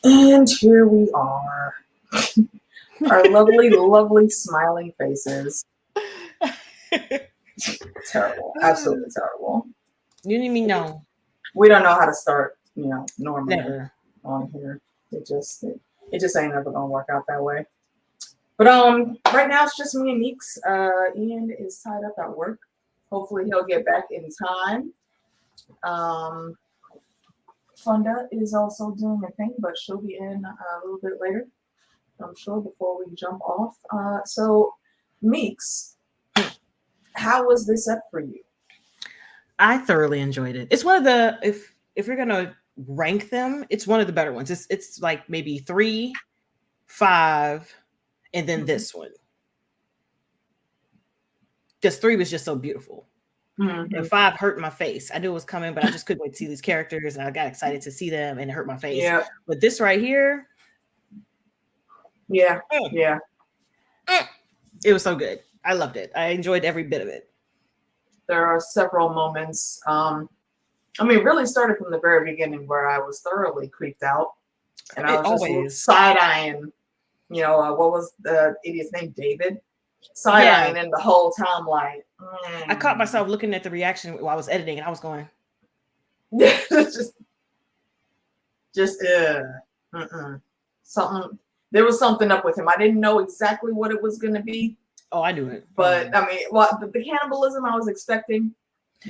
And here we are. Our lovely, lovely smiling faces. Terrible. Absolutely terrible. You need me know. We don't know how to start, normally Never. on here. It just ain't never gonna work out that way. But right now it's just me and Meeks. Ian is tied up at work. Hopefully he'll get back in time. Funda is also doing a thing, but she'll be in a little bit later, I'm sure, before we jump off. So, Meeks, how was this up for you? I thoroughly enjoyed it. It's one of the, if you're gonna rank them, it's one of the better ones. It's like maybe 3, 5, and then this one. Because 3 was just so beautiful. And 5 hurt my face. I knew it was coming, but I just couldn't wait to see these characters, and I got excited to see them, and it hurt my face. Yeah. But this right here, yeah, it was so good. I loved it. I enjoyed every bit of it. There are several moments. It really started from the very beginning where I was thoroughly creeped out, and I was just side eyeing. What was the idiot's name? David. Side-eyeing in the whole time, like I caught myself looking at the reaction while I was editing, and I was going, something. There was something up with him. I didn't know exactly what it was going to be. Oh, I knew it. But the cannibalism I was expecting,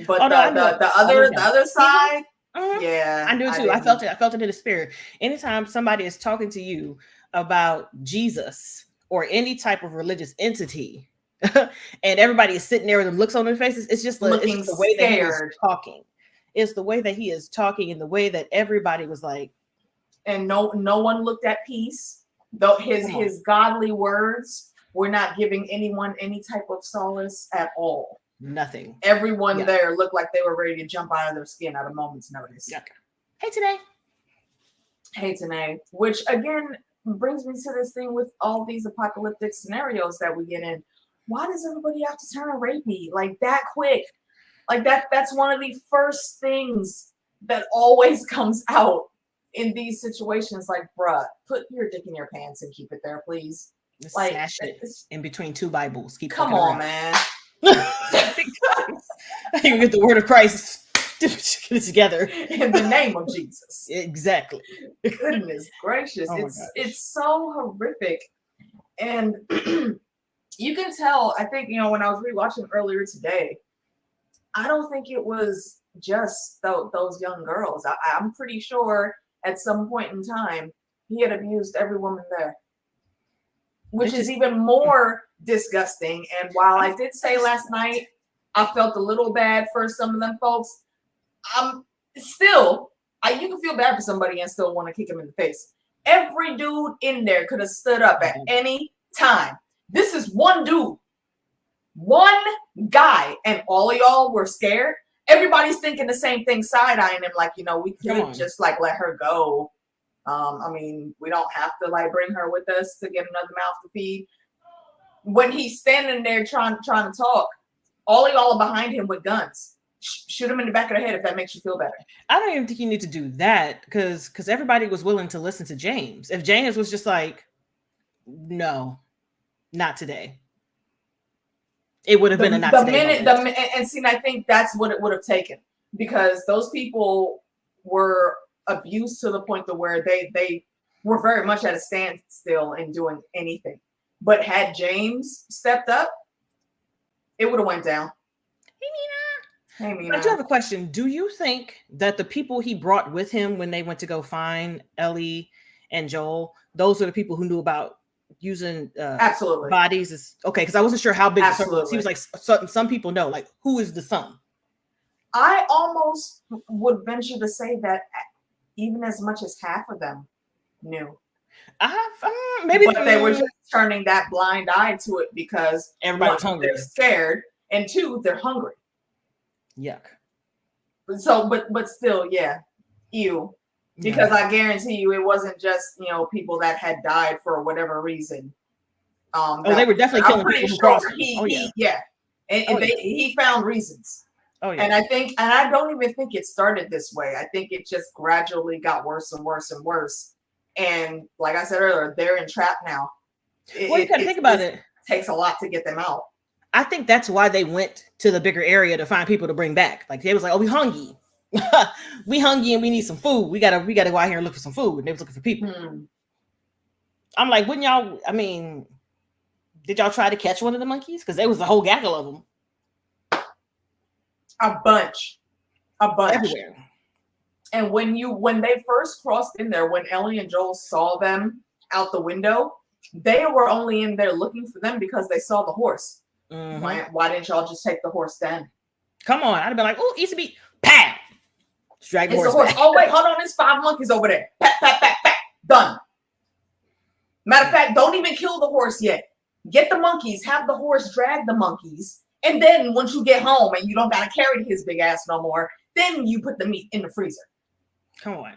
but the other side, yeah, I knew it too. I felt it. I felt it in the spirit. Anytime somebody is talking to you about Jesus or any type of religious entity, and everybody is sitting there with them looks on their faces, it's just the way that he is talking. It's the way that he is talking, and the way that everybody was like, and no one looked at peace. Though his godly words were not giving anyone any type of solace at all. Nothing. Everyone there looked like they were ready to jump out of their skin at a moment's notice. Yuck. Hey today. Which again brings me to this thing with all these apocalyptic scenarios that we get in. Why does everybody have to turn rapey like that quick? Like that's one of the first things that always comes out in these situations. Like, bruh, put your dick in your pants and keep it there, please. Like, smash it in between 2 Bibles. Come on, man. You get the word of Christ. Get it together in the name of Jesus. Exactly. Goodness gracious. It's so horrific. And you can tell, I think, when I was rewatching earlier today, I don't think it was just those young girls. I'm pretty sure at some point in time, he had abused every woman there, which is even more disgusting. And while I did say last night, I felt a little bad for some of them folks, you can feel bad for somebody and still want to kick him in the face. Every dude in there could have stood up at any time. This is one dude, one guy, and all of y'all were scared. Everybody's thinking the same thing, side-eyeing him like, we could just like let her go. We don't have to like bring her with us to get another mouth to feed. When he's standing there trying to talk, all of y'all are behind him with guns. Shoot him in the back of the head if that makes you feel better. I don't even think you need to do that because everybody was willing to listen to James. If James was just like, no, not today, it would have been a not today. And I think that's what it would have taken, because those people were abused to the point to where they were very much at a standstill in doing anything. But had James stepped up, it would have went down. Hey, Mina. I do have a question. Do you think that the people he brought with him when they went to go find Ellie and Joel, those are the people who knew about using absolutely bodies? Okay, because I wasn't sure how big the circle was. He was like, some people know, like, who is the son? I almost would venture to say that even as much as half of them knew. Maybe, but they were just turning that blind eye to it because everybody's hungry. They're scared, and 2, they're hungry. Yuck. So, but still, yeah, ew. Because I guarantee you, it wasn't just people that had died for whatever reason. They were definitely killing people who crossed. He found reasons. Oh yeah. And I don't even think it started this way. I think it just gradually got worse and worse and worse. And like I said earlier, they're entrapped now. Well, you gotta think about it. Takes a lot to get them out. I think that's why they went to the bigger area to find people to bring back. Like they was like, oh, we hungry. We hungry and we need some food. We gotta go out here and look for some food. And they was looking for people. I'm like, wouldn't y'all, I mean, did y'all try to catch one of the monkeys? Because there was a whole gaggle of them. A bunch. Everywhere. And when they first crossed in there, when Ellie and Joel saw them out the window, they were only in there looking for them because they saw the horse. Why didn't y'all just take the horse then? Come on, I'd have been like, oh, easy beat, pow. Drag the horse. Oh wait, hold on, there's 5 monkeys over there. Pat, pat, pat, pat. Done. Matter of fact, don't even kill the horse yet. Get the monkeys, have the horse drag the monkeys, and then once you get home and you don't gotta carry his big ass no more, then you put the meat in the freezer. Come on.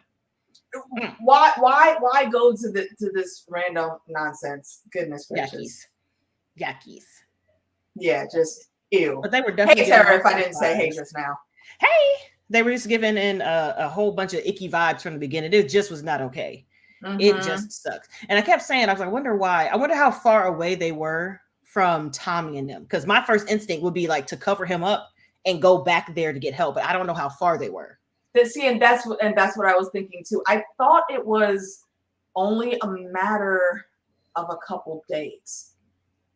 Why go to this random nonsense? Goodness gracious. Yuckies. Yeah, just ew. But they were definitely. Hey, Tara, if I didn't say hey just now. Hey, they were just giving in a whole bunch of icky vibes from the beginning. It just was not okay. It just sucks. And I kept saying, I was like, I wonder why. I wonder how far away they were from Tommy and them. Because my first instinct would be like to cover him up and go back there to get help. But I don't know how far they were. And that's what I was thinking too. I thought it was only a matter of a couple days.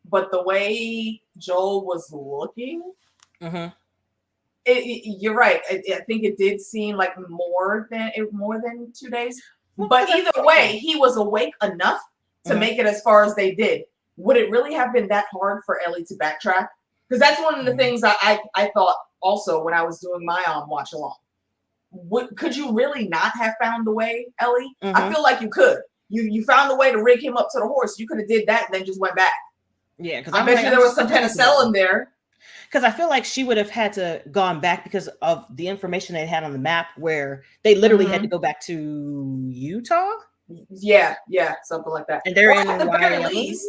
But the way Joel was looking, you're right. I think it did seem like more than 2 days. But either way, he was awake enough to make it as far as they did. Would it really have been that hard for Ellie to backtrack? Because that's one of the things I thought also when I was doing my watch along. Could you really not have found the way, Ellie? I feel like you could. You found a way to rig him up to the horse. You could have did that and then just went back. Yeah, because I bet you there was some penicillin there. Because I feel like she would have had to gone back because of the information they had on the map, where they literally had to go back to Utah. Yeah, something like that. And they're in at the very least.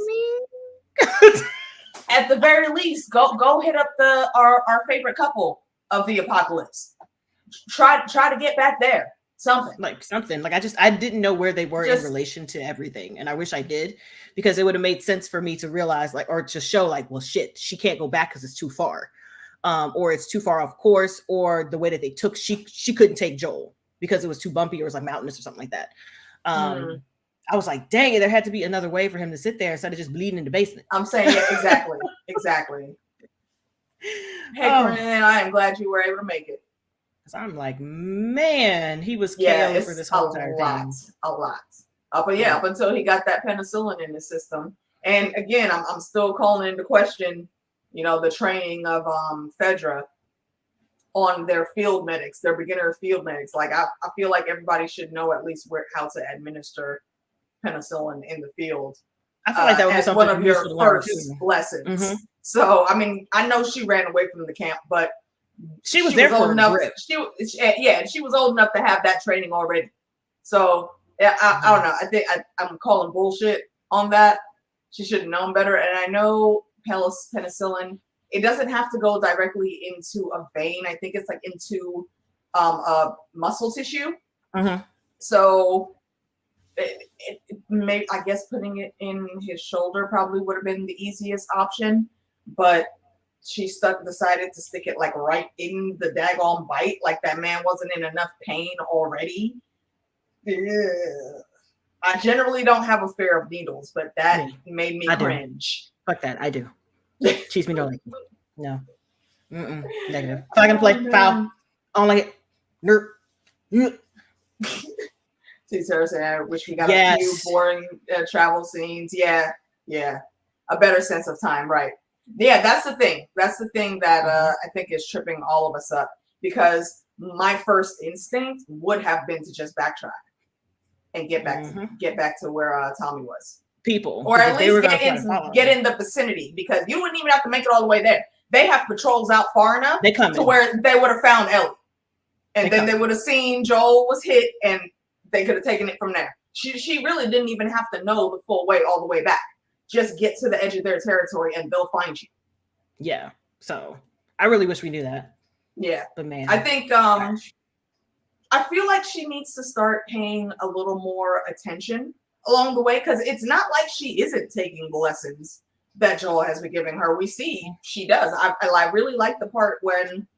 At the very least, go hit up our favorite couple of the apocalypse. Try to get back there. Something. Like I didn't know where they were in relation to everything. And I wish I did, because it would have made sense for me to realize, like, or to show like, well, shit, she can't go back because it's too far. Or it's too far off course, or the way that they took, she couldn't take Joel because it was too bumpy or it was like mountainous or something like that. I was like, dang it, there had to be another way for him to sit there instead of just bleeding in the basement. I'm saying, yeah, exactly. Hey, Corinne, I am glad you were able to make it. Because I'm like, man, he was KO for this whole entire thing. A lot. Up until he got that penicillin in his system. And again, I'm still calling into question, the training of Fedra on their field medics, their beginner field medics. Like I feel like everybody should know at least how to administer penicillin in the field. I feel like that would be something one of your first lessons. So I mean, I know she ran away from the camp, but she was there for enough. She was old enough to have that training already. So I don't know. I think I'm calling bullshit on that. She should have known better. And I know penicillin, it doesn't have to go directly into a vein. I think it's like into a muscle tissue. So it may, I guess, putting it in his shoulder probably would have been the easiest option, but she decided to stick it like right in the daggone bite, like that man wasn't in enough pain already. Ugh. I generally don't have a fear of needles, but that made me cringe. Fuck that, I do. Cheese me no like no. Negative. If I can play foul, I don't like it. Nerd. See, Sarah said, I wish we got a few boring travel scenes. Yeah. A better sense of time, right? Yeah, that's the thing. That's the thing that I think is tripping all of us up, because my first instinct would have been to just backtrack and get back to where Tommy was. Or at least get in the vicinity, because you wouldn't even have to make it all the way there. They have patrols out far enough to where they would have found Ellie. And then they would have seen Joel was hit and they could have taken it from there. She really didn't even have to know the full way all the way back. Just get to the edge of their territory and they'll find you. Yeah. So I really wish we knew that. Yeah. But man. I think I feel like she needs to start paying a little more attention along the way, because it's not like she isn't taking the lessons that Joel has been giving her. We see she does. I really like the part when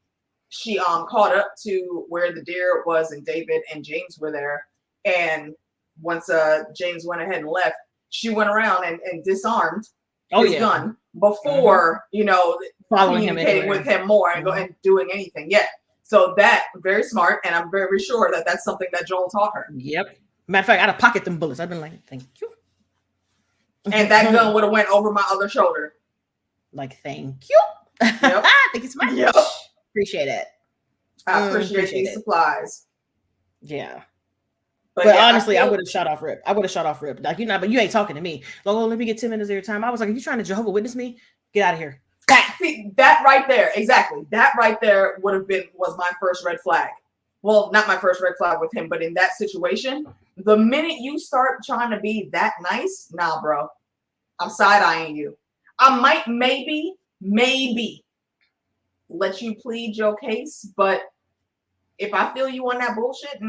she caught up to where the deer was and David and James were there, and once James went ahead and left, she went around and disarmed his gun before following communicating with him more and and doing anything. Yeah. So that very smart, and I'm very sure that that's something that Joel taught her. Yep. Matter of fact, I'd have pocketed them bullets. I've been like, thank you. And that gun would have went over my other shoulder. Like, thank you. Yep. Thank you so much. Yep. Appreciate it. I appreciate these supplies. Yeah. But yeah, honestly, I would have shot off Rip. Like, but you ain't talking to me. Like, oh, let me get 10 minutes of your time. I was like, are you trying to Jehovah Witness me? Get out of here. That right there, exactly. That right there was my first red flag. Well, not my first red flag with him, but in that situation, the minute you start trying to be that nice, nah, bro, I'm side-eyeing you. I might maybe let you plead your case, but if I feel you on that bullshit,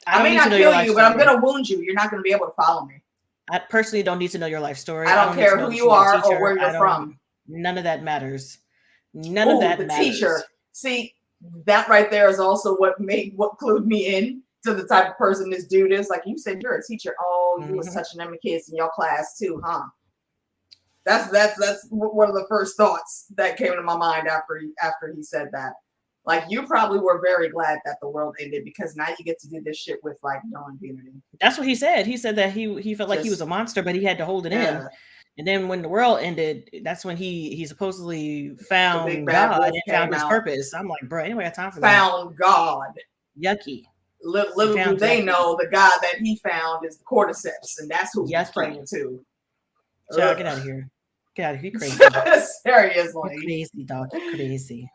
I may not kill you, but I'm gonna wound you. You're not gonna be able to follow me. I personally don't need to know your life story. I don't care who you are or where you're from. None of that matters. None of that matters. Teacher. See, that right there is also what clued me in to the type of person this dude is. Like, you said you're a teacher. Oh, you was touching them kids in your class too, huh? That's one of the first thoughts that came to my mind after he said that. Like, you probably were very glad that the world ended, because now you get to do this shit with like no impunity. That's what he said. He said that he felt like he was a monster, but he had to hold it in. And then when the world ended, that's when he supposedly found God and found his purpose. I'm like, bro, anybody got time for that? Found God. Yucky. Little do they know the God that he found is the cordyceps, and that's who he's praying to. Child, get out of here. Get out of here. You crazy. Seriously. You're crazy, dog. You're crazy.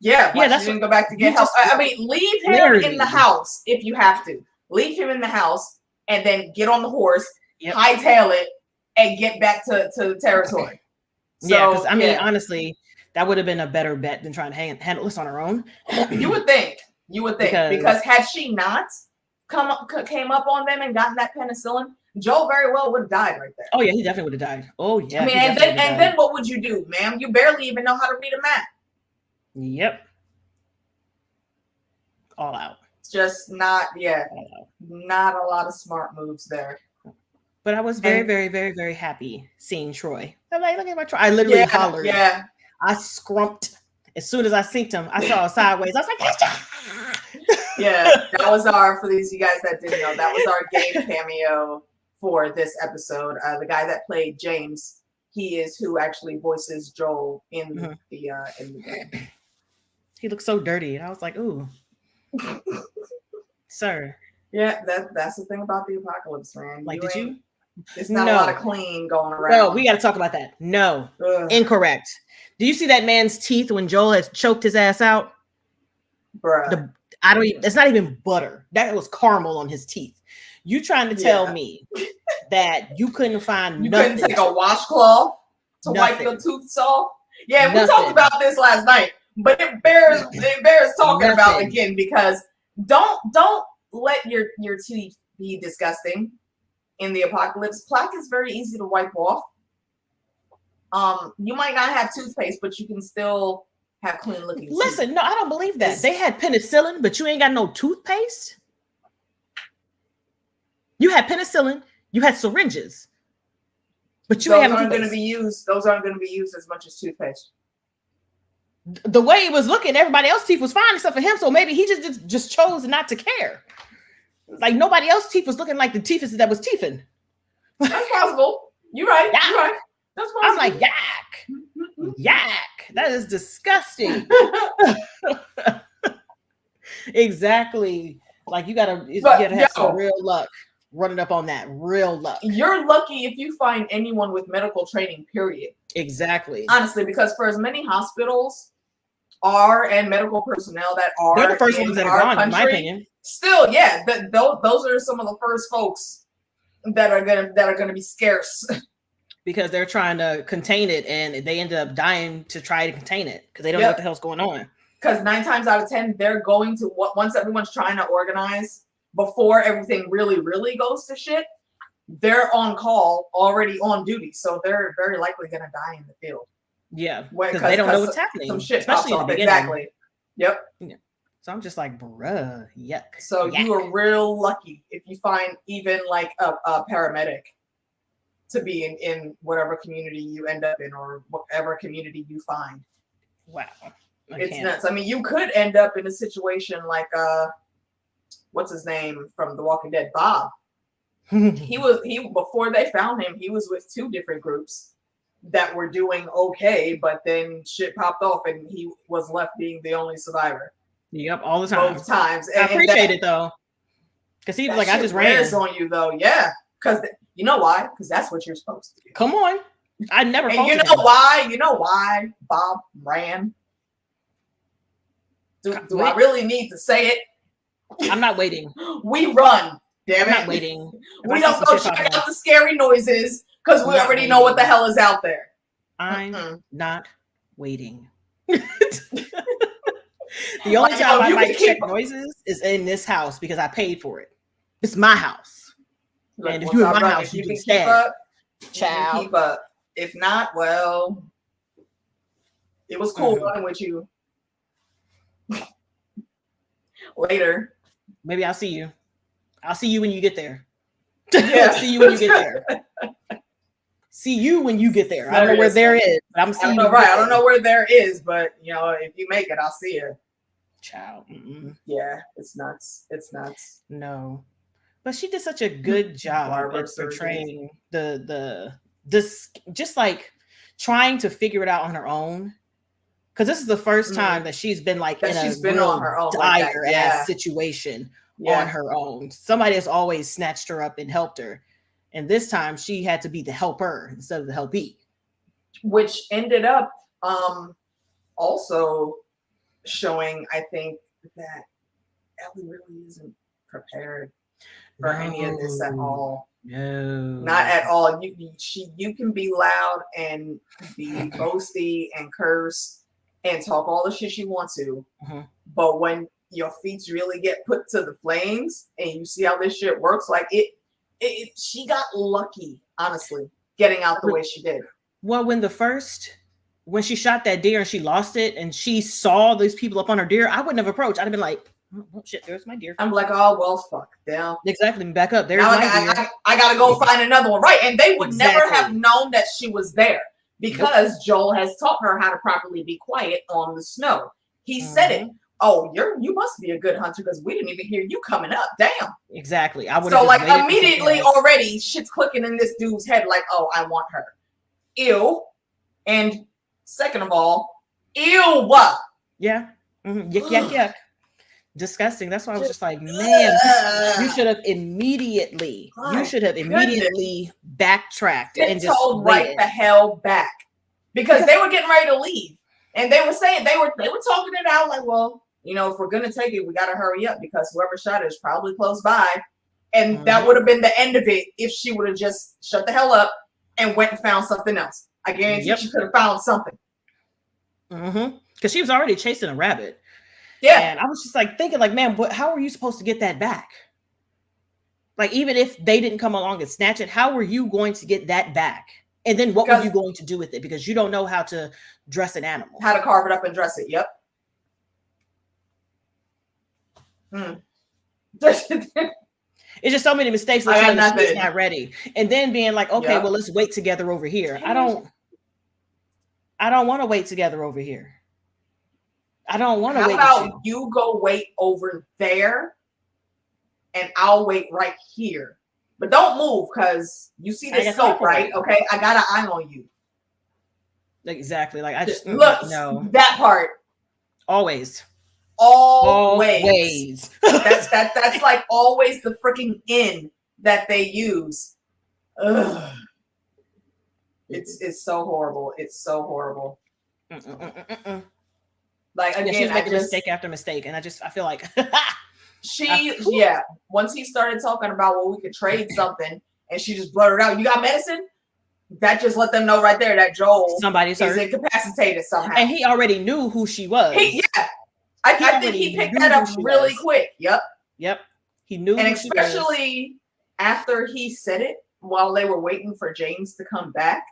Yeah, that's didn't go back to get help. I mean, leave him in the house if you have to. Leave him in the house and then get on the horse, hightail it, and get back to the territory. So, because I mean, honestly, that would have been a better bet than trying to handle this on her own. You would think. Because had she not came up on them and gotten that penicillin, Joel very well would have died right there. Oh yeah, he definitely would have died. Oh yeah. I mean, and then what would you do, ma'am? You barely even know how to read a map. Yep. All out. It's just not not a lot of smart moves there. But I was very, very, very, very happy seeing Troy. I'm like, look at my Troy. I literally hollered. Yeah. I scrumped. As soon as I synced him, I saw sideways. I was like, yeah, that was for these you guys that didn't know, that was our game cameo for this episode. The guy that played James, he is who actually voices Joel in the game. He looks so dirty, and I was like, ooh. Sir. Yeah, that's the thing about the apocalypse, man. Like, it's not a lot of clean going around. No, we got to talk about that. No. Incorrect. Do you see that man's teeth when Joel has choked his ass out? Bruh. It's not even butter. That was caramel on his teeth. You trying to tell me that you couldn't find nothing? Couldn't take a washcloth to wipe your tooth off? Yeah, we talked about this last night, but it bears talking about again, because don't let your teeth be disgusting in the apocalypse. Plaque is very easy to wipe off. You might not have toothpaste, but you can still have clean looking teeth. Listen, no, I don't believe that. They had penicillin, but you ain't got no toothpaste. You had penicillin, you had syringes, but you ain't aren't going to be used. Those aren't going to be used as much as toothpaste. The way it was looking, everybody else's teeth was fine except for him. So maybe he just chose not to care. Like, nobody else's teeth was looking like the teethest that was teething. That's possible. You're right. Yeah. You're right. That's possible. I'm like, yak. That is disgusting. Exactly. Like, you gotta have some real luck running up on that. Real luck. You're lucky if you find anyone with medical training, period. Exactly. Honestly, because for as many hospitals and medical personnel that are, they're the first ones that are gone, in my opinion. Still, those are some of the first folks that are gonna be scarce. Because they're trying to contain it, and they ended up dying to try to contain it because they don't know what the hell's going on. Because 9 times out of 10, they're going to, once everyone's trying to organize, before everything really, really goes to shit, they're on call, already on duty. So they're very likely going to die in the field. Yeah, because they don't know what's happening. Some shit especially pops in the off. beginning. Exactly. Yep. Yeah. So I'm just like, bruh, yuck. So yuck. you are real lucky if you find even like a paramedic to be in whatever community you end up in or whatever community you find. Wow. It's nuts. I mean, you could end up in a situation like what's his name from The Walking Dead, Bob. he before they found him, he was with 2 different groups that were doing okay, but then shit popped off and he was left being the only survivor. Yep, all the time. Both times. I appreciate it though. Because he was like, I just ran on you though, yeah. Because you know why? Because that's what you're supposed to do. Come on. I never and you know him. Why? You know why Bob ran? Do I really need to say it? I'm not waiting. We run. Damn it. I'm not waiting. We don't go check out the scary noises because we already know what the hell is out there. I'm not waiting. The only time I might check noises is in this house because I paid for it. It's my house. Look, and if you're in my house, you can keep up. Child. Keep up. If not, well, it was cool running with you. Later. Maybe I'll see you. I'll see you when you get there. Yeah. See you when you get there. See you when you get there. I don't know where there is, but I'm seeing you. Right. I don't know where there is, but you know, if you make it, I'll see you. Child. Yeah, it's nuts. It's nuts. No. But she did such a good job at portraying this just like trying to figure it out on her own. Because this is the first time that she's been like in a on her own dire ass situation on her own. Somebody has always snatched her up and helped her. And this time she had to be the helper instead of the helpee. Which ended up also showing, I think, that Ellie really isn't prepared for any of this at all. No. Not at all. You can be loud and be boasty and curse and talk all the shit you want to. But when your feet really get put to the flames and you see how this shit works, like she got lucky, honestly, getting out the way she did. Well, when she shot that deer and she lost it and she saw these people up on her deer, I wouldn't have approached. I'd have been like, oh shit, there's my deer. I'm like, oh, well, fuck. Damn. Exactly. Back up. There's my deer. I got to go find another one. Right. And they would never have known that she was there because Joel has taught her how to properly be quiet on the snow. He said it. Oh, you must be a good hunter because we didn't even hear you coming up. Damn. Exactly. I would. So like immediately already shit's clicking in this dude's head. Like, oh, I want her. Ew. And second of all, ew. What? Yeah. Yuck, yuck, yuck. Disgusting. That's why I was just like, man, you should have immediately. Backtracked and just told right the hell back because they were getting ready to leave. And they were saying they were talking it out like, well, you know, if we're gonna take it, we gotta hurry up because whoever shot it is probably close by. And that would have been the end of it if she would have just shut the hell up and went and found something else. I guarantee she could have found something. Because she was already chasing a rabbit. Yeah. And I was just like thinking, like, man, how are you supposed to get that back? Like, even if they didn't come along and snatch it, how were you going to get that back? And then what were you going to do with it? Because you don't know how to dress an animal. How to carve it up and dress it. Yep. It's just so many mistakes. Like she's not ready. And then being like, okay, well, let's wait together over here. I don't want to wait together over here. I don't want to wait. How about you go wait over there and I'll wait right here. But don't move because you see the scope, right? Okay, I got an eye on you. Exactly. Like I just look that part. Always. That's like always the freaking in that they use. Ugh. It's so horrible. It's so horrible. Like again, she's making mistake after mistake, and I feel like once he started talking about, well, we could trade something, and she just blurted out, "You got medicine?" That just let them know right there that Joel is incapacitated somehow, and he already knew who she was. I think he picked that up really quick. Yep. He knew, and especially after he said it while they were waiting for James to come back.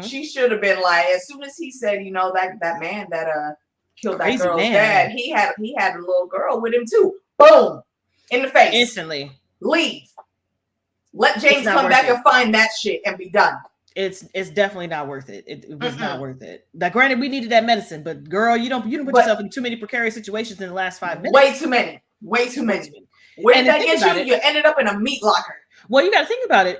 She should have been like, as soon as he said, you know, that man that killed that girl's dad, he had a little girl with him too. Boom, in the face, instantly. Leave. Let James come back and find that shit and be done. It's definitely not worth it. It was not worth it. Now, granted, we needed that medicine, but girl, you don't put yourself in too many precarious situations in the last 5 minutes. Way too many. Where did that get you? You ended up in a meat locker. Well, you got to think about it.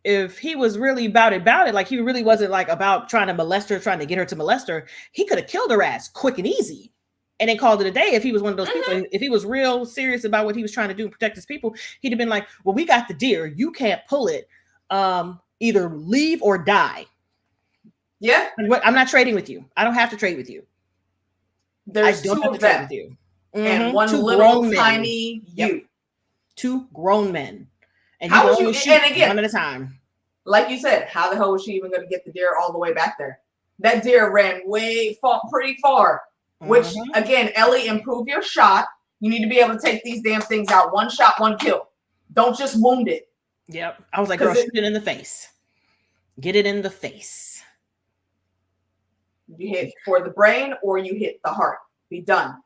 If he was really about it, like he really wasn't like about trying to molest her, trying to get her to molest her, he could have killed her ass quick and easy, and then called it a day. If he was one of those people, if he was real serious about what he was trying to do and protect his people, he'd have been like, "Well, we got the deer. You can't pull it. Either leave or die." Yeah, I'm not trading with you. I don't have to trade with you. There's two of them with you. And one little tiny you. 2 grown men. And how would you? And again, one at a time. Like you said, how the hell was she even going to get the deer all the way back there? That deer ran pretty far. Which again, Ellie, improve your shot. You need to be able to take these damn things out. 1 shot, 1 kill. Don't just wound it. Yep. I was like, girl, shoot it in the face. Get it in the face. You hit for the brain or you hit the heart. Be done.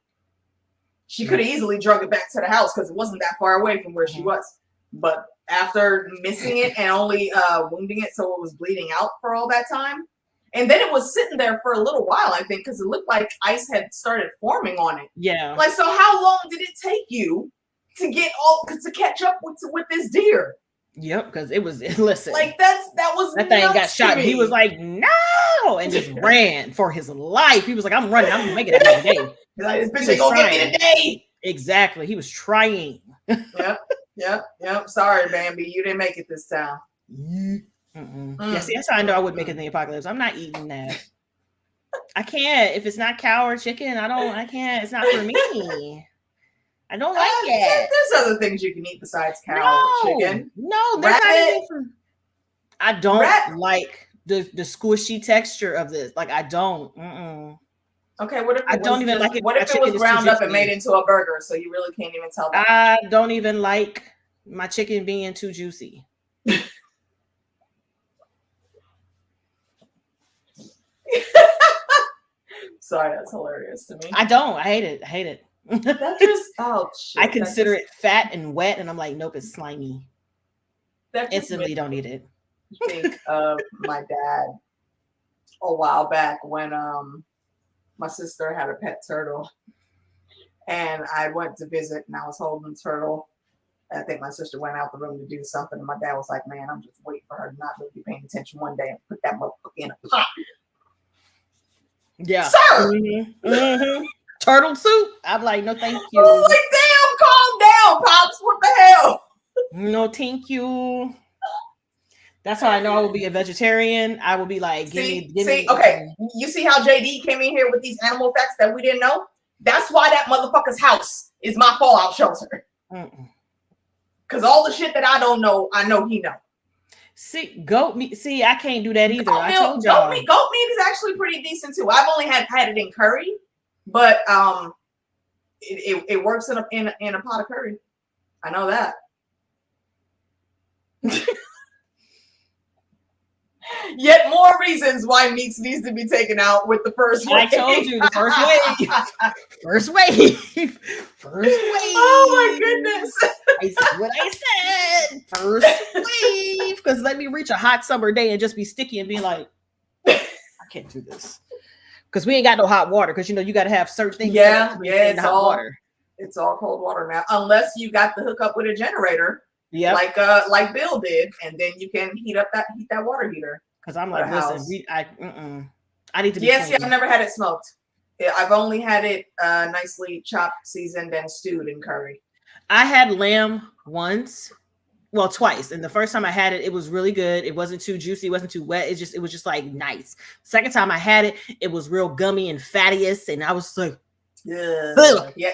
She could have easily drug it back to the house because it wasn't that far away from where she was. But after missing it and only wounding it so it was bleeding out for all that time. And then it was sitting there for a little while, I think, because it looked like ice had started forming on it. Yeah. Like, so how long did it take you to catch up with this deer? Yep, because it was, listen. Like that thing got shot. And he was like, no, and just ran for his life. He was like, I'm running. I'm gonna make it another day. Like, this bitch ain't gonna get me today. Exactly. He was trying. Yep. Sorry, Bambi, you didn't make it this time. Yeah, see, that's how I know I would make it in the apocalypse. I'm not eating that. I can't. If it's not cow or chicken, I can't. It's not for me. I don't like it. There's other things you can eat besides cow or chicken. No, there's not even. I don't like the squishy texture of this. Like, I don't. Okay, what if I don't even like it? What if it was ground up and made into a burger, so you really can't even tell that? I don't even like my chicken being too juicy. Sorry, that's hilarious to me. I don't. I hate it. That just shit. I consider it fat and wet, and I'm like, nope, it's slimy. Instantly, don't eat it. Think of my dad a while back when my sister had a pet turtle, and I went to visit, and I was holding the turtle. I think my sister went out the room to do something, and my dad was like, "Man, I'm just waiting for her to not really be paying attention one day and put that motherfucker in a pot." Yeah, sir. Turtle soup. I'm like, no, thank you. Oh, like, damn, calm down, pops. What the hell? No, thank you. That's how I know I will be a vegetarian. I will be like, give me. Okay, you see how JD came in here with these animal facts that we didn't know? That's why that motherfucker's house is my fallout shelter. Because all the shit that I don't know, I know he know. See, goat meat. See, I can't do that either. I told y'all. Goat meat is actually pretty decent too. I've only had it in curry, but it works in a pot of curry. I know that. Yet more reasons why Meeks needs to be taken out with the first wave. I told you, the first wave. First wave. Oh my goodness. That's what I said. First wave. Because let me reach a hot summer day and just be sticky and be like, I can't do this. Because we ain't got no hot water. Because, you got to have certain things. It's all water. It's all cold water now. Unless you got the hookup with a generator. Yeah, like Bill did, and then you can heat that water heater. Because I'm like, listen, I need to be. Yes, I've never had it smoked. I've only had it nicely chopped, seasoned, and stewed in curry. I had lamb once, well, twice, and the first time I had it, it was really good. It wasn't too juicy, it wasn't too wet. It was just like nice. Second time I had it, it was real gummy and fattiest, and I was like, yeah.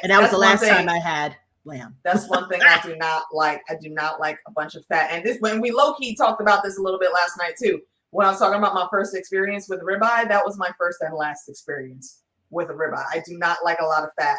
And that was the last time I had lamb. That's one thing I do not like. I do not like a bunch of fat. And this, when we low-key talked about this a little bit last night too, when I was talking about my first experience with ribeye, that was my first and last experience with a ribeye. I do not like a lot of fat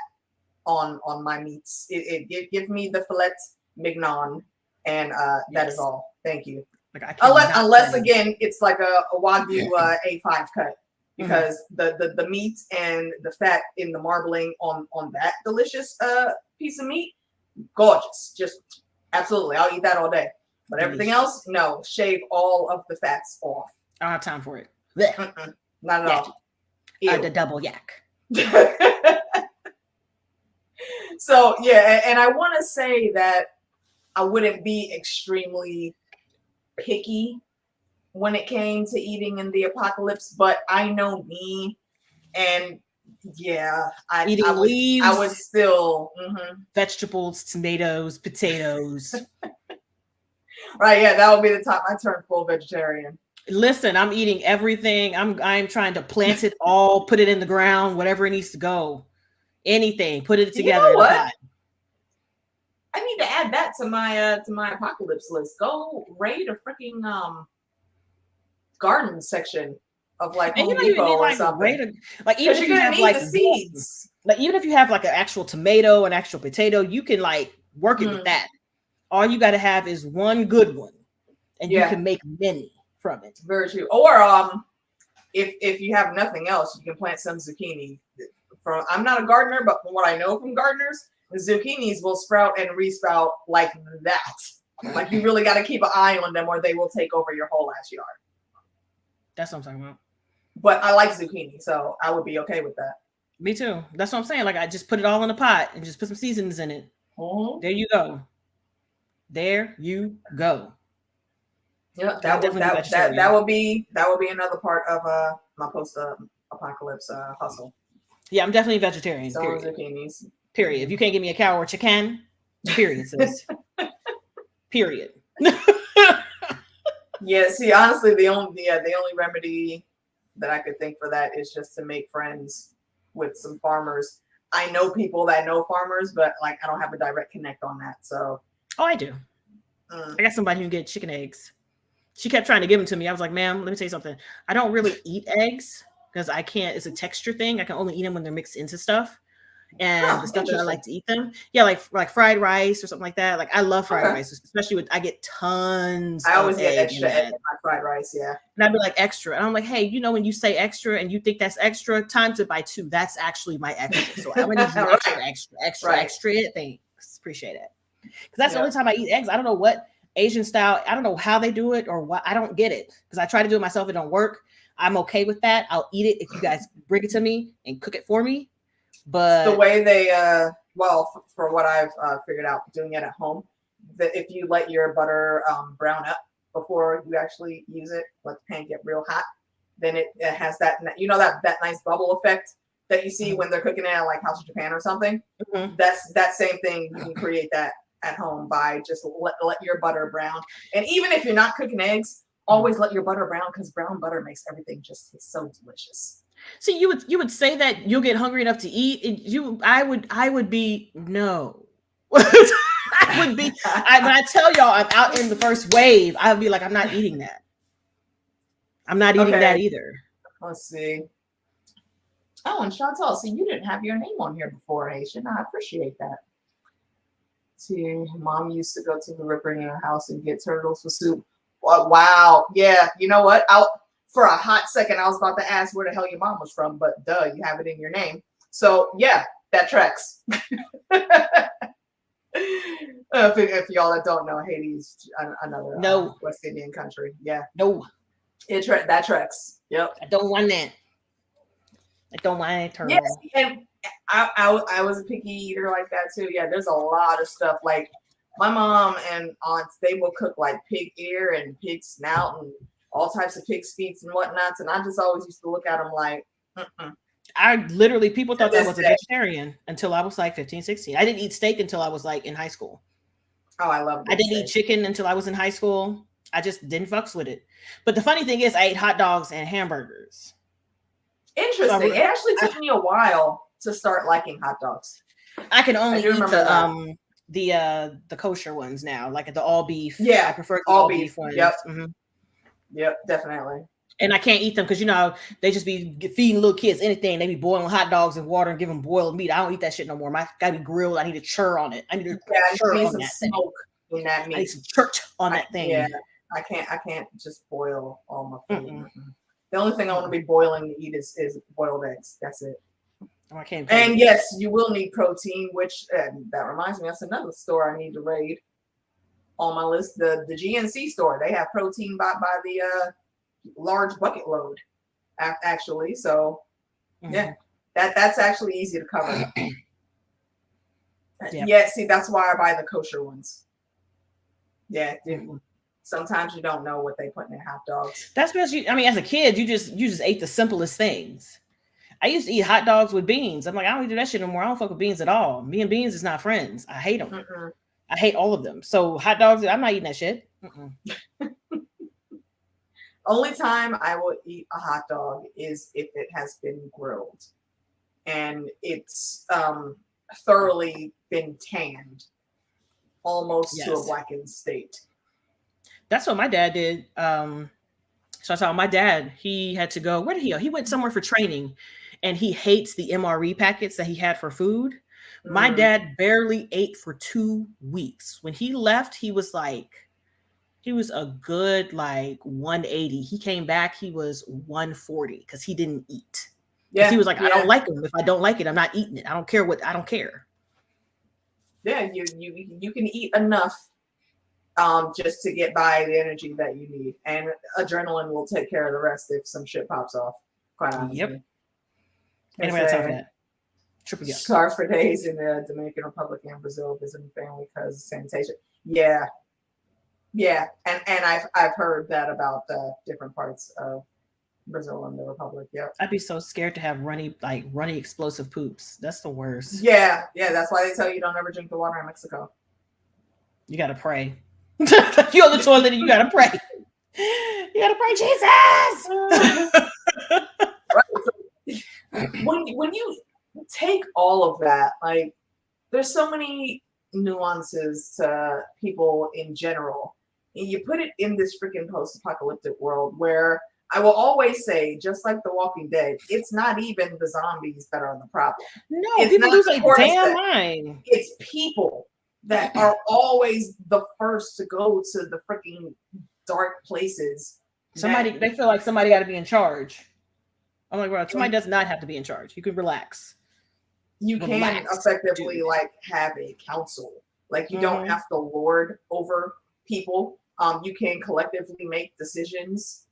on my meats. It give me the filet mignon, and that is all. Thank you. Like Unless again it's like a Wagyu A5 cut, because the meat and the fat in the marbling on that delicious piece of meat, gorgeous. Just absolutely, I'll eat that all day. But everything else, no, shave all of the fats off. I don't have time for it. Not at all. The double yak. So yeah, and I want to say that I wouldn't be extremely picky when it came to eating in the apocalypse, but I know me, and yeah, I would still vegetables, tomatoes, potatoes. Right, yeah, that would be the time I turn full vegetarian. Listen, I'm eating everything. I'm trying to plant it all, put it in the ground, whatever it needs to go. Anything, put it together. You know what? I need to add that to my apocalypse list. Go raid a freaking garden section of like Home Depot or something. Like even if you have like the seeds, like even if you have like an actual tomato, an actual potato, you can like work it with that. All you got to have is one good one, and you can make many from it. Very true. Or if you have nothing else, you can plant some zucchini. I'm not a gardener, but from what I know from gardeners, the zucchinis will sprout and resprout like that. Like you really got to keep an eye on them, or they will take over your whole ass yard. That's what I'm talking about. But I like zucchini, so I would be okay with that. Me too. That's what I'm saying. Like I just put it all in a pot and just put some seasonings in it. There you go. There you go. Yeah, that would be another part of my post-apocalypse hustle. Yeah, I'm definitely a vegetarian. Period. Zucchinis. Period. If you can't give me a cow or chicken, period. Sis. Period. Yeah. See, honestly, the only remedy that I could think for that is just to make friends with some farmers. I know people that know farmers, but like I don't have a direct connect on that. So. Oh, I do. I got somebody who can get chicken eggs. She kept trying to give them to me. I was like, ma'am, let me tell you something. I don't really eat eggs because I can't. It's a texture thing. I can only eat them when they're mixed into stuff. And the stuff that I like to eat them. Yeah, like fried rice or something like that. Like I love fried rice, especially with I get tons. I always get extra egg in my fried rice, yeah. And I'd be like extra. And I'm like, hey, you know when you say extra and you think that's extra, times it by 2. That's actually my extra. So I'm gonna need extra. Thanks. Appreciate it. Because that's the only time I eat eggs. I don't know what Asian style. I don't know how they do it or what. I don't get it because I try to do it myself. It don't work. I'm okay with that. I'll eat it if you guys bring it to me and cook it for me. But it's the way they, for what I've figured out doing it at home, that if you let your butter brown up before you actually use it, let the pan get real hot, then it has that, that nice bubble effect that you see when they're cooking it at like House of Japan or something. That's that same thing. You can create that at home by just let your butter brown. And even if you're not cooking eggs, always let your butter brown because brown butter makes everything just so delicious. See, you would say that you'll get hungry enough to eat. I would be no. I would be. When I tell y'all I'm out in the first wave, I would be like, I'm not eating that. I'm not eating that either. Let's see. Oh, and Chantal, so you didn't have your name on here before, Haitian. I appreciate that. See, Mom used to go to the river in her house and get turtles for soup. Wow. Yeah. You know what? For a hot second, I was about to ask where the hell your mom was from, but duh, you have it in your name. So yeah, that tracks. If y'all that don't know, Haiti's another West Indian country. Yeah. No. That tracks. Yep. I don't want that. I don't want a turtle. Yes, and I was a picky eater like that too. Yeah, there's a lot of stuff. Like my mom and aunts, they will cook like pig ear and pig snout and all types of pig feet and whatnots. And I just always used to look at them like, people thought I was a vegetarian until I was like 15, 16. I didn't eat steak until I was like in high school. Oh, I love it. I didn't eat chicken until I was in high school. I just didn't fucks with it. But the funny thing is I ate hot dogs and hamburgers. Interesting. So it actually took me a while to start liking hot dogs. I can only eat the kosher ones now, like the all beef. Yeah, I prefer the all beef ones. Yep. Yep, definitely. And I can't eat them because, you know, they just be feeding little kids anything. They be boiling hot dogs in water and give them boiled meat. I don't eat that shit no more. My gotta be grilled. I need a chur on it. I need a chur I need on some that smoke in that thing. I need meat. some church on that thing. Yeah, I can't just boil all my food. The only thing I want to be boiling to eat is boiled eggs. That's it. Oh, I can't. And yes, you will need protein, which that reminds me, that's another store I need to raid on my list. The GNC store. They have protein by the large bucket load, actually. So yeah, that's actually easy to cover. Yeah, see, that's why I buy the kosher ones. Yeah, sometimes you don't know what they put in their hot dogs. That's because I mean, as a kid, you just ate the simplest things. I used to eat hot dogs with beans. I'm like, I don't do that shit no more. I don't fuck with beans at all. Me and beans is not friends. I hate them. I hate all of them. So hot dogs, I'm not eating that shit. Only time I will eat a hot dog is if it has been grilled and it's thoroughly been tanned almost to a blackened state. That's what my dad did. So I saw my dad, he had to go, where did he go? He went somewhere for training and he hates the MRE packets that he had for food. My dad barely ate for 2 weeks. When he left, he was a good 180. He came back, he was 140 because he didn't eat. Yeah, he was like, I don't like them. If I don't like it, I'm not eating it. I don't care. Yeah, you can eat enough just to get by the energy that you need, and adrenaline will take care of the rest if some shit pops off. Quite honestly. Yep. Anyway, that's all that. Triple Sorry for days in the Dominican Republic and Brazil visiting family because of sanitation. Yeah, and I've heard that about different parts of Brazil and the Republic. Yeah, I'd be so scared to have runny explosive poops. That's the worst. Yeah, that's why they tell you don't ever drink the water in Mexico. You gotta pray. You're on the toilet and you gotta pray. You gotta pray, Jesus. When you take all of that, there's so many nuances to people in general, and you put it in this freaking post-apocalyptic world where I will always say, just like The Walking Dead, it's not even the zombies that are the problem. No, it's people lose their damn mind. It's people that are always the first to go to the freaking dark places. They feel like somebody got to be in charge. I'm like, bro, somebody does not have to be in charge. You can relax. You can effectively have a council. You don't have to lord over people. You can collectively make decisions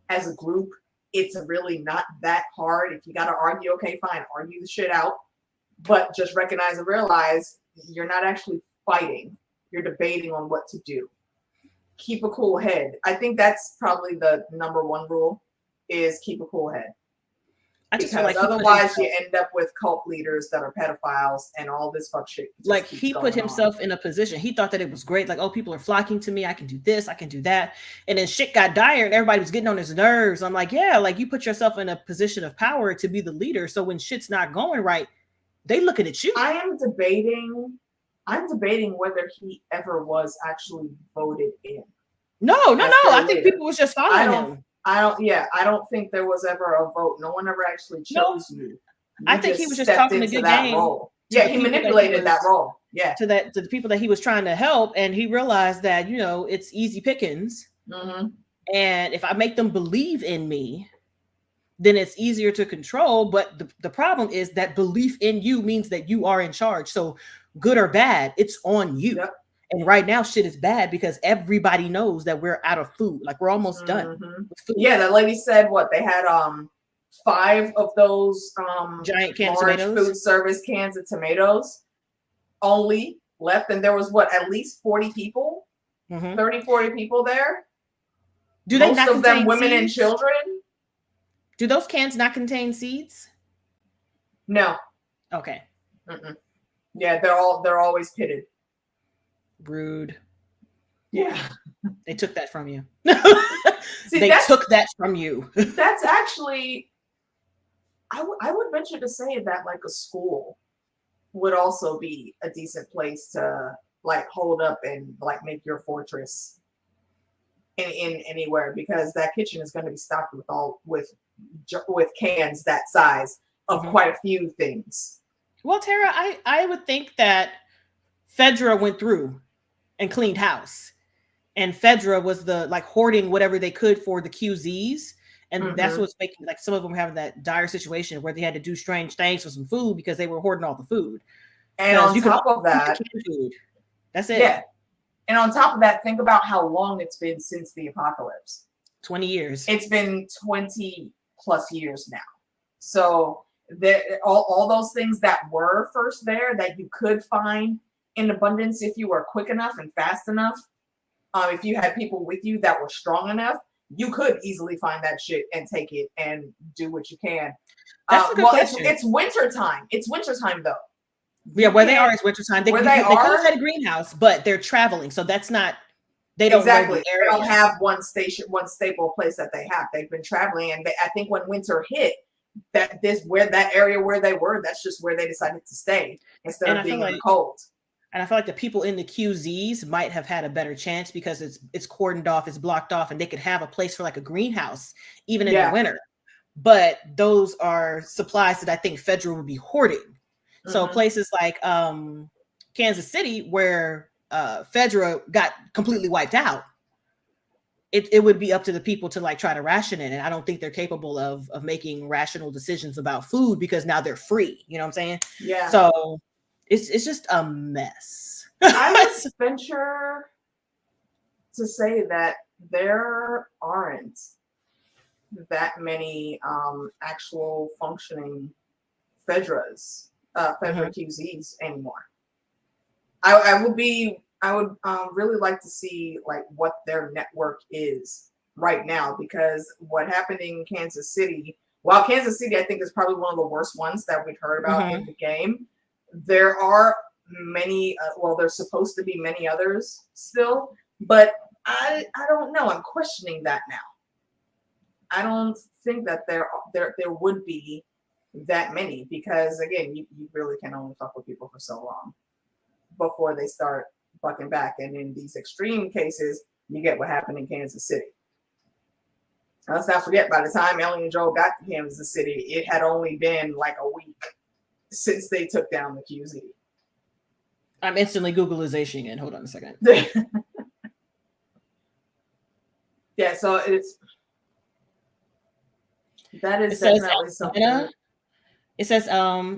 as a group. It's really not that hard. If you got to argue, okay, fine, argue the shit out. But just recognize and realize you're not actually fighting. You're debating on what to do. Keep a cool head. I think that's probably the number one rule is keep a cool head. Because otherwise you end up with cult leaders that are pedophiles and all this fuck shit. He put himself in a position. He thought that it was great. People are flocking to me. I can do this. I can do that. And then shit got dire and everybody was getting on his nerves. I'm like, yeah, you put yourself in a position of power to be the leader. So when shit's not going right, they looking at you. I'm debating whether he ever was actually voted in. No. I think people was just following him. I don't think there was ever a vote. No one ever actually chose you. I think he was just talking a good game. Role. Yeah, he manipulated that role. Yeah. To the people that he was trying to help, and he realized that, it's easy pickings. And if I make them believe in me, then it's easier to control. But the problem is that belief in you means that you are in charge. So good or bad, it's on you. Yep. And right now, shit is bad because everybody knows that we're out of food. We're almost done with food. Yeah, that lady said they had 5 of those giant cans of tomatoes, food service cans of tomatoes only left, and there was at least 40 people, 40 people there. Do they most of them women seeds? And children? Do those cans not contain seeds? No. Okay. Yeah, they're always pitted. Rude. Yeah. They took that from you. See, they took that from you. That's actually, I would venture to say that a school would also be a decent place to hold up and make your fortress. in anywhere, because that kitchen is going to be stocked with cans that size of quite a few things. Well, Tara, I would think that Fedra went through and cleaned house, and Fedra was the like hoarding whatever they could for the QZs, and that's what's making like some of them having that dire situation where they had to do strange things for some food because they were hoarding all the food. And on top of that, food. That's it. Yeah. And on top of that, think about how long it's been since the apocalypse. 20 years. It's been 20 plus years now. So all those things that were first there that you could find in abundance if you were quick enough and fast enough, if you had people with you that were strong enough, you could easily find that shit and take it and do what you can. That's a good question. It's winter time. It's winter time though. Yeah, where they are is winter time. They could have had a greenhouse, but they're traveling, so that's not. They don't exactly. They don't have one staple place that they have. They've been traveling, and I think when winter hit, that area where they were, that's just where they decided to stay instead of being in the cold. And I feel like the people in the QZs might have had a better chance because it's cordoned off, it's blocked off, and they could have a place for like a greenhouse even in the winter. But those are supplies that I think Federal would be hoarding. So places like Kansas City, where Fedra got completely wiped out, it would be up to the people to like try to ration it. And I don't think they're capable of making rational decisions about food because now they're free. You know what I'm saying? Yeah. So it's just a mess. I would venture to say that there aren't that many actual functioning Fedras. Fedra QZs anymore. I would really like to see like what their network is right now, because what happened in Kansas City, while Kansas City I think is probably one of the worst ones that we've heard about in the game, there are many there's supposed to be many others still, but I don't know. I'm questioning that now. I don't think that there would be that many, because again, you really can only fuck with people for so long before they start bucking back. And in these extreme cases, you get what happened in Kansas City. Let's not forget, by the time Ellie and Joel got to Kansas City, it had only been like a week since they took down the QZ. I'm instantly Googleization in. Hold on a second. Yeah, so it is definitely something. It says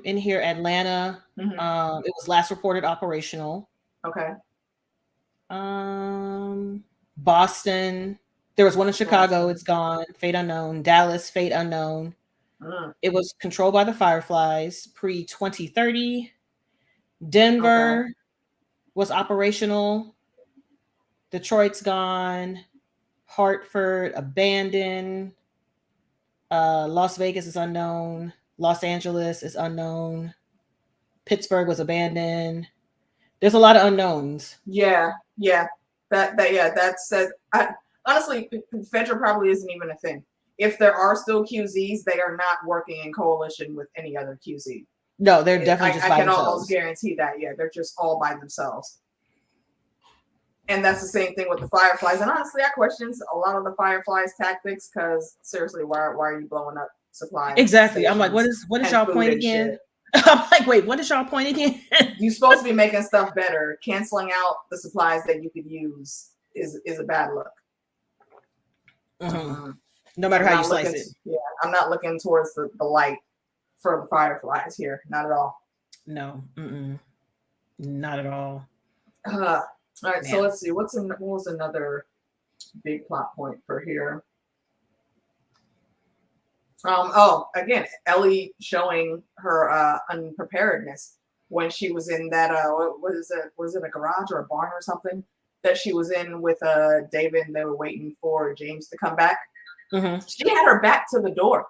in here Atlanta. It was last reported operational. Okay. Boston. There was one in Chicago. It's gone. Fate unknown. Dallas. Fate unknown. It was controlled by the Fireflies pre-2030. Denver was operational. Detroit's gone. Hartford abandoned. Las Vegas is unknown. Los Angeles is unknown. Pittsburgh was abandoned. There's a lot of unknowns. Yeah. That says honestly, Fedra probably isn't even a thing. If there are still QZs, they are not working in coalition with any other QZ. No, they're definitely just by themselves. I can almost guarantee that. Yeah, they're just all by themselves. And that's the same thing with the Fireflies. And honestly, I question a lot of the Fireflies' tactics, because seriously, why are you blowing up supplies? Exactly. I'm like, what is y'all point again? I'm like, wait, what is y'all point again? You're supposed to be making stuff better. Canceling out the supplies that you could use is a bad look. No matter how you slice it. Yeah, I'm not looking towards the light for the Fireflies here. Not at all. No. Not at all. All right, so let's see. What was another big plot point for here? Again, Ellie showing her unpreparedness when she was in that was it a garage or a barn or something that she was in with David, and they were waiting for James to come back. She had her back to the door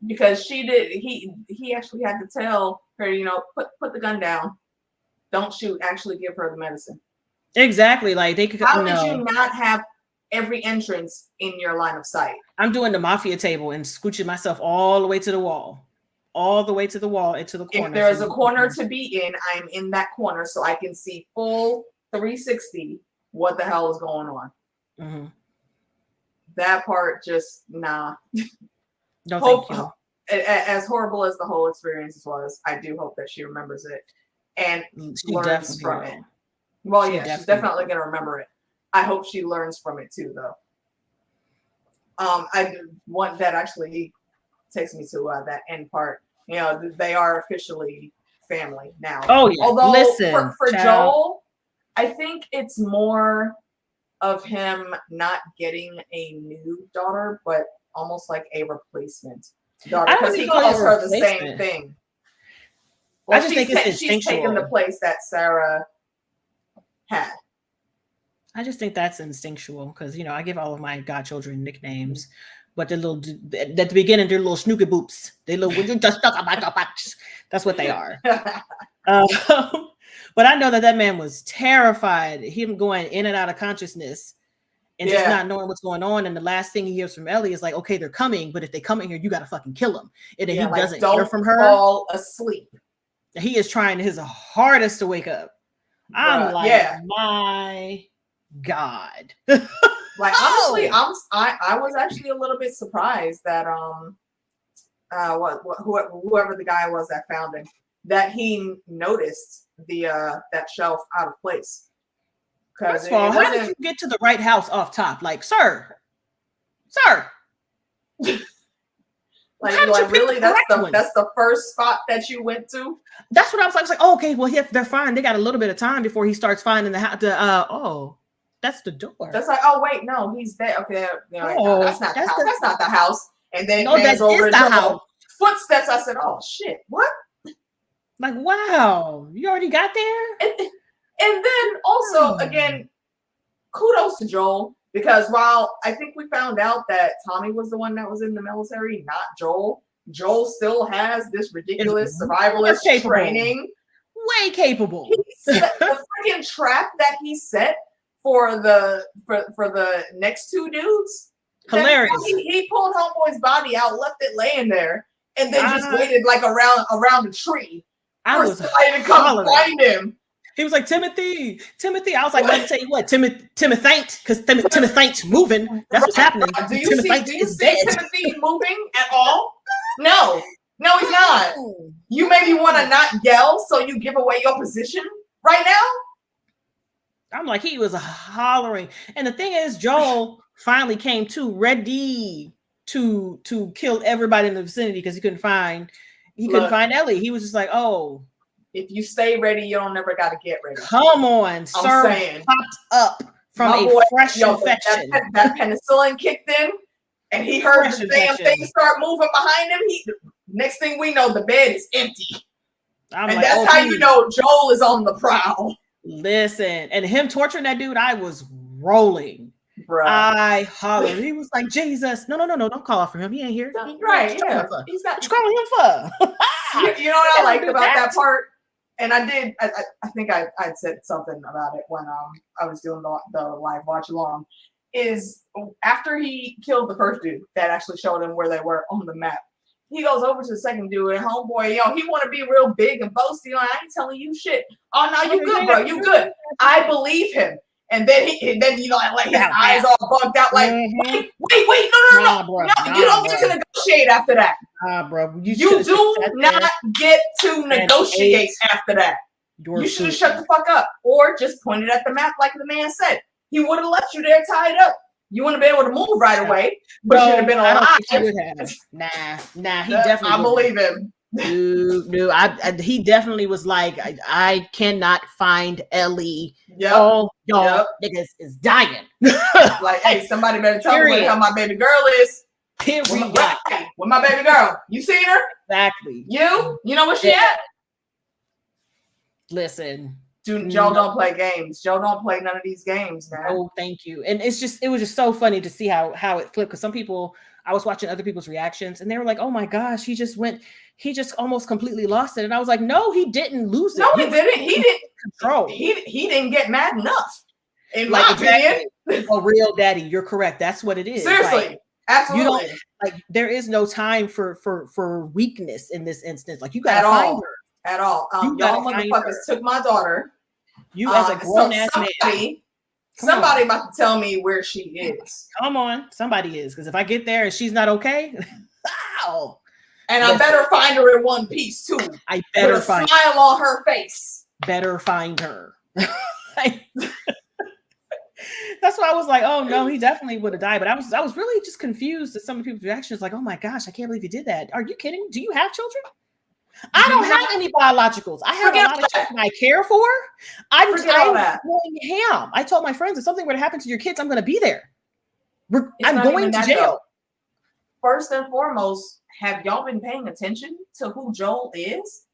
because he actually had to tell her, put the gun down. Don't shoot. Actually, give her the medicine. Exactly. Like they could. How did you not have every entrance in your line of sight? I'm doing the mafia table and scooching myself all the way to the wall, into the corner. If there is a corner to be in, I'm in that corner so I can see full 360 what the hell is going on. Mm-hmm. That part just nah. No, thank you. As horrible as the whole experience was, I do hope that she remembers it and She learns from will. it. Well, She she's definitely gonna remember it. I hope she learns from it too, though. I want that actually takes me to that end part. You know, they are officially family now. Oh yeah. Although Listen, for Joel, I think it's more of him not getting a new daughter, but almost like a replacement daughter, because he calls her the same thing. Well, I just think it's instinctual. She's taken the place that Sarah had. I just think that's instinctual because, you know, I give all of my godchildren nicknames, but they're little, at the beginning, they're little snooky boops. They little, that's what they are. But I know that man was terrified, him going in and out of consciousness and just not knowing what's going on. And the last thing he hears from Ellie is like, okay, they're coming, but if they come in here, you got to fucking kill them. And then he doesn't hear from her. Fall asleep. He is trying his hardest to wake up. I'm like, my God. Like, honestly, I was actually a little bit surprised that whoever the guy was that found him, that he noticed that shelf out of place. First of all, how did you get to the right house off top? Like, sir. Like really, that's the first spot that you went to. That's what I was like. Oh, okay, well, if they're fine, they got a little bit of time before he starts finding the house. Oh, that's the door. That's like, oh wait, no, he's there. Okay, no, that's not the house. That's not the house. And then no, that is the house. Footsteps. I said, oh shit, what? Like, wow, you already got there. And then also again, kudos to Joel. Because while I think we found out that Tommy was the one that was in the military, not Joel, Joel still has this ridiculous survivalist training. Way capable. The freaking trap that he set for the next two dudes. Hilarious. He pulled Homeboy's body out, left it laying there, and then just waited like around the tree for somebody to come find him. He was like, Timothy. I was like, let me tell you what, Timothy, because Timothy's moving. That's what's happening. Do you see Timothy moving at all? No, he's not. You maybe want to not yell so you give away your position right now? I'm like, he was hollering. And the thing is, Joel finally came to ready to kill everybody in the vicinity because he couldn't find Ellie. He was just like, oh. If you stay ready, you don't never got to get ready. Come on, sir. Popped up from a fresh infection. That penicillin kicked in, and he heard the damn thing start moving behind him. Next thing we know, the bed is empty. And that's how you know Joel is on the prowl. Listen, and him torturing that dude, I was rolling. Bruh. I hollered. He was like, Jesus. No, don't call out for him. He ain't here. Right, yeah. He's not. What you calling him for? You know what I liked about that part? And I think I'd said something about it when I was doing the live watch along, is after he killed the first dude that actually showed him where they were on the map, he goes over to the second dude and homeboy, he want to be real big and boasty. I ain't telling you shit. Oh no, you good, bro. You good. I believe him. And then like his eyes all bugged out, like, wait, no, bro, you don't get to negotiate after that. Bro, you do not get to negotiate after that. You should have shut the fuck up, or just pointed at the map like the man said. He would have left you there tied up. You wouldn't have been able to move right away, but you'd have been alive. Nah, he definitely. I believe him. No, he definitely was like, I cannot find Ellie. All y'all niggas is dying. Like, hey, somebody better tell me where my baby girl is. Here we go. With my baby girl. You seen her? Exactly. You know where she at? Listen. Dude, Joe don't play games. Joe don't play none of these games, man. Oh, thank you. And it was just so funny to see how it flipped. Because some people, I was watching other people's reactions and they were like, oh my gosh, he just almost completely lost it. And I was like, no, he didn't lose it. No, he didn't. He didn't control. He didn't get mad enough. In my opinion. A real daddy. You're correct. That's what it is. Seriously. Absolutely. You don't, like, there is no time for weakness in this instance. Like, you gotta find her. At all. Y'all motherfuckers took my daughter. You as a grown ass man. Somebody about to tell me where she is. Come on, somebody is, because if I get there and she's not okay, ow. And I better find her in one piece too. I better with a find smile on her face. Better find her. That's why I was like, oh no, he definitely would have died. But I was really just confused at some of people's reactions. Like, oh my gosh, I can't believe you did that. Are you kidding? Do you have children? I don't have any biologicals. I have a lot of children I care for. I'm going ham. I told my friends if something were to happen to your kids, I'm going to be there. I'm going to jail. First and foremost, have y'all been paying attention to who Joel is?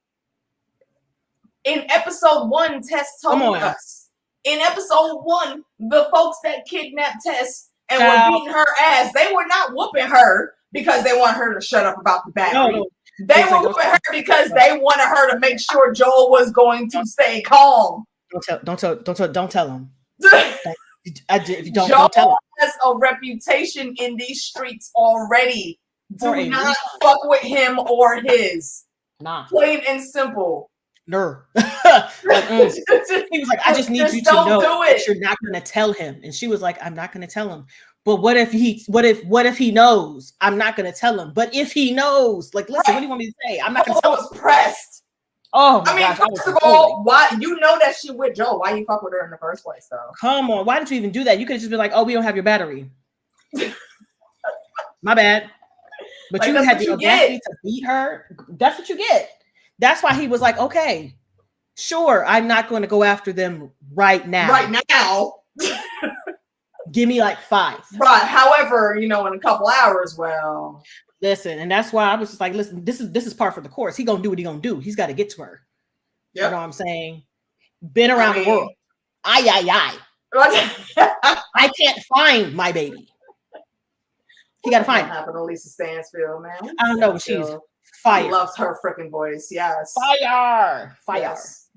In episode 1, Tess told us. In episode 1, the folks that kidnapped Tess and were beating her ass, they were not whooping her because they want her to shut up about the battery. No. They were whooping her because they wanted her to make sure Joel was going to stay calm. Don't tell him. Joel has a reputation in these streets already. Do not fuck with him or his. Nah. Plain and simple. No. He was like, I just need you to know that you're not going to tell him. And she was like, I'm not going to tell him. But what if he knows? I'm not going to tell him. But if he knows, like, listen, what do you want me to say? I'm not going to tell him. I was pressed. Oh my gosh. First of all, why you know that she with Joe? Why you fuck with her in the first place, though? Come on, why did you even do that? You could have just been like, oh, we don't have your battery. My bad. But like, you had the audacity to beat her. That's what you get. That's why he was like, okay, sure, I'm not going to go after them right now. Right now. Give me like 5. Right. However, in a couple hours, well. Listen, and that's why I was just like, listen, this is par for the course. He gonna do what he gonna do. He's got to get to her. Yep. You know what I'm saying? Been around the world. I can't find my baby. He got to find her. Happened to Lisa Stansfield, man. I don't know. She's fire. He loves her freaking voice. Yes. Fire. Yes.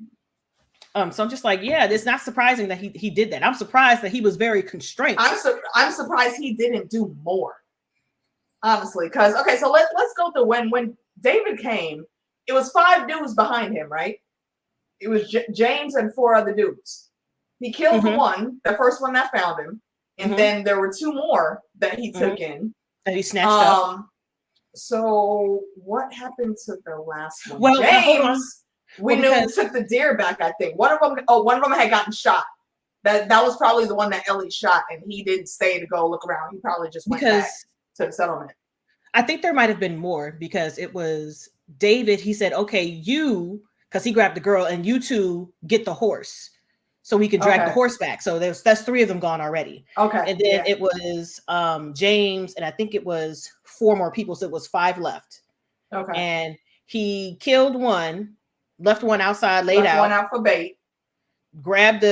So I'm just like, yeah, it's not surprising that he did that. I'm surprised that he was very constrained. I'm surprised he didn't do more. Honestly, because so let's go through when David came, it was 5 dudes behind him, right? It was James and 4 other dudes. He killed the first one that found him, and then there were 2 more that he took in that he snatched up. So what happened to the last one? Well, James, we knew took the deer back. I think one of them had gotten shot. That was probably the one that Ellie shot, and he didn't stay to go look around. He probably just went back to the settlement. I think there might have been more because it was David. He said, okay, because he grabbed the girl, and you 2 get the horse so we can drag the horse back. So that's 3 of them gone already. Okay. And then it was James, and I think it was 4 more people. So it was 5 left. Okay. And he killed one, left one outside, laid left out. One out for bait. Grabbed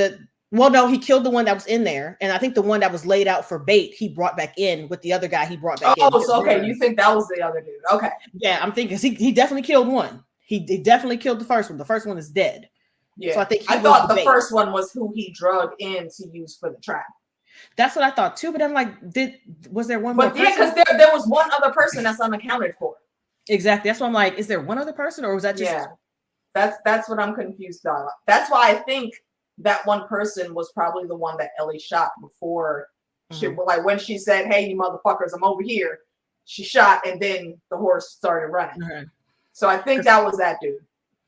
he killed the one that was in there. And I think the one that was laid out for bait, he brought back in with the other guy he brought back in. Oh, so okay. You think that was the other dude. Okay. Yeah, I'm thinking he definitely killed one. He definitely killed the first one. The first one is dead. Yeah. So I thought the first one was who he drugged in to use for the trap. That's what I thought too. But I'm like, was there one more person? Yeah, because there was one other person that's unaccounted for. Exactly. That's why I'm like, is there one other person, or was that just? Yeah. That's what I'm confused about. That's why I think that one person was probably the one that Ellie shot before. Like when she said, "Hey, you motherfuckers, I'm over here," she shot, and then the horse started running. So I think that was that dude.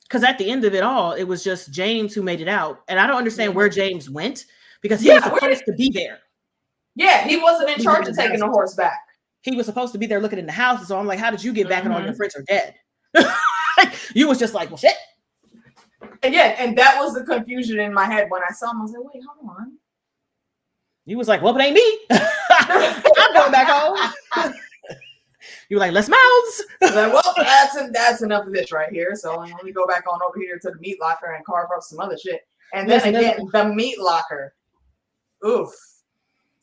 Because at the end of it all, it was just James who made it out, and I don't understand where James went because he was supposed to be there. Yeah, he wasn't in charge of taking the horse back. He was supposed to be there looking in the house. So I'm like, how did you get back and all your friends are dead? You was just like, well, shit. And and that was the confusion in my head when I saw him. I was like, wait, hold on. You was like, well, it ain't me. I'm going back home. You were like, less mouths. Like, well, that's enough of this right here. So let me go back on over here to the meat locker and carve up some other shit. And then again, the meat locker. Oof.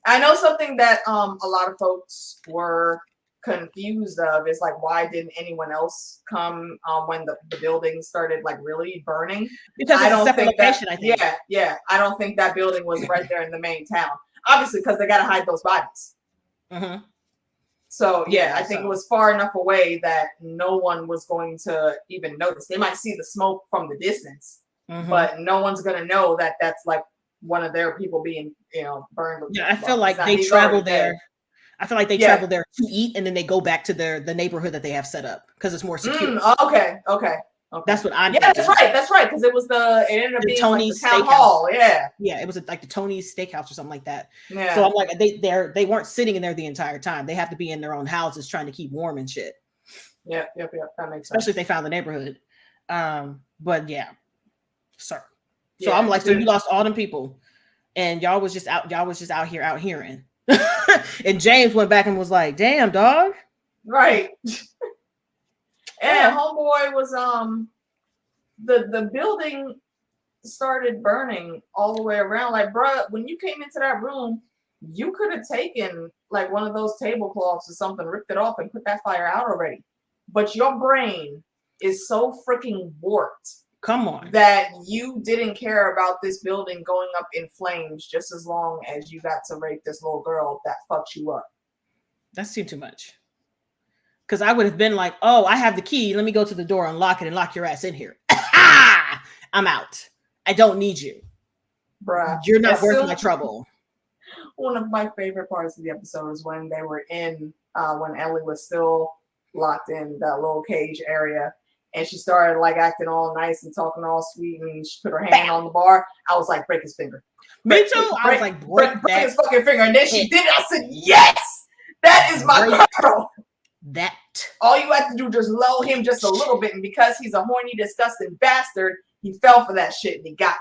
I know something that a lot of folks were confused of is like, why didn't anyone else come when the building started like really burning? Because I don't think that, I think. Yeah. I don't think that building was right there in the main town. Obviously, because they got to hide those bodies. So yeah, I think it was far enough away that no one was going to even notice. They might see the smoke from the distance, but no one's going to know that that's like one of their people being, burned. Yeah, I feel like they travel there. I feel like they travel there to eat, and then they go back to the neighborhood that they have set up because it's more secure. Okay. That's what I'm. Yeah, that's right. Because it ended up being Tony's like the town hall. Yeah, it was like the Tony's Steakhouse or something like that. Yeah. So I'm like, they weren't sitting in there the entire time. They have to be in their own houses trying to keep warm and shit. Yep. That makes sense. Especially if they found the neighborhood. But yeah, sir. So Yeah, I'm like, so you lost all them people, and y'all was just out hearing. And James went back and was like, "Damn, dog." Right. And homeboy was the building started burning all the way around. Like, bruh, when you came into that room, you could have taken like one of those tablecloths or something, ripped it off, and put that fire out already. But your brain is so freaking warped. Come on. That you didn't care about this building going up in flames just as long as you got to rape this little girl that fucked you up. That seemed too much. Because I would have been like, oh, I have the key. Let me go to the door, unlock it, and lock your ass in here. I'm out. I don't need you. Bruh. You're not worth my trouble. One of my favorite parts of the episode is when they were when Ellie was still locked in that little cage area. And she started like acting all nice and talking all sweet, and she put her hand on the bar. I was like, break his finger. Me too. I was like, break his fucking finger. And then she did it. I said, yes, that is my girl. That. All you have to do just lull him just a little bit. And because he's a horny, disgusting bastard, he fell for that shit and he got.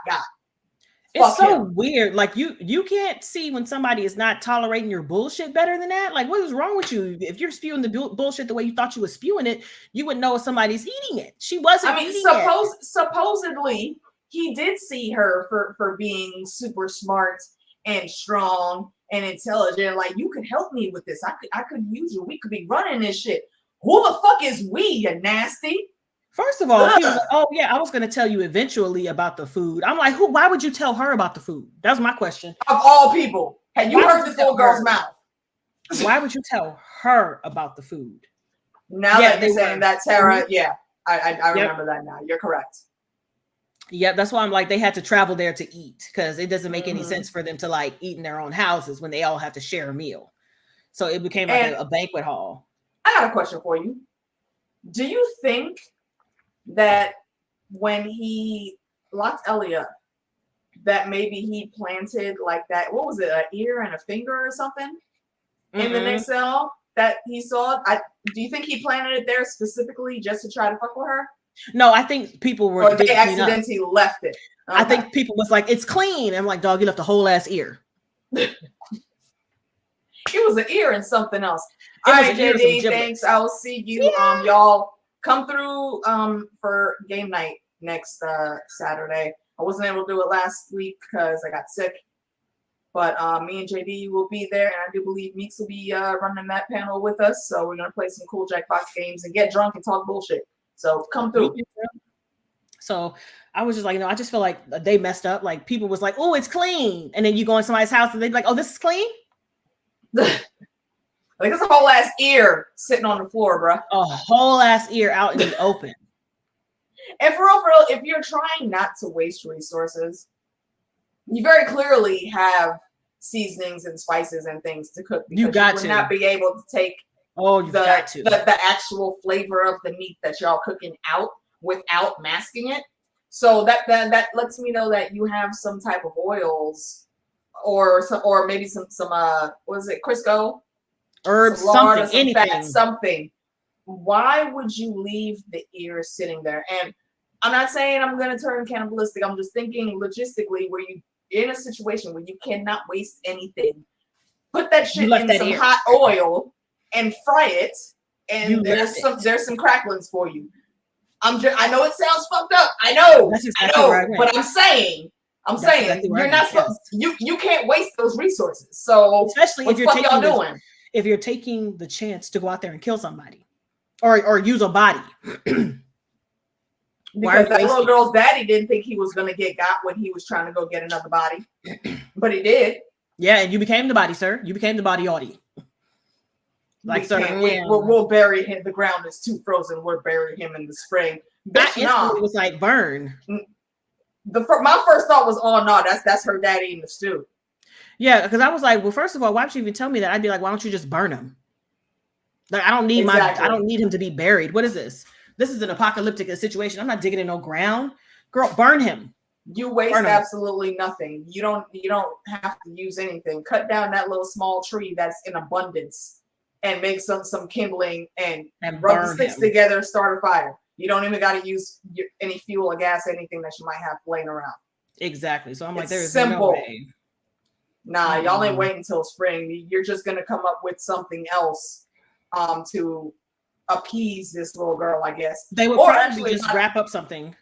It's so weird. Like you can't see when somebody is not tolerating your bullshit better than that. Like, what is wrong with you? If you're spewing the bullshit the way you thought you were spewing it, you would know if somebody's eating it. She wasn't. Supposedly he did see her for being super smart and strong and intelligent. Like, you could help me with this. I could use you. We could be running this shit. Who the fuck is we? You nasty. First of all, he was like, oh yeah, I was going to tell you eventually about the food. I'm like, why would you tell her about the food? That was my question. Of all people, had you heard this little girl's mouth? Why would you tell her about the food? Now that you're saying that, Tara, I remember that now. You're correct. Yeah, that's why I'm like, they had to travel there to eat, because it doesn't make any sense for them to like eat in their own houses when they all have to share a meal. So it became like a banquet hall. I got a question for you. Do you think that when he locked Ellie up, that maybe he planted like that, what was it, an ear and a finger or something in the next cell that he saw? Do you think he planted it there specifically just to try to fuck with her? No, I think people were. Or they accidentally left it. Okay. I think people was like, it's clean. I'm like, dog, you left a whole ass ear. It was an ear and something else. All right, JD, thanks. I will see you. Yeah. Y'all come through for game night next Saturday. I wasn't able to do it last week because I got sick. But me and JD will be there, and I do believe Meeks will be running that panel with us. So we're gonna play some cool Jackbox games and get drunk and talk bullshit. So come through. So I was just like, I just feel like they messed up. Like, people was like, oh, it's clean. And then you go in somebody's house and they'd be like, oh, this is clean? Like, there's a whole ass ear sitting on the floor, bro. A whole ass ear out in the open. And for real, if you're trying not to waste resources, you very clearly have seasonings and spices and things to cook. You got would not be able to take the actual flavor of the meat that y'all cooking out without masking it. So that lets me know that you have some type of oils or maybe some what is it, Crisco? Herbs, something, anything. Fat, something. Why would you leave the ear sitting there? And I'm not saying I'm going to turn cannibalistic. I'm just thinking logistically, where you in a situation where you cannot waste anything, put that shit in some hot oil and fry it, and there's some cracklings for you. I know it sounds fucked up. I know, but I'm saying exactly you're not supposed. You can't waste those resources. So especially if you're taking the chance to go out there and kill somebody, or use a body. Because that little girl's daddy didn't think he was going to get got when he was trying to go get another body, but he did. Yeah, and you became the body, sir. You became the body Audie. Like, we'll bury him. The ground is too frozen. We'll bury him in the spring. That instantly was like burn. my first thought was, oh no, that's her daddy in the stew. Yeah, because I was like, well, first of all, why would you even tell me that? I'd be like, why don't you just burn him? Like, I don't need I don't need him to be buried. What is this? This is an apocalyptic situation. I'm not digging in no ground. Girl, burn him. You waste absolutely nothing. You don't have to use anything. Cut down that little small tree that's in abundance and make some kindling and rub the sticks together and start a fire. You don't even got to use any fuel or gas, anything that you might have laying around. Exactly. So I'm like, there's simple. No way. Nah, y'all ain't waiting until spring. You're just gonna come up with something else to appease this little girl, I guess. They would probably just wrap up something.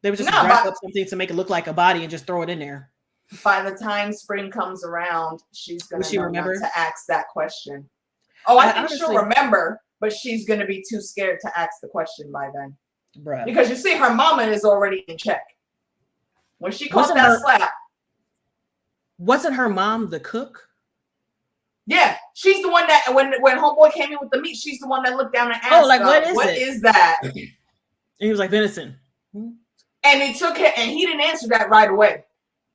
They would just wrap up something to make it look like a body and just throw it in there. By the time spring comes around, she's gonna remember to ask that question. Oh, I think she'll remember, but she's gonna be too scared to ask the question by then. Bruh. Because you see, her mama is already in check. When she caught that slap. Wasn't her mom the cook? Yeah, she's the one that when homeboy came in with the meat, she's the one that looked down and asked, "Oh, like what is that?" And he was like, "Venison." And he took it, and he didn't answer that right away.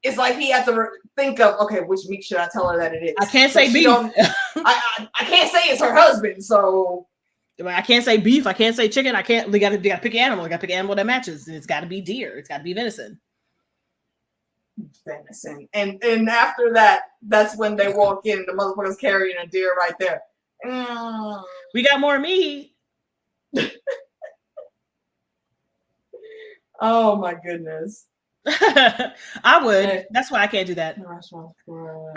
It's like he had to think of, okay, which meat should I tell her that it is? I can't say beef. I can't say it's her husband, so I can't say beef. I can't say chicken. I can't. We got to pick an animal. We got to pick an animal that matches. It's got to be deer. It's got to be venison. Venison. And after that, that's when they walk in. The motherfucker's carrying a deer right there. We got more meat. Oh my goodness. I would. That's why I can't do that.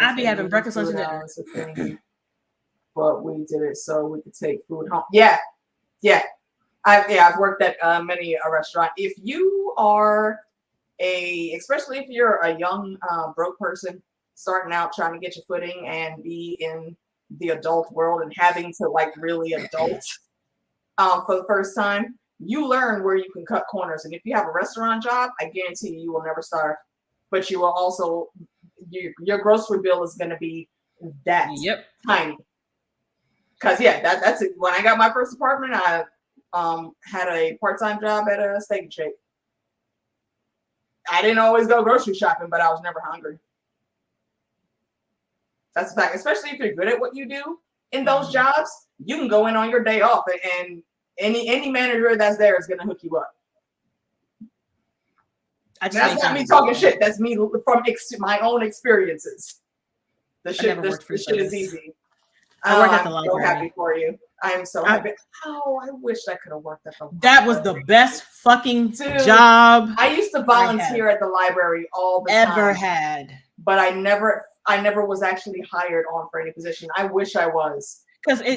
I'd be having breakfast, lunch, and dinner. But we did it so we could take food home. Yeah. I've worked at many a restaurant. If you are especially if you're a young broke person starting out trying to get your footing and be in the adult world and having to like really adult for the first time, you learn where you can cut corners. And if you have a restaurant job, I guarantee you will never starve, but you will also, your grocery bill is going to be that tiny. Because that's it. When I got my first apartment, I had a part-time job at a Steak and Shake. I didn't always go grocery shopping, but I was never hungry. That's the fact. Especially if you're good at what you do in those jobs, you can go in on your day off, and any manager that's there is going to hook you up. That's not me talking shit. That's me from my own experiences. The shit is easy. I work at the library. I'm so happy for you. I am so happy. Oh, I wish I could have worked at the library. That was the best fucking job I used to volunteer at the librry all the time. Ever had. But I never was actually hired on for any position. I wish I was. Because it's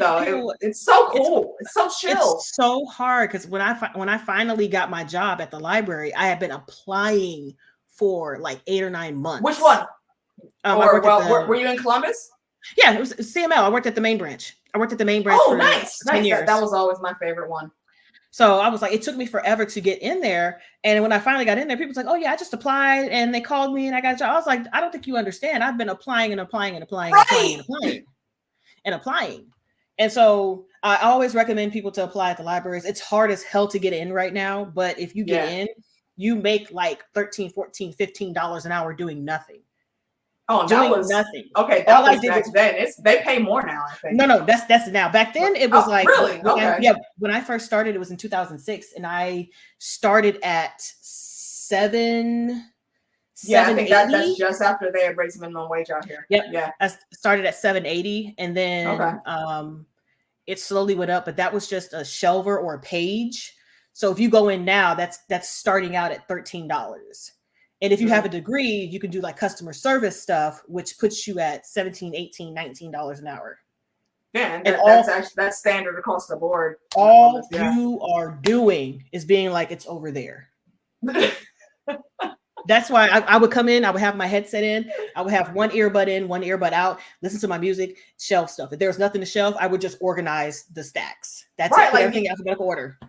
so cool. It's so chill. It's so hard because when I finally got my job at the library, I had been applying for like 8 or 9 months. Which one? Were you in Columbus? Yeah, it was CML. I worked at the main branch. For nice. 10 years. That was always my favorite one. So I was like, it took me forever to get in there. And when I finally got in there, people was like, oh yeah, I just applied and they called me and I got a job. I was like, I don't think you understand. I've been applying. And so I always recommend people to apply at the libraries. It's hard as hell to get in right now. But if you get in, you make like $13, $14, $15 an hour doing nothing. Oh, that was nothing. Okay, that was back then. They pay more now, I think. No, that's now. Back then, it was like really? Okay. When I first started, it was in 2006, and I started at 7. Yeah, I think that's just after they had raised minimum wage out here. Yep. Yeah, I started at $7.80, and then it slowly went up. But that was just a shelver or a page. So if you go in now, that's starting out at $13. And if you have a degree, you can do like customer service stuff, which puts you at $17, $18, $19 an hour. Yeah, and that's standard across the board. All you are doing is being like, it's over there. That's why I would come in, I would have my headset in, I would have one earbud in, one earbud out, listen to my music, shelf stuff. If there was nothing to shelf, I would just organize the stacks. That's it. Like, everything in alphabetical order.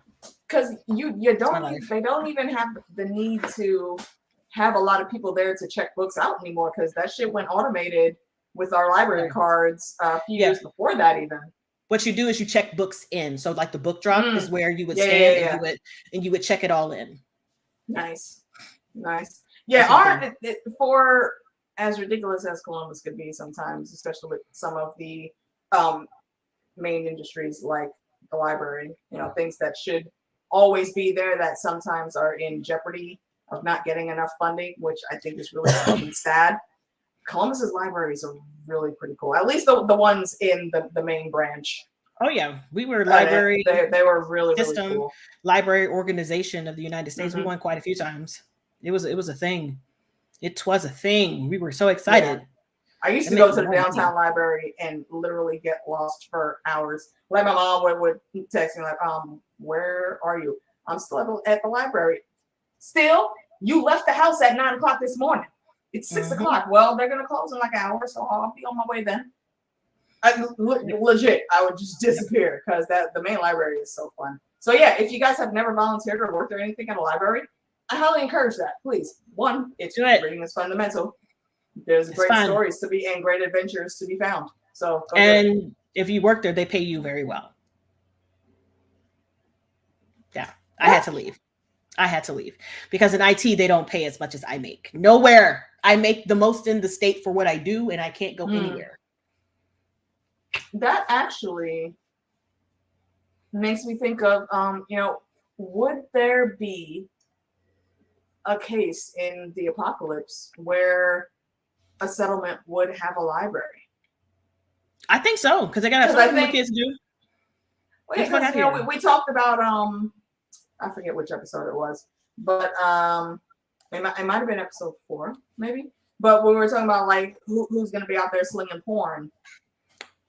Because they don't even have the need to have a lot of people there to check books out anymore, because that shit went automated with our library cards a few years before that even. What you do is you check books in. So like the book drop is where you would stand and you would check it all in. Nice. Yeah, for as ridiculous as Columbus could be sometimes, especially with some of the main industries like the library, things that should always be there that sometimes are in jeopardy of not getting enough funding, which I think is really fucking sad. Columbus's libraries are really pretty cool. At least the ones in the main branch. Oh yeah, we were library. They were really system, really cool. Library organization of the United States. We won quite a few times. It was a thing. It was a thing. We were so excited. Yeah. I used to go to the downtown library and literally get lost for hours. Like my mom would text me like, where are you? I'm still at the library. Still, you left the house at 9 o'clock this morning. It's 6 o'clock. Well, they're gonna close in like an hour, so I'll be on my way then. Legit, I would just disappear because the main library is so fun. So yeah, if you guys have never volunteered or worked or anything at a library, I highly encourage that. Please, one, reading is fundamental. There's great stories to be and great adventures to be found. So and if you work there, they pay you very well. Yeah, I had to leave because in IT they don't pay as much as I make. Nowhere. I make the most in the state for what I do, and I can't go anywhere. That actually makes me think of, would there be a case in the apocalypse where a settlement would have a library? I think so, because they got something the kids do. Well, we talked about I forget which episode it was, but it might have been episode 4, maybe. But we were talking about like who's going to be out there slinging porn.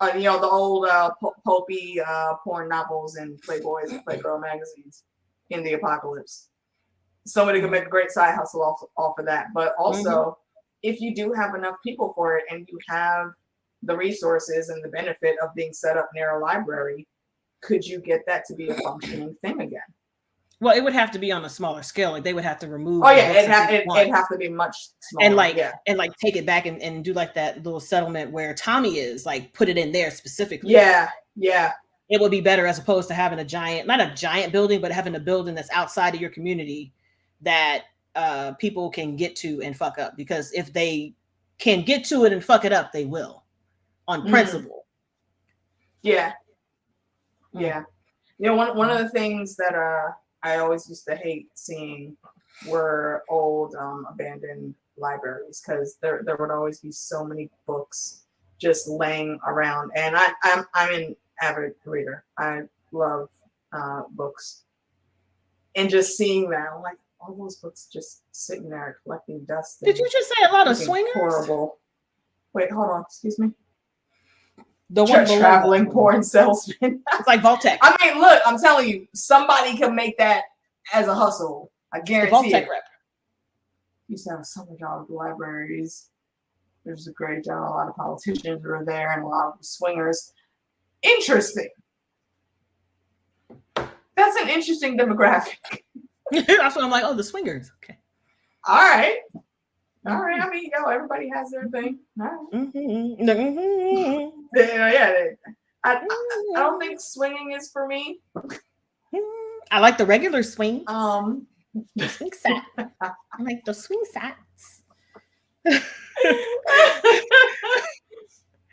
The old pulpy porn novels and Playboys and Playgirl magazines in the apocalypse. Somebody could make a great side hustle off of that. But also, if you do have enough people for it and you have the resources and the benefit of being set up near a library, could you get that to be a functioning thing again? Well, it would have to be on a smaller scale. Like they would have to remove. Oh yeah, it'd have to be much smaller. And take it back and do like that little settlement where Tommy is, like put it in there specifically. Yeah. It would be better as opposed to having not a giant building, but having a building that's outside of your community that people can get to and fuck up. Because if they can get to it and fuck it up, they will, on principle. Yeah. One of the things that I always used to hate seeing were old abandoned libraries because there would always be so many books just laying around. And I'm an avid reader. I love books. And just seeing that, I'm like, all those books just sitting there collecting dust. Did you just say a lot of swingers? Horrible. Wait, hold on. Excuse me. The one traveling porn salesman. It's like Vault-Tec. I mean, look, I'm telling you, somebody can make that as a hustle. I guarantee Vault-Tec it. rep. Used to have a summer job at the libraries. There's a great job. A lot of politicians were there and a lot of swingers. Interesting. That's an interesting demographic. That's what I'm like, the swingers. Okay. All right. I mean, everybody has their thing. All right. I don't think swinging is for me. I like the regular swing. The swing set. I like the swing sets.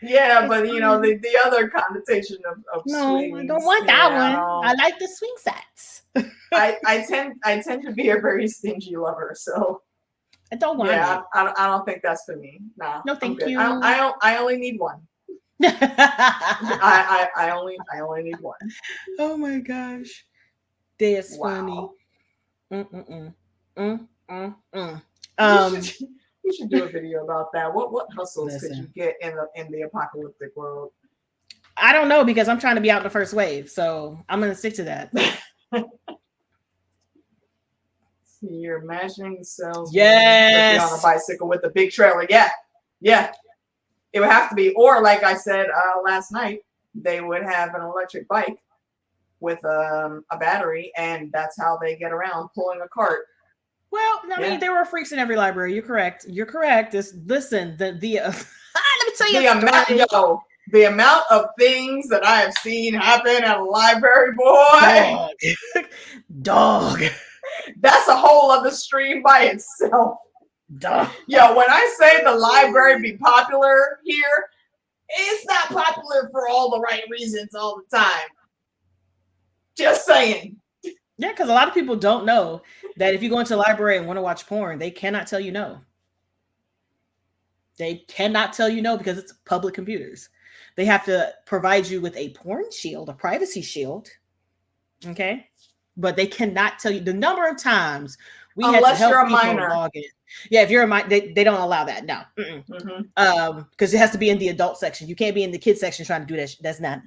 Yeah, but the other connotation of swings. I don't want that one. I like the swing sets. I tend to be a very stingy lover, so I don't want it. I don't think that's for me. Nah, no, thank you. I only need one. I only need one. Oh my gosh, that's funny. We should do a video about that. What hustles could you get in the apocalyptic world? I don't know because I'm trying to be out in the first wave, so I'm gonna stick to that. You're imagining the cells. Yes. On a bicycle with a big trailer. Yeah. It would have to be, or like I said last night, they would have an electric bike with a battery, and that's how they get around pulling a cart. Well, I mean, there were freaks in every library. You're correct. Listen, let me tell you the amount of things that I have seen happen at a library, boy. Dog. That's a whole other stream by itself. Duh. Yo, when I say the library be popular here, it's not popular for all the right reasons all the time. Just saying. Yeah, because a lot of people don't know that if you go into a library and want to watch porn, they cannot tell you no. They cannot tell you no because it's public computers. They have to provide you with a porn shield, a privacy shield. Okay. But they cannot tell you the number of times we had to help people log in. Yeah, if you're a minor, they don't allow that. No. Because it has to be in the adult section. You can't be in the kids section trying to do that. That's not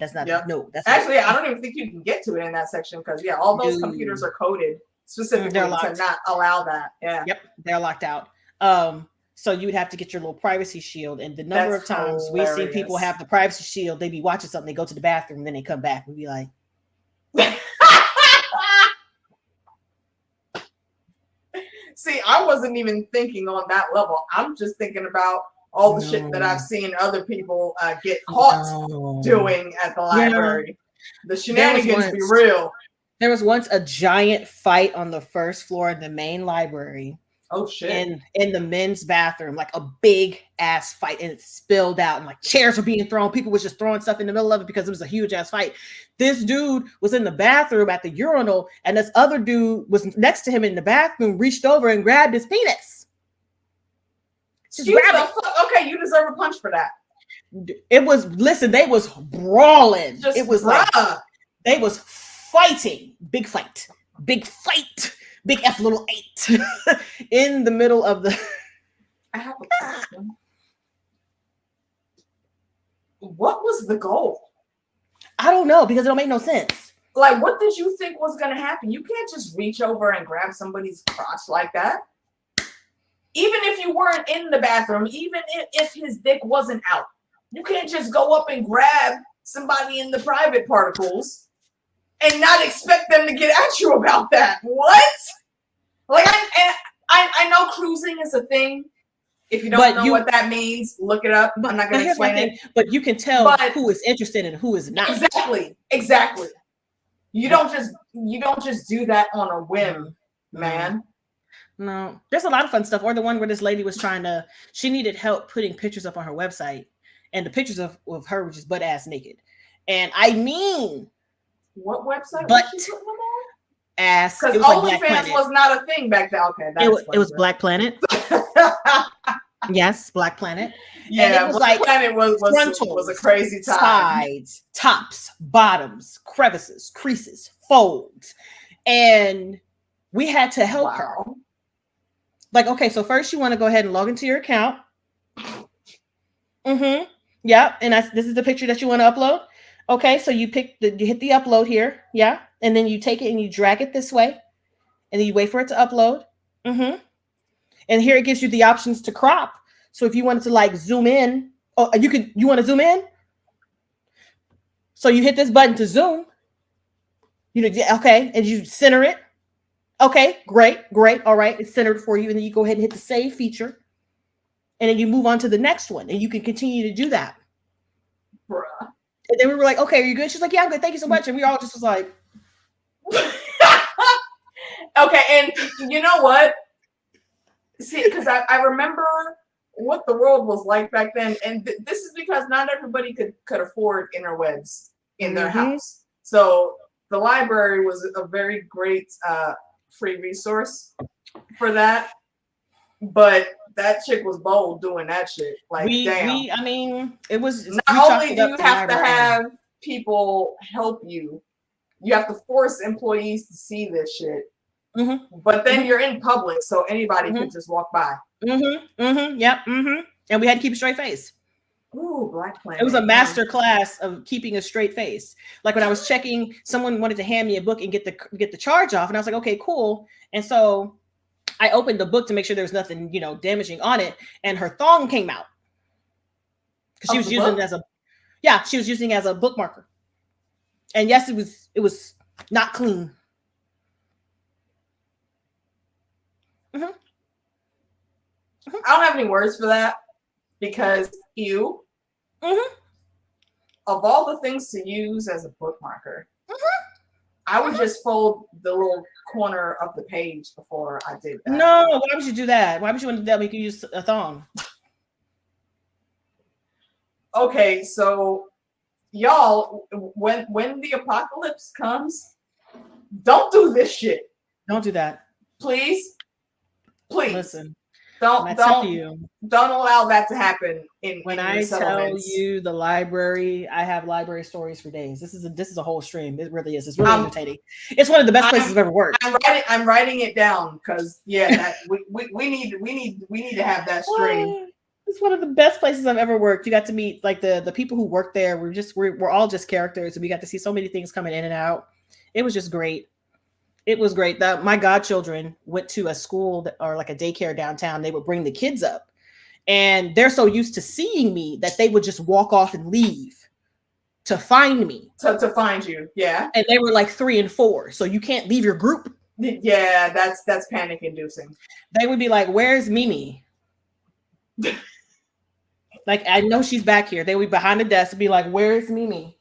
no. That's actually, I don't even think you can get to it in that section because all those computers are coded specifically to not allow that. Yeah. Yep, they're locked out. So you would have to get your little privacy shield. And the number of times we've seen people have the privacy shield, they be watching something, they go to the bathroom, and then they come back and be like, see, I wasn't even thinking on that level. I'm just thinking about all the shit that I've seen other people get caught doing at the library. The shenanigans be real. There was once a giant fight on the first floor of the main library. Oh shit! In the men's bathroom, like a big ass fight, and it spilled out, and like chairs were being thrown. People was just throwing stuff in the middle of it because it was a huge ass fight. This dude was in the bathroom at the urinal, and this other dude was next to him in the bathroom, reached over and grabbed his penis. Just grab it. Okay, you deserve a punch for that. It was they was brawling. It was like they was fighting. Big fight. Big F little 8 in the middle of the. I have a question. What was the goal? I don't know because it don't make no sense. Like, what did you think was going to happen? You can't just reach over and grab somebody's crotch like that. Even if you weren't in the bathroom, even if his dick wasn't out, you can't just go up and grab somebody in the private particles and not expect them to get at you about that. What? Like, I know cruising is a thing. If you don't know what that means, look it up. I'm not going to explain it. But you can tell who is interested and who is not. Exactly. You don't just do that on a whim, man. No, there's a lot of fun stuff. Or the one where this lady was she needed help putting pictures up on her website, and the pictures of her were just butt ass naked. And I mean, what website was she putting them on? Ass. Because OnlyFans was not a thing back then. Okay, it was Black Planet. Yes, Black Planet. Yeah, and it was Black Planet was a crazy time. Sides, tops, bottoms, crevices, creases, folds, and we had to help her. Like, okay, so first you want to go ahead and log into your account. Yeah, and this is the picture that you want to upload. Okay, so you hit the upload here, yeah, and then you take it and you drag it this way, and then you wait for it to upload. And here it gives you the options to crop. So if you wanted to like zoom in, you want to zoom in. So you hit this button to zoom. Okay, and you center it. Okay, great. All right, it's centered for you, and then you go ahead and hit the save feature, and then you move on to the next one, and you can continue to do that. Bruh. And then we were like, okay, are you good? She's like, yeah, I'm good. Thank you so much. And we all just was like, okay. And you know what? See, because I remember what the world was like back then. And this is because not everybody could afford interwebs in their house. So the library was a very great free resource for that. But that chick was bold doing that shit. Like, damn. I mean, it was not only do you have to have people help you, you have to force employees to see this shit. But then you're in public, so anybody could just walk by. Yep. And we had to keep a straight face. Ooh, Black Planet. It was a master class of keeping a straight face. Like when I was checking, someone wanted to hand me a book and get the charge off, and I was like, okay, cool. And so I opened the book to make sure there was nothing, damaging on it, and her thong came out because she was using it as a bookmarker. And yes, it was not clean. I don't have any words for that because of all the things to use as a bookmarker, I would just fold the little corner of the page before I did that. No, why would you do that? Why would you want to make you use a thong? Okay, so y'all, when the apocalypse comes, don't do this shit. Don't do that. Please. Listen. Don't allow that to happen when in I tell settlements. you the library, I have library stories for days. This is a whole stream. It really is. It's really entertaining. It's one of the best places I've ever worked. I'm writing it down because we need to have that stream. It's one of the best places I've ever worked. You got to meet like the people who work there. We're all just characters, and we got to see so many things coming in and out. It was just great. It was great. My godchildren went to a school or like a daycare downtown. They would bring the kids up, and they're so used to seeing me that they would just walk off and leave to find me. To find you, yeah. And they were like 3 and 4, so you can't leave your group. Yeah, that's panic inducing. They would be like, "Where's Mimi?" Like, I know she's back here. They would be behind the desk and be like, "Where's Mimi?"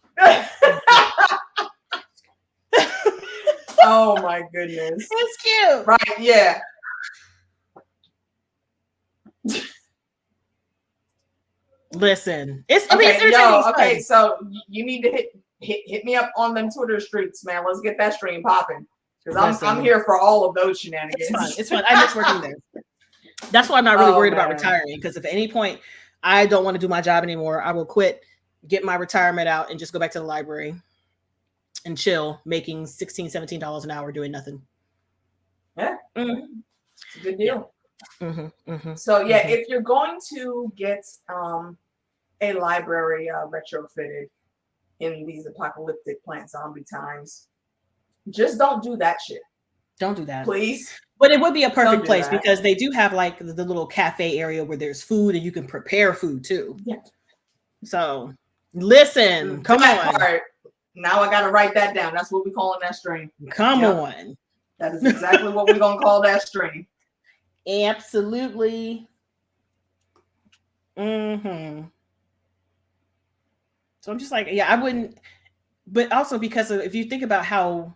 Oh my goodness. It's cute. Right, yeah. Listen, it's entertaining. Okay, so you need to hit me up on them Twitter streets, man. Let's get that stream popping. Because I'm here for all of those shenanigans. It's fun. I miss working there. That's why I'm not really worried about retiring. Because if at any point I don't want to do my job anymore, I will quit, get my retirement out, and just go back to the library and chill, making $16, $17 an hour doing nothing. Yeah. Mm-hmm. It's a good deal. Yeah. Mm-hmm, mm-hmm, so yeah, mm-hmm. If you're going to get a library retrofitted in these apocalyptic plant zombie times, just don't do that shit. Don't do that. Please. But it would be a perfect place because they do have like the little cafe area where there's food and you can prepare food too. Yeah. So listen, come on. Part, now I gotta write that down. That's what we calling that stream. Come on. That is exactly what we're gonna call that stream. Absolutely. Mm-hmm. So I'm just like, yeah, I wouldn't, but also because if you think about how,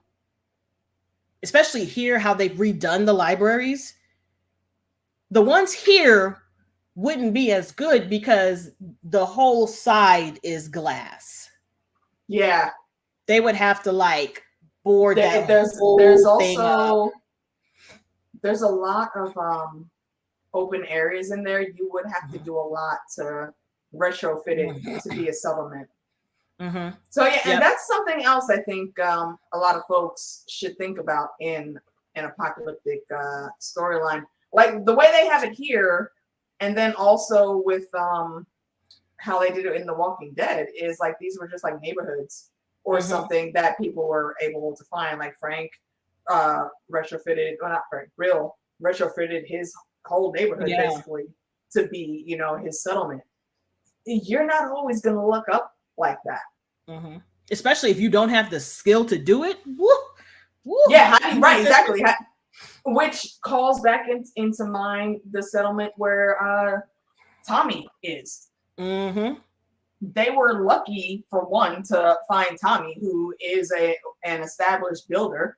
especially here, how they've redone the libraries, the ones here wouldn't be as good because the whole side is glass. Yeah. They would have to like board that there's also thing up. There's a lot of open areas in there. You would have to do a lot to retrofit it to be a settlement. Mm-hmm. So yeah, and that's something else I think a lot of folks should think about in an apocalyptic storyline, like the way they have it here, and then also with how they did it in The Walking Dead is like these were just like neighborhoods or something that people were able to find. Like Frank retrofitted, well not Frank, Real retrofitted his whole neighborhood basically to be, you know, his settlement. You're not always gonna look up like that. Mm-hmm. Especially if you don't have the skill to do it. Woo, woo. Yeah, right, exactly. Which calls back into mind the settlement where Tommy is. Mm-hmm. They were lucky for one to find Tommy, who is an established builder,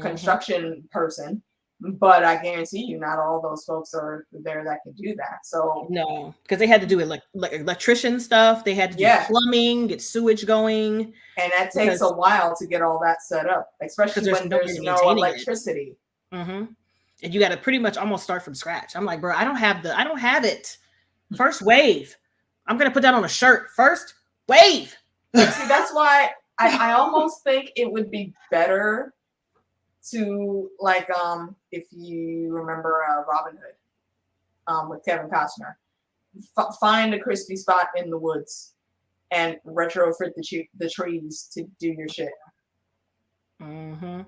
construction person. But I guarantee you, not all those folks are there that can do that. So no, because they had to do like electrician stuff. They had to do plumbing, get sewage going, and that takes a while to get all that set up, especially when there's no electricity. Mm-hmm. And you got to pretty much almost start from scratch. I'm like, bro, I don't have it. First wave. I'm gonna put that on a shirt. First wave. See, that's why I almost think it would be better to like if you remember Robin Hood with Kevin Costner, find a crispy spot in the woods and retrofit the trees to do your shit. Mm-hmm.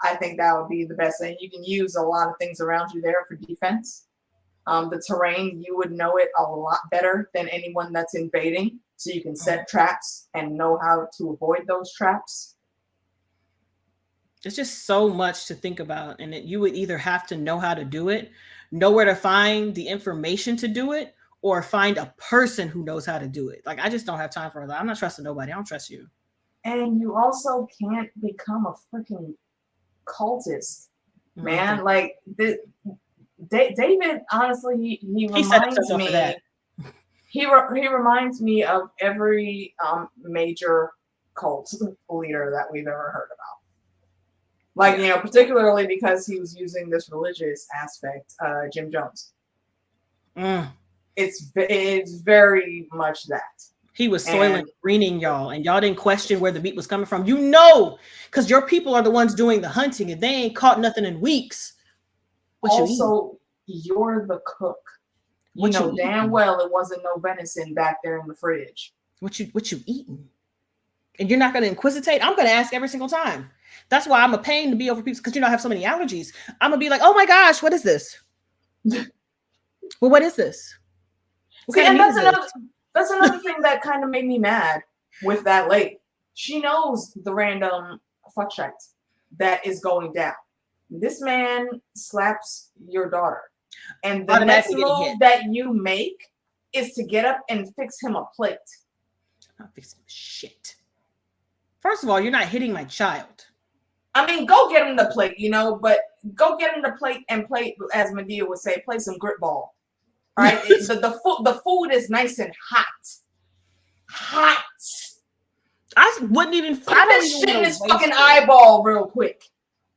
I think that would be the best thing. You can use a lot of things around you there for defense. The terrain, you would know it a lot better than anyone that's invading, so you can set traps and know how to avoid those traps. It's just so much to think about, and you would either have to know how to do it, know where to find the information to do it, or find a person who knows how to do it. Like, I just don't have time for that. I'm not trusting nobody. I don't trust you. And you also can't become a freaking cultist, man. Mm-hmm. Like David, honestly, he set reminds himself up for me. that. He reminds me of every major cult leader that we've ever heard about. Like, you know, particularly because he was using this religious aspect, Jim Jones. It's very much that. He was soiling greening y'all, and y'all didn't question where the meat was coming from. You know, because your people are the ones doing the hunting, and they ain't caught nothing in weeks. What also, you're the cook. You know damn well it wasn't no venison back there in the fridge. What you eating? And you're not going to inquisitate? I'm going to ask every single time. That's why I'm a pain to be over people, because you know I have so many allergies. I'm going to be like, oh my gosh, what is this? Well, what is this? See, and that's another thing that kind of made me mad with that lady. She knows the random fuck shit that is going down. This man slaps your daughter. And the next move that you make is to get up and fix him a plate. I'm not fixing shit. First of all, you're not hitting my child. I mean, go get him the plate, you know, but go get him the plate and play, as Medea would say, play some grit ball. All right, the food is nice and hot. I wouldn't even. Put this shit in his fucking eyeball real quick.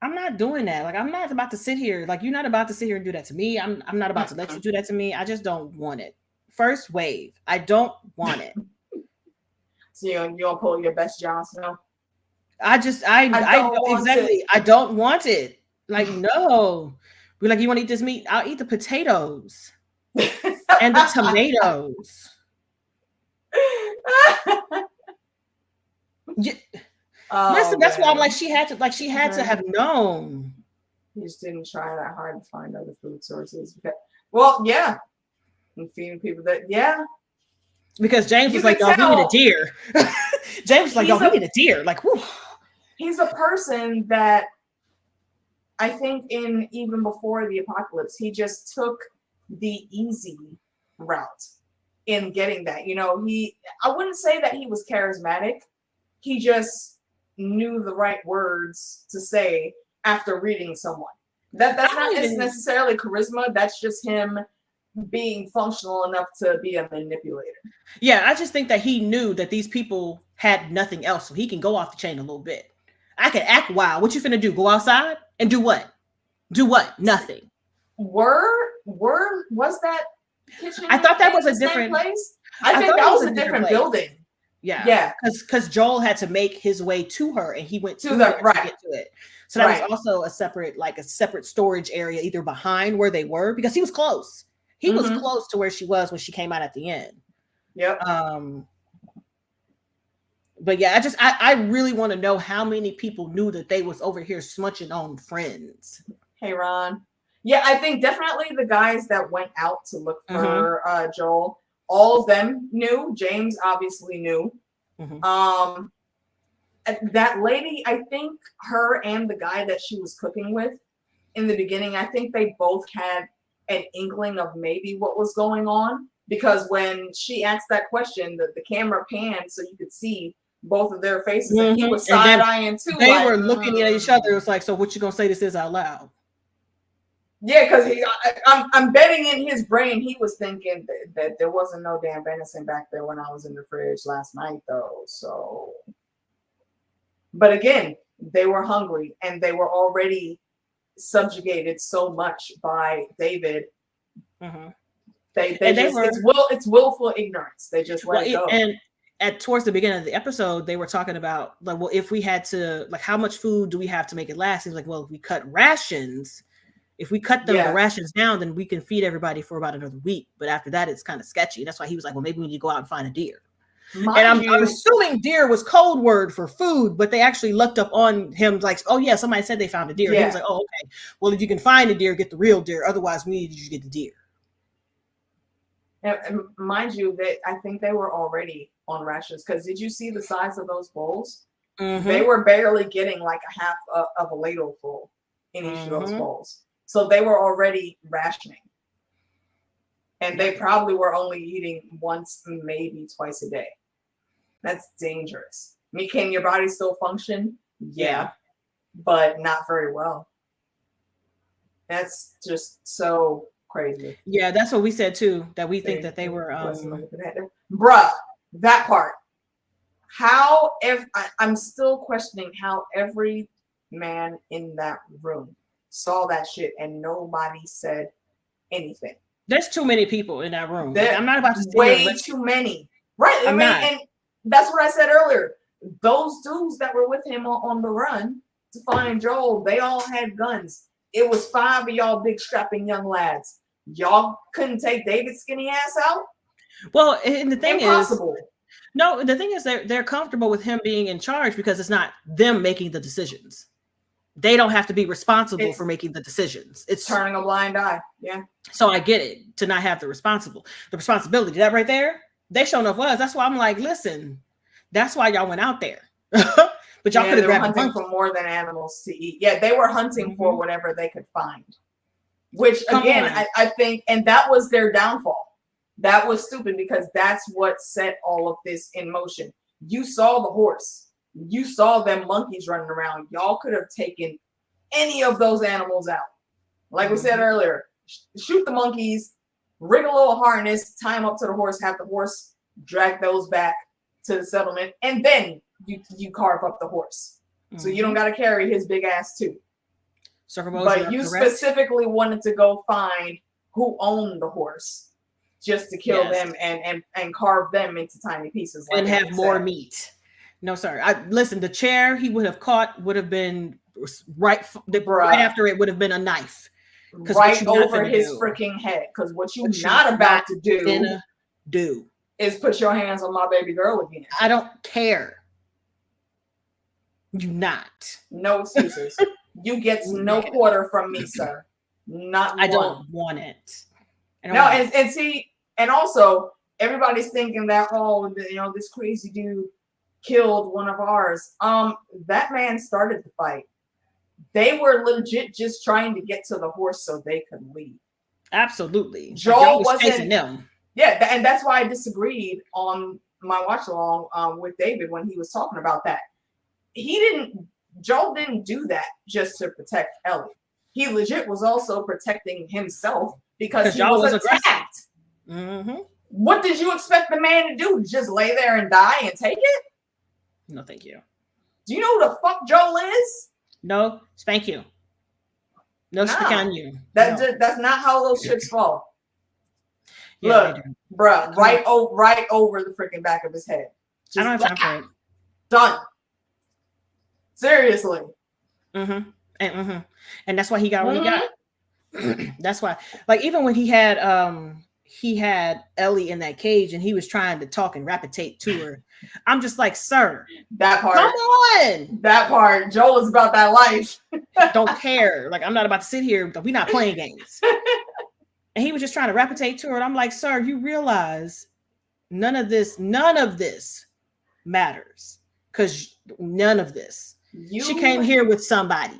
I'm not doing that. Like, I'm not about to sit here. Like, you're not about to sit here and do that to me. I'm not about to let you do that to me. I just don't want it. First wave. I don't want it. So you don't pull your best Johnson? I don't want it. Like, no. We're like, you want to eat this meat? I'll eat the potatoes and the tomatoes. Listen, that's why I'm like, she had to have known. You just didn't try that hard to find other food sources. Well, yeah. And feeding people that, yeah. Because James was like, "Yo, we need a deer." James was like, "Yo, we need a deer." Like, whew. He's a person that I think even before the apocalypse, he just took the easy route in getting that. You know, I wouldn't say that he was charismatic. He just knew the right words to say after reading someone. That's not necessarily charisma. That's just him being functional enough to be a manipulator. Yeah, I just think that he knew that these people had nothing else, so he can go off the chain a little bit. I can act wild. What you finna do? Go outside and do what? Do what? Nothing. Was that kitchen? I thought that was a different place. I think that was a different building. Yeah. Because Joel had to make his way to her, and he went to the right to get to it. So that was also a separate storage area, either behind where they were, because he was close. He was close to where she was when she came out at the end. Yep. But yeah, I really want to know how many people knew that they was over here smutching on friends. Hey, Ron. Yeah, I think definitely the guys that went out to look for Joel, all of them knew. James obviously knew. That lady, I think her and the guy that she was cooking with in the beginning, I think they both had an inkling of maybe what was going on, because when she asked that question, the camera panned so you could see both of their faces, and he was side-eyeing too. They were looking at each other. It was like, so what you gonna say this is out loud? Yeah, because I'm betting in his brain he was thinking that there wasn't no damn venison back there when I was in the fridge last night, though. So, but again, they were hungry and they were already subjugated so much by David. It's willful ignorance. They just let it go. And towards the beginning of the episode, they were talking about, like, well, if we had to, like, how much food do we have to make it last? He's like, well, if we cut rations, the rations down, then we can feed everybody for about another week. But after that, it's kind of sketchy. That's why he was like, well, maybe we need to go out and find a deer. I'm assuming deer was code word for food, but they actually looked up on him like, oh yeah, somebody said they found a deer. Yeah. He was like, oh, okay. Well, if you can find a deer, get the real deer. Otherwise, we need you to get the deer. And mind you, that I think they were already on rations, because did you see the size of those bowls? They were barely getting like a half of a ladle full in each of those bowls. So they were already rationing. And they probably were only eating once, maybe twice a day. That's dangerous. Can your body still function? Yeah. But not very well. That's just so crazy. Yeah, that's what we said too, that we think that they were bruh, that part. How if I'm still questioning how every man in that room saw that shit and nobody said anything. There's too many people in that room. Like, I'm not about to say way too many. Right. I mean, and that's what I said earlier. Those dudes that were with him on the run to find Joel, they all had guns. It was 5 of y'all big strapping young lads. Y'all couldn't take David's skinny ass out? Well, and the thing Impossible. No, the thing is they're comfortable with him being in charge because it's not them making the decisions. They don't have to be responsible for making the decisions. It's turning a blind eye. Yeah. So I get it, to not have the responsibility. That right there, they sure enough was. That's why I'm like, listen, that's why y'all went out there. But y'all could have grabbed hunting for more than animals to eat. Yeah, they were hunting for whatever they could find. Which again, I think, and that was their downfall. That was stupid because that's what set all of this in motion. You saw the horse. You saw them monkeys running around. Y'all could have taken any of those animals out. Like we said earlier, shoot the monkeys, rig a little harness, tie them up to the horse, have the horse drag those back to the settlement, and then you carve up the horse. So you don't got to carry his big ass too. But you specifically wanted to go find who owned the horse just to kill them and carve them into tiny pieces. Like and have more meat. No, sorry. Listen, the chair he would have caught would have been right after it would have been a knife. Right over his freaking head. Because what you're not about to do is put your hands on my baby girl again. I don't care. You not. No excuses. You get no quarter from me, sir. Not one. I don't want it. And see, and also everybody's thinking that this crazy dude killed one of ours. That man started the fight. They were legit just trying to get to the horse so they could leave. Absolutely. Joel wasn't chasing them. Yeah, and that's why I disagreed on my watch along with David when he was talking about that. Joel didn't do that just to protect Ellie. He legit was also protecting himself because he was attacked. What did you expect the man to do? Just lay there and die and take it? No, thank you. Do you know who the fuck Joel is? No, spank you. No, speak on you. That's not how those ships fall. Yeah, look, bruh, right over the freaking back of his head. I don't have time for it. Done. Seriously. And that's why he got what he got. That's why, like, even when he had Ellie in that cage and he was trying to talk and rapitate to her, I'm just like, sir, that part. Come on. That part. Joel is about that life. Don't care. Like, I'm not about to sit here. We're not playing games. And he was just trying to rapitate to her. And I'm like, sir, you realize none of this matters. Because none of this. She came here with somebody.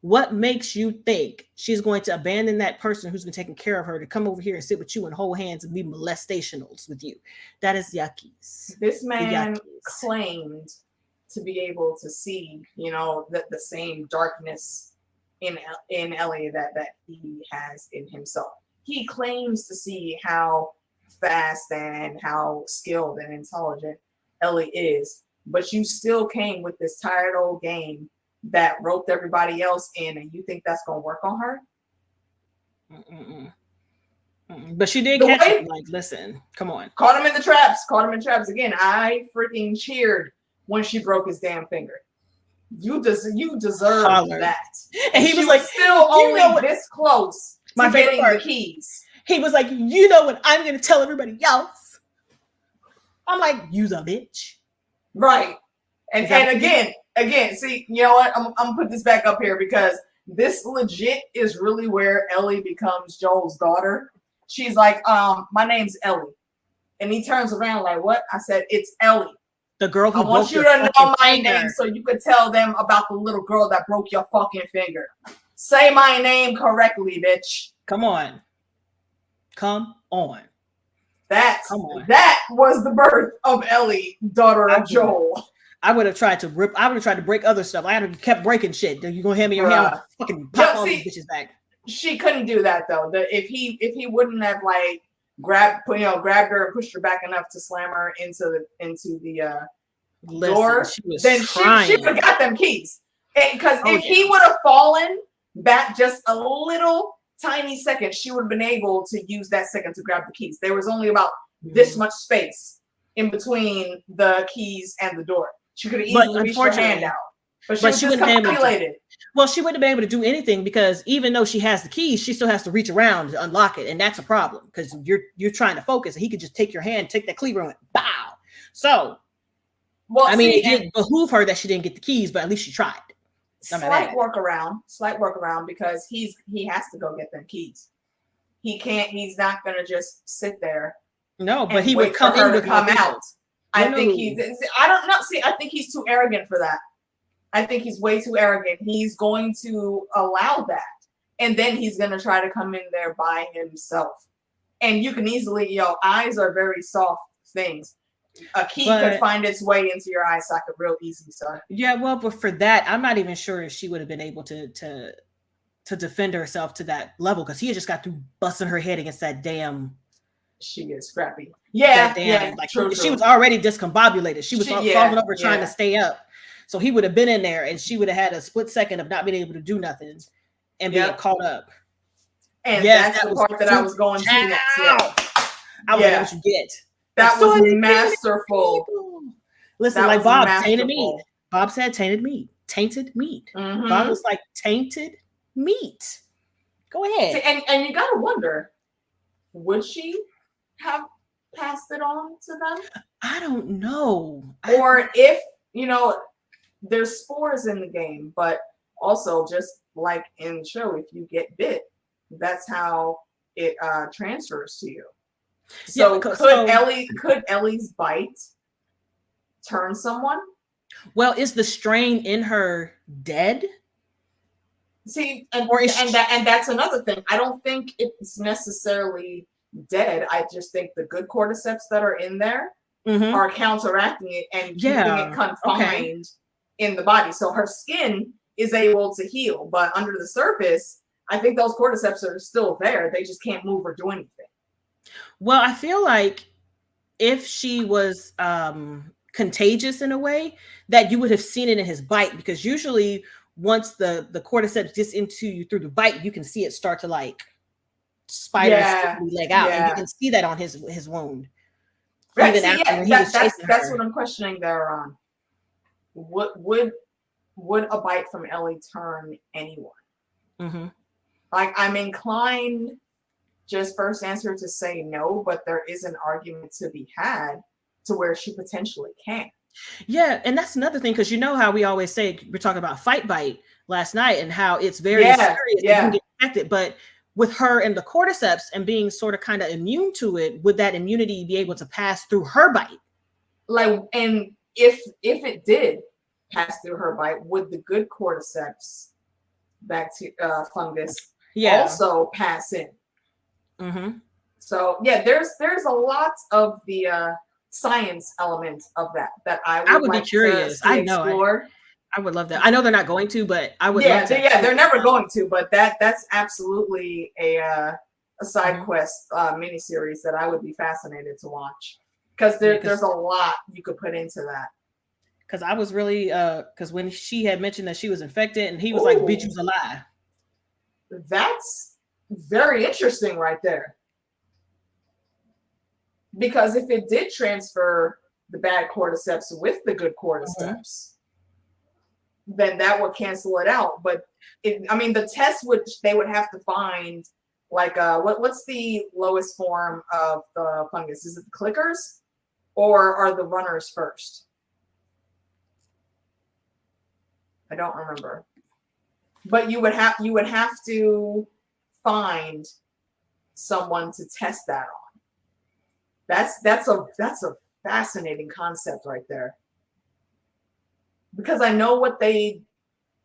What makes you think she's going to abandon that person who's been taking care of her to come over here and sit with you and hold hands and be molestationals with you? That is yuckies. This man claimed to be able to see, the same darkness in Ellie that he has in himself. He claims to see how fast and how skilled and intelligent Ellie is, but you still came with this tired old game that roped everybody else in, and you think that's gonna work on her? But she did catch him. Like, listen, come on. Caught him in the traps. Again. I freaking cheered when she broke his damn finger. You deserve that. And he was like, still only this close to getting the keys. He was like, you know what? I'm gonna tell everybody else. I'm like, you's a bitch. Right. And again, see, you know what? I'm gonna put this back up here because this legit is really where Ellie becomes Joel's daughter. She's like, my name's Ellie. And he turns around like, what? I said, it's Ellie. The girl who I want you to know my name so you could tell them about the little girl that broke your fucking finger. Say my name correctly, bitch. Come on. That was the birth of Ellie, daughter of Joel. I would have tried to break other stuff. I would have kept breaking shit. You gonna hand me your hand? Fucking pop all these bitches back. She couldn't do that though. If he wouldn't have like grabbed her and pushed her back enough to slam her into the door, then she would have got them keys. Because if he would have fallen back just a little tiny second, she would have been able to use that second to grab the keys. There was only about this much space in between the keys and the door. She could have easily reached her hand out. But she wouldn't be able to. Well, she wouldn't be able to do anything because even though she has the keys, she still has to reach around to unlock it, and that's a problem because you're trying to focus, and he could just take your hand, take that cleaver, and bow. So, well, I mean, it did behoove her that she didn't get the keys, but at least she tried. Slight workaround because he has to go get them keys. He's not gonna just sit there. No, but he would come in to come out. I think I don't know. See, I think he's too arrogant for that. I think he's way too arrogant. He's going to allow that. And then he's going to try to come in there by himself. And you can easily, eyes are very soft things. A key could find its way into your eye socket real easy. So yeah, well, but for that, I'm not even sure if she would have been able to defend herself to that level because he had just got through busting her head against that damn. She gets scrappy. Yeah, true. She was already discombobulated. She was falling over trying to stay up. So he would have been in there and she would have had a split second of not being able to do nothing and being caught up. And that's the part that I was going to next. I would know what you get. That was masterful. Listen, like Bob, tainted meat. Bob said tainted meat. Tainted meat. Mm-hmm. Bob was like tainted meat. Go ahead. And you gotta wonder, would she have passed it on to them? I don't know. Or if, there's spores in the game, but also just like in the show, if you get bit, that's how it transfers to you. So could Ellie's bite turn someone? Well, is the strain in her dead? See, and that's another thing. I don't think it's necessarily dead. I just think the good cordyceps that are in there are counteracting it and keeping it confined in the body. So her skin is able to heal, but under the surface, I think those cordyceps are still there. They just can't move or do anything. Well, I feel like if she was contagious in a way, that you would have seen it in his bite, because usually once the cordyceps gets into you through the bite, you can see it start to like spider leg out, and you can see that on his wound. Right. That's what I'm questioning there on. Would a bite from Ellie turn anyone? Mm-hmm. Like, I'm inclined, just first answer, to say no, but there is an argument to be had to where she potentially can. Yeah, and that's another thing, because you know how we always say, we're talking about fight bite last night and how it's very serious if you get infected, but with her and the cordyceps and being sort of kind of immune to it, would that immunity be able to pass through her bite? Like, and if it did pass through her bite, would the good cordyceps fungus also pass in? Mm-hmm. So there's a lot of the science element of that I would like be curious to explore. I would love that. I know they're not going to, but I would love to. They're never going to, but that's absolutely a side quest miniseries that I would be fascinated to watch, because there's a lot you could put into that. Because I was really because when she had mentioned that she was infected, and he was like, "Bitch, you's a lie." That's very interesting right there. Because if it did transfer the bad cordyceps with the good cordyceps, then that would cancel it out. But the test they would have to find, like, what's the lowest form of the fungus? Is it the clickers, or are the runners first? I don't remember. But you would have to find someone to test that on. That's a fascinating concept right there. Because I know what they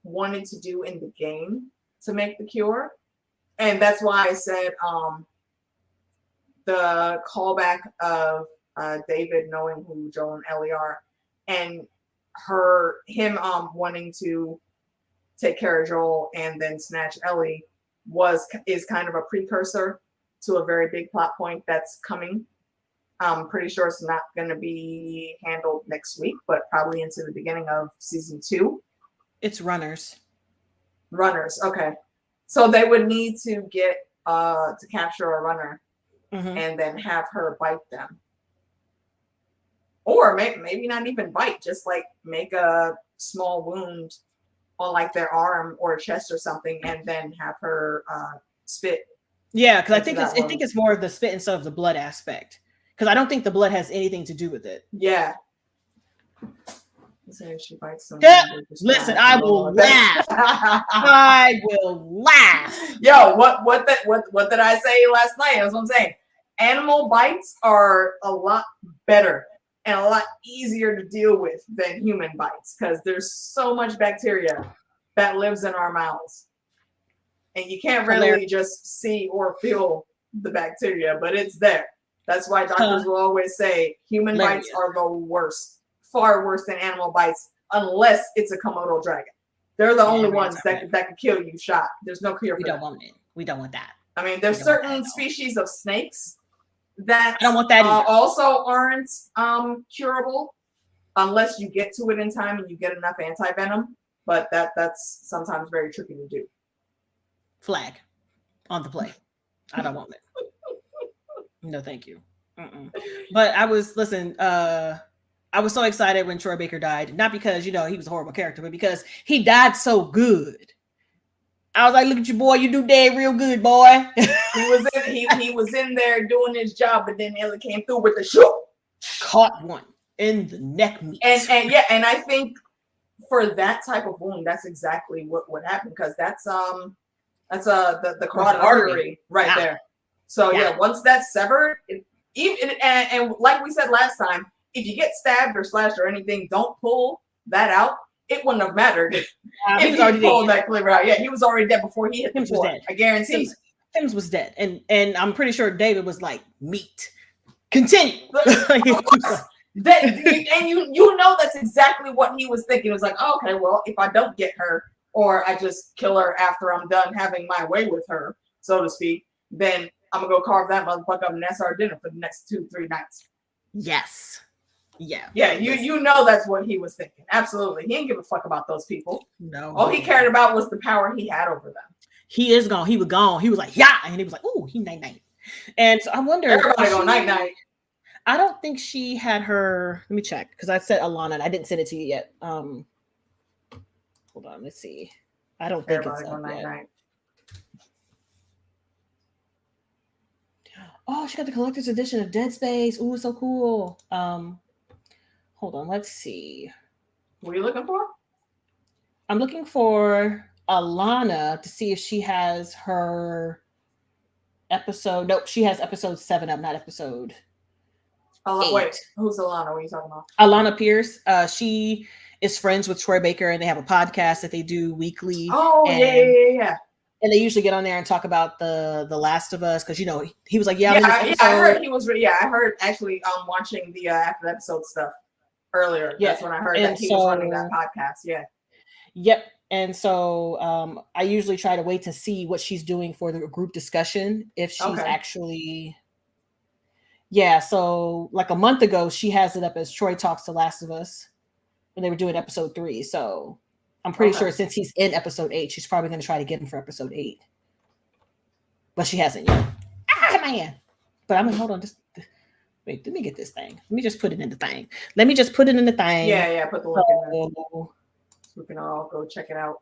wanted to do in the game to make the cure. And that's why I said the callback of David knowing who Joel and Ellie are, and him wanting to take care of Joel and then snatch Ellie is kind of a precursor to a very big plot point that's coming. I'm pretty sure it's not going to be handled next week, but probably into the beginning of season 2. It's runners. Okay. So they would need to get to capture a runner and then have her bite them. Or maybe not even bite, just like make a small wound on like their arm or chest or something, and then have her spit. Yeah, because I think it's more of the spit instead of the blood aspect. Because I don't think the blood has anything to do with it. Yeah. She bites them. Listen, I will laugh. I will laugh. Yo, what did I say last night? That's what I'm saying. Animal bites are a lot better and a lot easier to deal with than human bites because there's so much bacteria that lives in our mouths. And you can't really just see or feel the bacteria, but it's there. That's why doctors will always say human bites are the worst, far worse than animal bites, unless it's a Komodo dragon. They're the only ones that could kill you shot. There's no cure for that. We don't want that. I mean, there's certain species of snakes that I don't want that also aren't curable unless you get to it in time and you get enough anti-venom. But that's sometimes very tricky to do. Flag on the play. I don't want it. No, thank you. But I was so excited when Troy Baker died, not because he was a horrible character, but because he died so good. I was like, look at you, boy, you do dead real good, boy. he was in there doing his job, but then Ellie came through with the shoot. Caught one in the neck meat. And I think for that type of wound, that's exactly what happened, because that's the carotid artery right there. So once that's severed, and like we said last time, if you get stabbed or slashed or anything, don't pull that out. It wouldn't have mattered if he pulled that cleaver out. Yeah, he was already dead before he hit the floor. I guarantee. Sims was dead, and I'm pretty sure David was like, meat. Continue. And you know that's exactly what he was thinking. It was like, oh, okay, well, if I don't get her, or I just kill her after I'm done having my way with her, so to speak, then I'm gonna go carve that motherfucker up and that's our dinner for the next 2-3 nights. Yes. Yeah. You know that's what he was thinking. Absolutely. He didn't give a fuck about those people. No. All he cared about was the power he had over them. He is gone. He was gone. He was like, yeah. And he was like, ooh, he night-night. And so I wonder. Everybody go night-night. I don't think she had her. Let me check. Because I said Alana and I didn't send it to you yet. Hold on. Let's see. I don't think Everybody it's go up night-night. yet. Oh, she got the collector's edition of Dead Space. Ooh, so cool. Hold on, let's see. What are you looking for? I'm looking for Alana to see if she has her episode. Nope, she has episode 7 up, not episode 8. Wait, who's Alana? What are you talking about? Alana Pierce. She is friends with Troy Baker, and they have a podcast that they do weekly. Oh, yeah. And they usually get on there and talk about the Last of Us, because he was like, I heard he was. Yeah, I heard actually watching the after episode stuff earlier. Yeah, that's when I heard that he was running that podcast. Yeah. Yep. And so I usually try to wait to see what she's doing for the group discussion, if she's actually. Yeah. So like a month ago, she has it up as Troy Talks to Last of Us when they were doing episode 3. So I'm pretty sure since he's in episode 8, she's probably going to try to get him for episode 8. But she hasn't yet. Man. But I'm going to hold on. Just wait, let me get this thing. Let me just put it in the thing. Let me just put it in the thing. Yeah. Put the link in there. So we can all go check it out.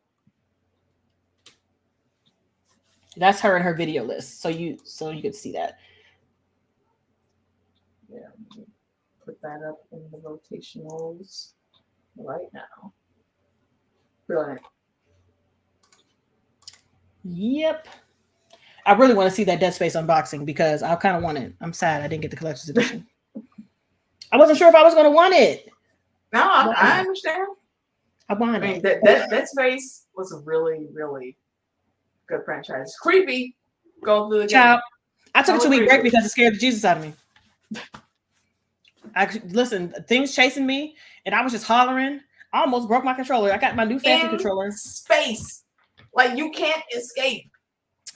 That's her and her video list. So you can see that. Yeah. Put that up in the rotationals right now. Brilliant. Yep. I really want to see that Dead Space unboxing because I kind of want it. I'm sad I didn't get the collector's edition. I wasn't sure if I was going to want it. No, I understand. I want it. Dead Space was a really, really good franchise. Creepy. Go through the game. I took a 2-week break because it scared the Jesus out of me. Listen, things chasing me, and I was just hollering. I almost broke my controller. I got my new fancy in controller. Space. Like you can't escape.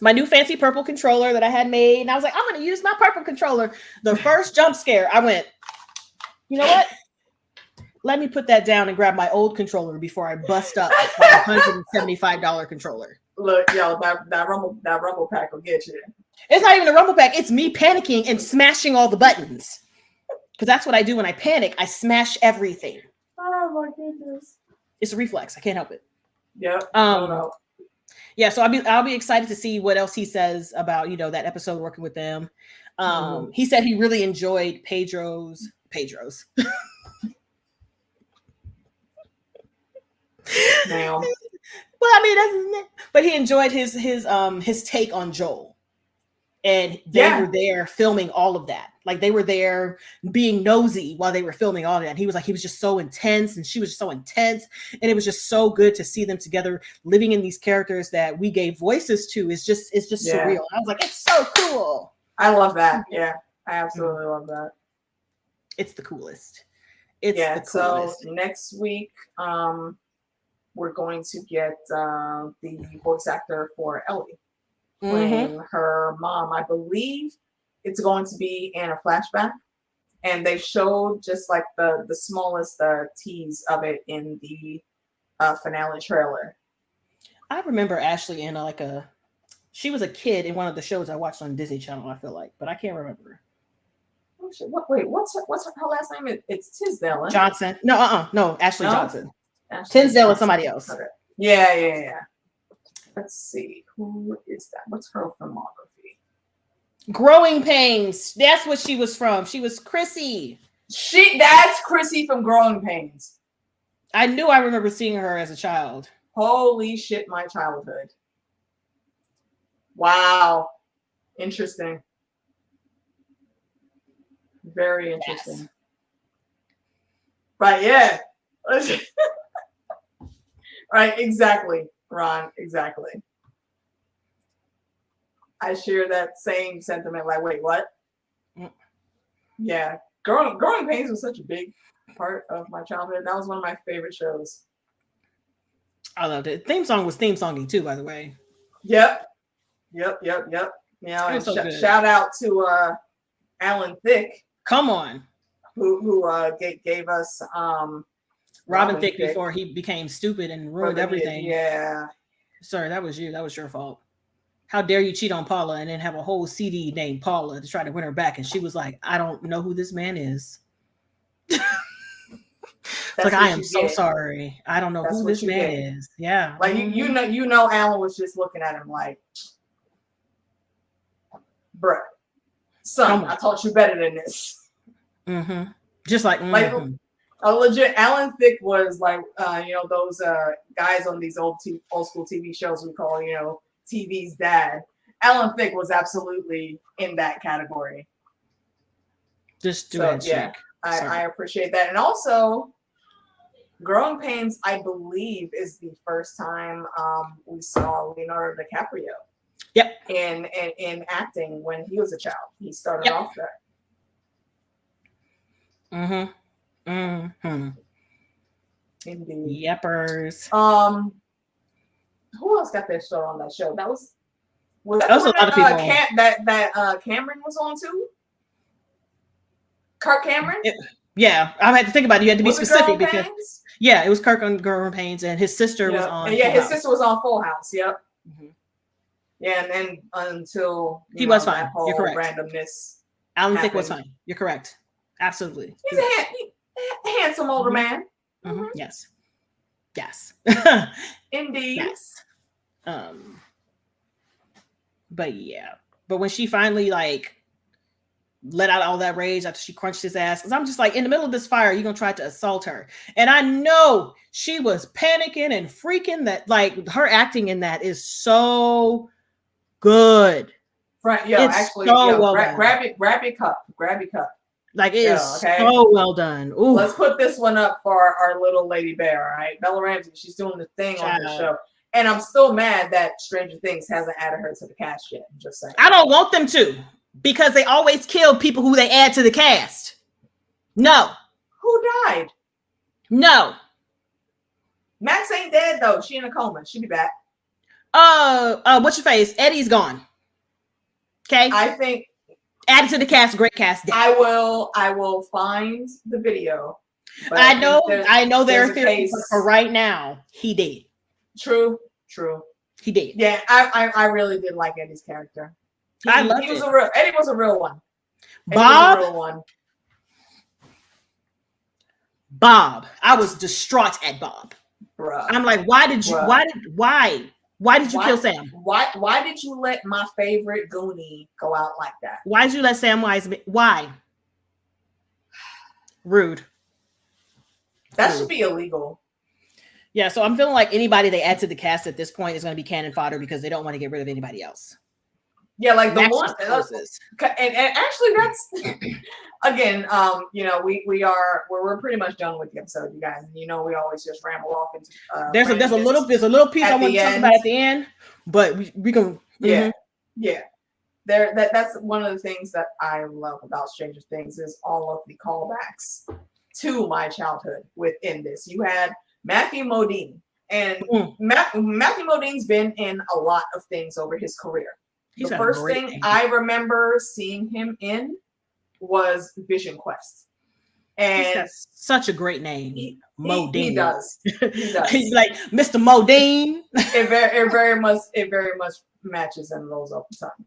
My new fancy purple controller that I had made. And I was like, I'm going to use my purple controller. The first jump scare, I went, you know what? Let me put that down and grab my old controller before I bust up my $175 controller. Look, yo, that rumble pack will get you. It's not even a rumble pack. It's me panicking and smashing all the buttons. Because that's what I do when I panic. I smash everything. Oh my goodness. It's a reflex. I can't help it. Yep. Yeah, so I'll be excited to see what else he says about, that episode working with them. He said he really enjoyed Pedro's. Now. Well, I mean, that's his name. But he enjoyed his take on Joel. And they were there filming all of that. Like they were there being nosy while they were filming all of that. And he was just so intense and she was just so intense. And it was just so good to see them together living in these characters that we gave voices to. It's just surreal. I was like, it's so cool. I love that. Yeah, I absolutely love that. It's the coolest. It's the coolest. So next week, we're going to get the voice actor for Ellie. Playing her mom. I believe it's going to be in a flashback, and they showed just like the smallest tease of it in the finale trailer. I remember Ashley in she was a kid in one of the shows I watched on Disney Channel, I feel like, but I can't remember. Oh, shit. What's her last name? It's Tisdale, isn't it? Johnson. No, Ashley Johnson. Ashley Tisdale Johnson. is somebody else. Okay. Yeah. Let's see. Who is that? What's her filmography? Growing Pains. That's what she was from. She was Chrissy. That's Chrissy from Growing Pains. I knew I remember seeing her as a child. Holy shit, my childhood. Wow. Interesting. Very interesting. Yes. Right, yeah. Right, exactly. Ron, exactly. I share that same sentiment. Like, wait, what? Yeah, Growing Pains was such a big part of my childhood. That was one of my favorite shows. I loved it. Theme song was theme songing too, by the way. Yep. Yeah, and shout out to Alan Thicke. Come on. Who gave us Robin Thicke before he became stupid and ruined everything. Yeah. Sir, that was you. That was your fault. How dare you cheat on Paula and then have a whole CD named Paula to try to win her back? And she was like, I don't know who this man is. Like, I am so sorry. I don't know who this man is. Yeah. Like you know, Alan was just looking at him like, bruh, son, I taught you better than this. Just like a legit Alan Thicke was like those guys on these old school TV shows we call TV's dad. Alan Thicke was absolutely in that category. Just do it. Yeah, I appreciate that. And also Growing Pains, I believe, is the first time we saw Leonardo DiCaprio. Yep. In acting when he was a child. He started off there. Indeed. Yepers. Who else got their show on that show? That was a lot of people. Cameron was on too. Kirk Cameron. Yeah, I had to think about it. You had to be specific because it was Kirk on Growing Pains, and his sister was on. His sister was on Full House. Yep. Yeah, and then until he was fine. That whole You're correct. Randomness. Alan Thicke was fine. You're correct. Absolutely. He's a handsome older man. Yes. Indeed. Yes. But yeah. But when she finally let out all that rage after she crunched his ass, because I'm just like, in the middle of this fire, you're gonna try to assault her. And I know she was panicking and freaking that her acting in that is so good. Right. Yeah, it's actually, so grab your cup. Like it is so well done. Ooh. Let's put this one up for our little lady bear. All right, Bella Ramsey. She's doing the thing on the show, and I'm still mad that Stranger Things hasn't added her to the cast yet. I'm just saying. I don't want them to, because they always kill people who they add to the cast. No. Who died? No. Max ain't dead though. She in a coma. She'll be back. What's your face? Eddie's gone. Okay. I think added to the cast. Great cast. Dead. I will find the video. I know there's a case for right now. He did. True. He did. Yeah, I really did like Eddie's character. I loved Eddie it. was a real one. Bob, I was distraught at Bob. Bruh. I'm like, why did you kill Sam? Why did you let my favorite Goonie go out like that? Why did you let Sam Wiseman? Why? Rude. That should be illegal. Yeah, so I'm feeling like anybody they add to the cast at this point is going to be cannon fodder because they don't want to get rid of anybody else. Yeah, like the Max one, and actually that's again, we're pretty much done with the episode, you guys. You know, we always just ramble off into. There's a little piece I want to talk about at the end, but we can. Yeah. That's one of the ththings that I love about Stranger Things is all of the callbacks to my childhood within this. You had Matthew Modine, and Matthew Modine's been in a lot of things over his career. The first thing I remember seeing him in was Vision Quest. And such a great name. Modine. He does. He's like Mr. Modine. It very much matches and rolls off the tongue.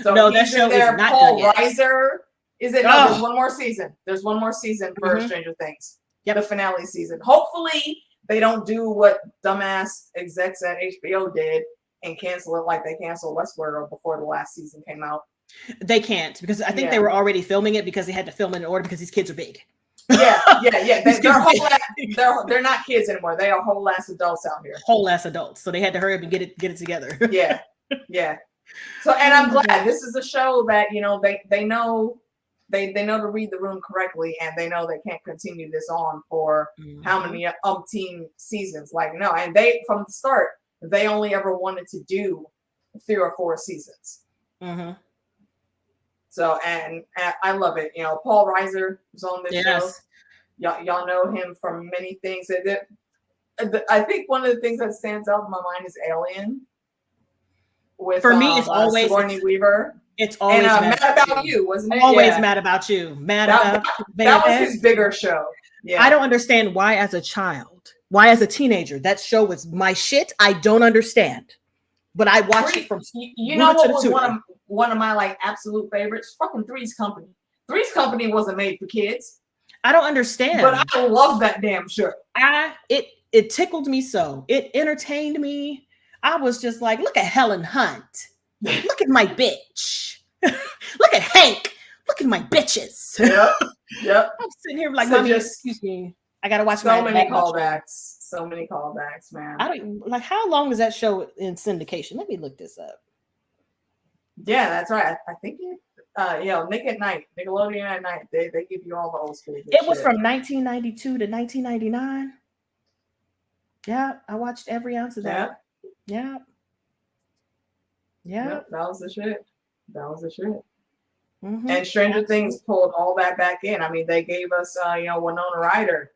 So no, that show is not Paul done yet. Reiser. Is it? No, there's one more season. There's one more season for Stranger Things. Yep. The finale season. Hopefully they don't do what dumbass execs at HBO did and cancel it like they canceled Westworld before the last season came out. They can't, because I think they were already filming it because they had to film it in order because these kids are big. Yeah. They're not kids anymore. They are whole ass adults out here. Whole ass adults. So they had to hurry up and get it together. Yeah. So, and I'm glad this is a show that, they know to read the room correctly, and they know they can't continue this on for how many umpteen seasons. Like, no, and they from the start they only ever wanted to do 3 or 4 seasons. So, and I love it. Paul Reiser was on this show. Y'all know him from many things. I think one of the things that stands out in my mind is Alien. For me, it's always Sigourney Weaver. It's always Mad About You, wasn't it? Always Mad About You. That was his bigger show. Yeah. I don't understand why, as a child, why as a teenager, that show was my shit. I don't understand, but I watched it from. You know what was one of my like absolute favorites? Fucking Three's Company. Three's Company wasn't made for kids. I don't understand, but I love that damn show. It tickled me so. It entertained me. I was just like, look at Helen Hunt. Look at my bitch. Look at Hank. Look at my bitches. Yep. I'm sitting here like, excuse me. I gotta watch so many callbacks. So many callbacks, man. I don't like. How long is that show in syndication? Let me look this up. Yeah, that's right. I think Nick at Night, Nickelodeon at Night. They give you all the old school. It was from 1992 to 1999. Yeah, I watched every ounce of that. Yeah. That was the shit. And Stranger Things pulled all that back in. I mean, they gave us, Winona Ryder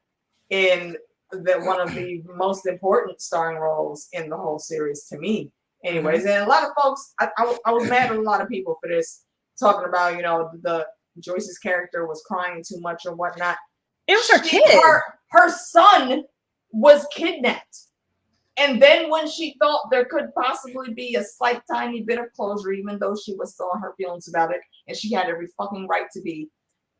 in one of the most important starring roles in the whole series to me. Anyways, and a lot of folks, I was mad at a lot of people for this, talking about, the Joyce's character was crying too much or whatnot. It was her kid. Her son was kidnapped. And then when she thought there could possibly be a slight tiny bit of closure, even though she was still on her feelings about it, and she had every fucking right to be,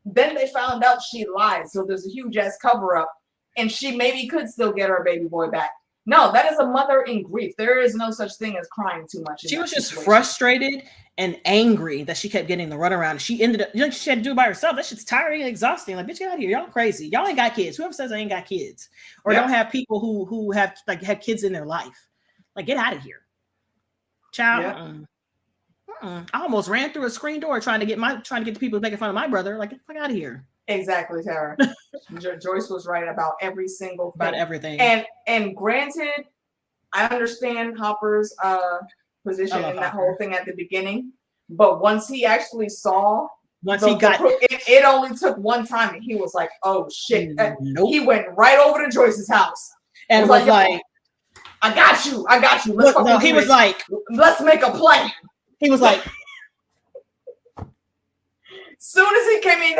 then they found out she lied. So there's a huge ass cover up, and she maybe could still get her baby boy back. No, that is a mother in grief. There is no such thing as crying too much. She was just frustrated and angry that she kept getting the runaround. She ended up, she had to do it by herself. That shit's tiring and exhausting. Like, bitch, get out of here. Y'all crazy. Y'all ain't got kids. Whoever says I ain't got kids or don't have people who have kids in their life, like, get out of here, child. I almost ran through a screen door trying to get the people making fun of my brother. Like, get the fuck out of here. Exactly, Tara. Joyce was right about every single thing. About everything. And granted, I understand Hopper's position in that whole thing at the beginning, but once he actually saw, it only took one time, and he was like, "Oh shit!" Nope. He went right over to Joyce's house and was like, I got you. He was like, let's make a plan. He was like, soon as he came in,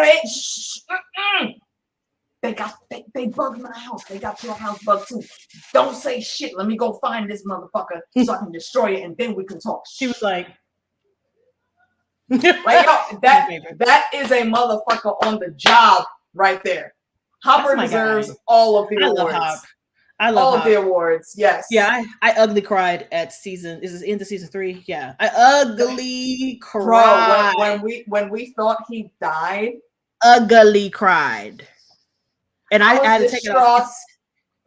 they bugged my house. They got your house bugged too. Don't say shit. Let me go find this motherfucker so I can destroy it, and then we can talk. He was like, yo, that is a motherfucker on the job right there. Hopper deserves all of the awards. I love all of the awards. Yes. Yeah, I ugly cried at season. Is it into season 3? Yeah, I ugly cried. Bro, when we thought he died, ugly cried, and I had to take it off.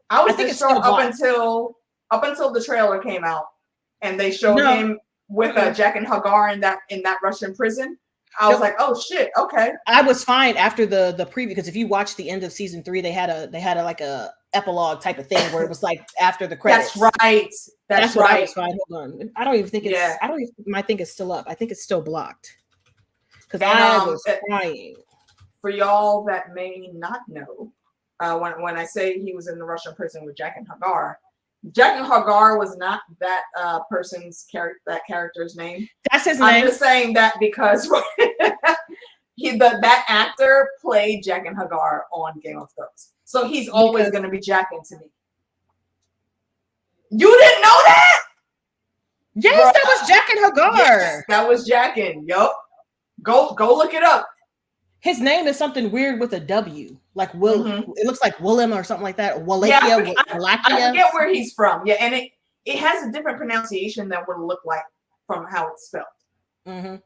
I was distraught up until the trailer came out, and they showed him with Jack and Hagar in that Russian prison. I was like, oh shit, okay. I was fine after the preview, because if you watch the end of season 3, they had like a epilogue type of thing where it was like after the credits. That's right. That's right. I was fine. Hold on. I don't even think it's. I don't even. My thing is still up. I think it's still blocked. Because I was crying. For y'all that may not know, when I say he was in the Russian prison with Jack and Hagar was not that character's name. That's his name. I'm just saying that because that actor played Jack and Hagar on Game of Thrones, so he's always going to be Jaqen to me. You didn't know that? Yes, bruh. That was Jack and Hagar. Yes, that was Jaqen. Yup. Go look it up. His name is something weird with a W, like Will. Mm-hmm. It looks like Willem or something like that. I forget where he's from. Yeah, and it has a different pronunciation that would look like from how it's spelled. Mm-hmm.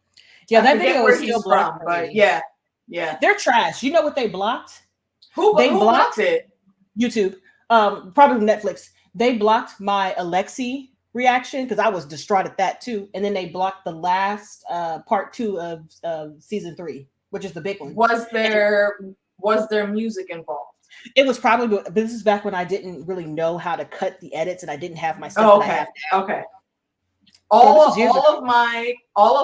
Yeah, that video is still from, but yeah, they're trash. You know what they blocked? Who blocked it? YouTube, probably Netflix. They blocked my Alexi reaction because I was distraught at that too, and then they blocked the last part 2 of season 3. Which is the big one. Was there music involved? It was probably, but this is back when I didn't really know how to cut the edits, and I didn't have my stuff. Okay. That I have now. Okay. All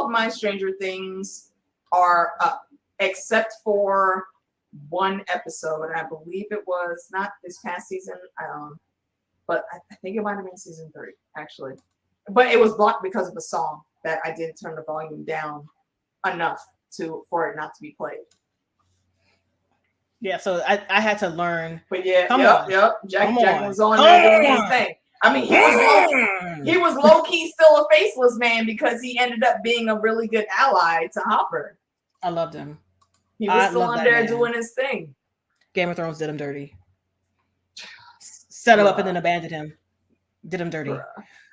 of my Stranger Things are up, except for one episode. I believe it was not this past season. But I think it might have been season 3 actually. But it was blocked because of a song that I didn't turn the volume down enough for it not to be played. Yeah, so I had to learn. But yeah, Jack was on there doing his thing. I mean, he was low key still a faceless man because he ended up being a really good ally to Hopper. I loved him. He was still on there doing his thing. Game of Thrones did him dirty. Set him up and then abandoned him. Did him dirty.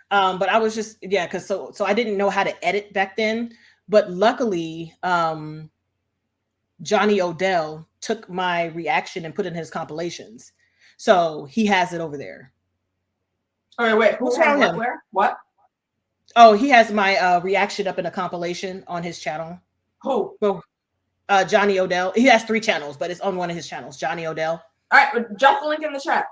But I was just because so I didn't know how to edit back then. But luckily, Johnny Odell took my reaction and put it in his compilations. So he has it over there. All right, wait. Who's on him? Where? What? Oh, he has my reaction up in a compilation on his channel. Who? Well, Johnny Odell. He has 3 channels, but it's on one of his channels. Johnny Odell. All right, drop the link in the chat.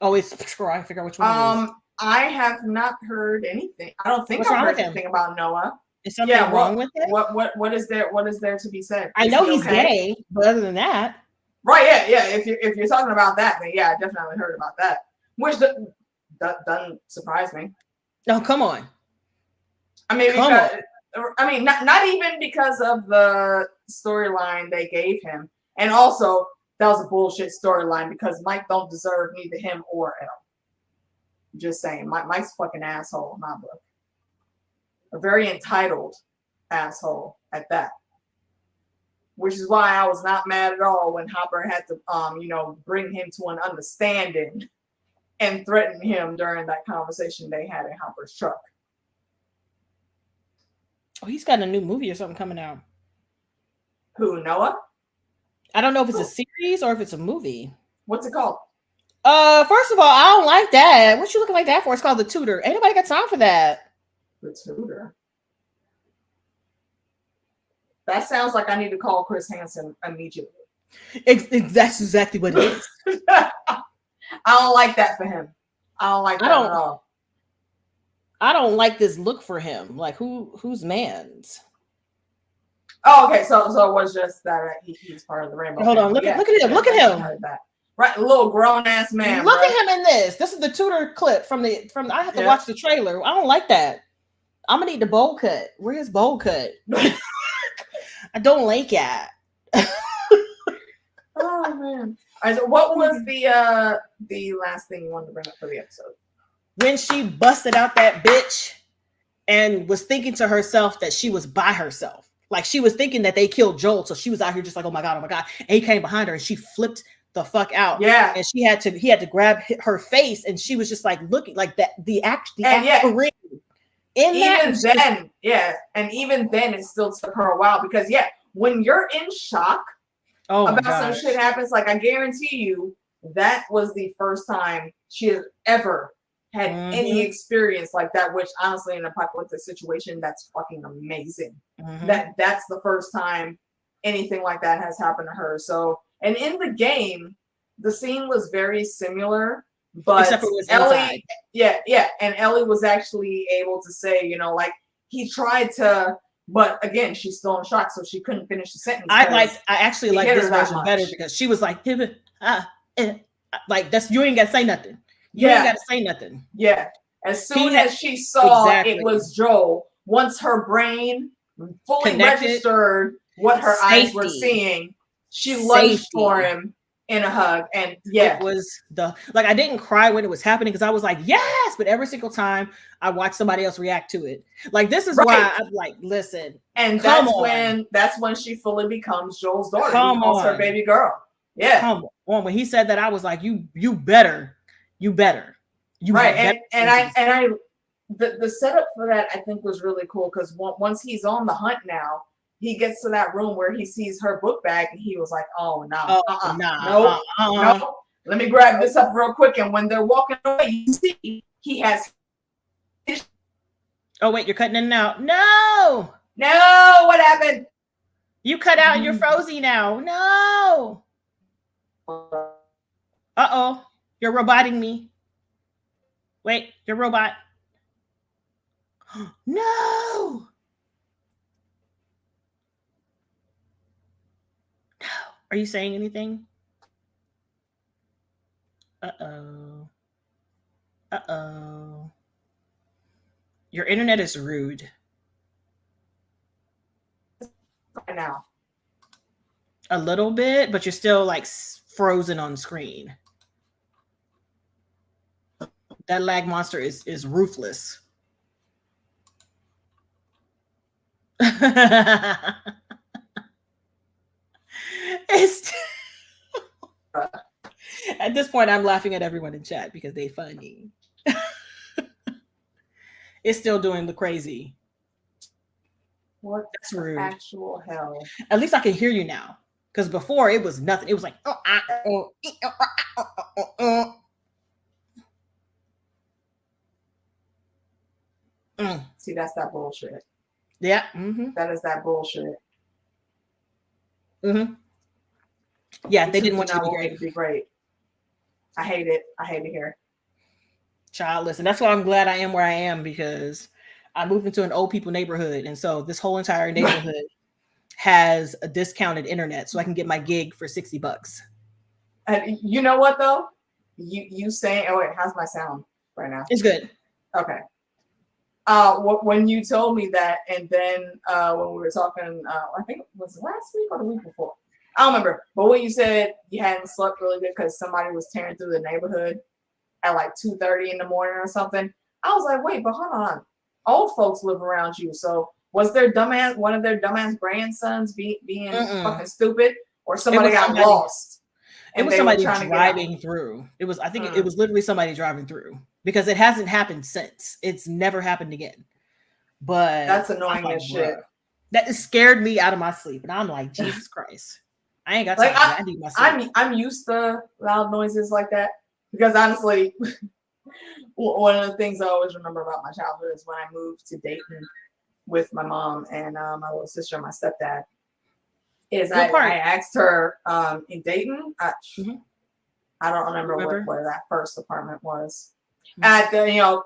Oh, it's sure. I figure out which one it is. I have not heard anything. I don't think I've heard anything about Noah. Is something wrong with it? What is there to be said? I know he's gay, but other than that, right? Yeah. If you're talking about that, then yeah, I definitely heard about that. Which doesn't surprise me. No, come on. I mean, not even because of the storyline they gave him, and also that was a bullshit storyline because Mike don't deserve neither him or Elle. Just saying, Mike's a fucking asshole in my book. A very entitled asshole at that. Which is why I was not mad at all when Hopper had to, bring him to an understanding and threaten him during that conversation they had in Hopper's truck. Oh, he's got a new movie or something coming out. Who, Noah? I don't know if it's a series or if it's a movie. What's it called? First of all, I don't like that. What you looking like that for? It's called The Tutor. Ain't nobody got time for that. The Tutor. That sounds like I need to call Chris Hansen immediately. That's exactly what it is. I don't like that for him. I don't like that at all. I don't like this look for him. Like who's man's? Oh, okay. So it was just that he's part of the Rainbow. Hold on. Look at him. Look at him. I heard that. Right, a little grown ass man. Look right? at him in this. This is the Tudor clip from the. I have to watch the trailer. I don't like that. I'm gonna need the bowl cut. Where's his bowl cut? I don't like that. Oh man! All right, so what was the last thing you wanted to bring up for the episode? When she busted out that bitch and was thinking to herself that she was by herself, like she was thinking that they killed Joel, so she was out here just like, oh my god, and he came behind her and she flipped the fuck out. Yeah, and he had to grab her face, and she was just like looking like that. The ring. And even then, it still took her a while because when you're in shock about some shit happens, like I guarantee you, that was the first time she has ever had any experience like that. Which honestly, in an apocalyptic situation, that's fucking amazing. That's the first time anything like that has happened to her. So, and in the game, the scene was very similar. But except for it was Ellie, and Ellie was actually able to say, like he tried to, but again, she's still in shock, so she couldn't finish the sentence. I actually like this version better because she was like, like that's you ain't gotta say nothing. You ain't gotta say nothing. Yeah, as soon as she saw it was Joel, once her brain fully registered what her eyes were seeing, she lunged for him in a hug. And it was I didn't cry when it was happening because I was like, yes, but every single time I watch somebody else react to it, like this is why I'm like, listen. And that's when she fully becomes Joel's daughter. He calls her baby girl. Yeah. Come on. When he said that, I was like, you better. Right. And the setup for that I think was really cool because once he's on the hunt now, he gets to that room where he sees her book bag and he was like, oh, no. No. Let me grab this up real quick. And when they're walking away, you see he has his... Oh, wait, you're cutting in and out. No, what happened? You cut out and you're frozy now. No. Uh-oh. You're roboting me. Wait, you're robot. No. Are you saying anything? Uh-oh. Your internet is rude. Right now. A little bit, but you're still like frozen on screen. That lag monster is ruthless. At this point, I'm laughing at everyone in chat because they funny. It's still doing the crazy. What? That's rude. Actual hell. At least I can hear you now. Because before it was nothing. It was like See, that's that bullshit. Yeah. That is that bullshit. Yeah, they didn't want you to be great. I hate it. I hate it here. Child, listen, that's why I'm glad I am where I am because I moved into an old people neighborhood. And so this whole entire neighborhood has a discounted internet so I can get my gig for $60. And you know what though? You saying, oh wait, how's my sound right now? It's good. Okay. When you told me that, and then when we were talking, I think it was last week or the week before. I don't remember. But when you said you hadn't slept really good because somebody was tearing through the neighborhood at like 2:30 in the morning or something, I was like, wait, but hold on. Old folks live around you. So was one of their dumbass grandsons being fucking stupid, or somebody got lost? It was somebody driving through. It was, I think it was literally somebody driving through because it hasn't happened since. It's never happened again. But that's annoying as shit. That scared me out of my sleep. And I'm like, Jesus Christ. I ain't got time. I'm used to loud noises like that because honestly, one of the things I always remember about my childhood is when I moved to Dayton with my mom and my little sister and my stepdad. I asked her in Dayton. I don't remember where that first apartment was. At the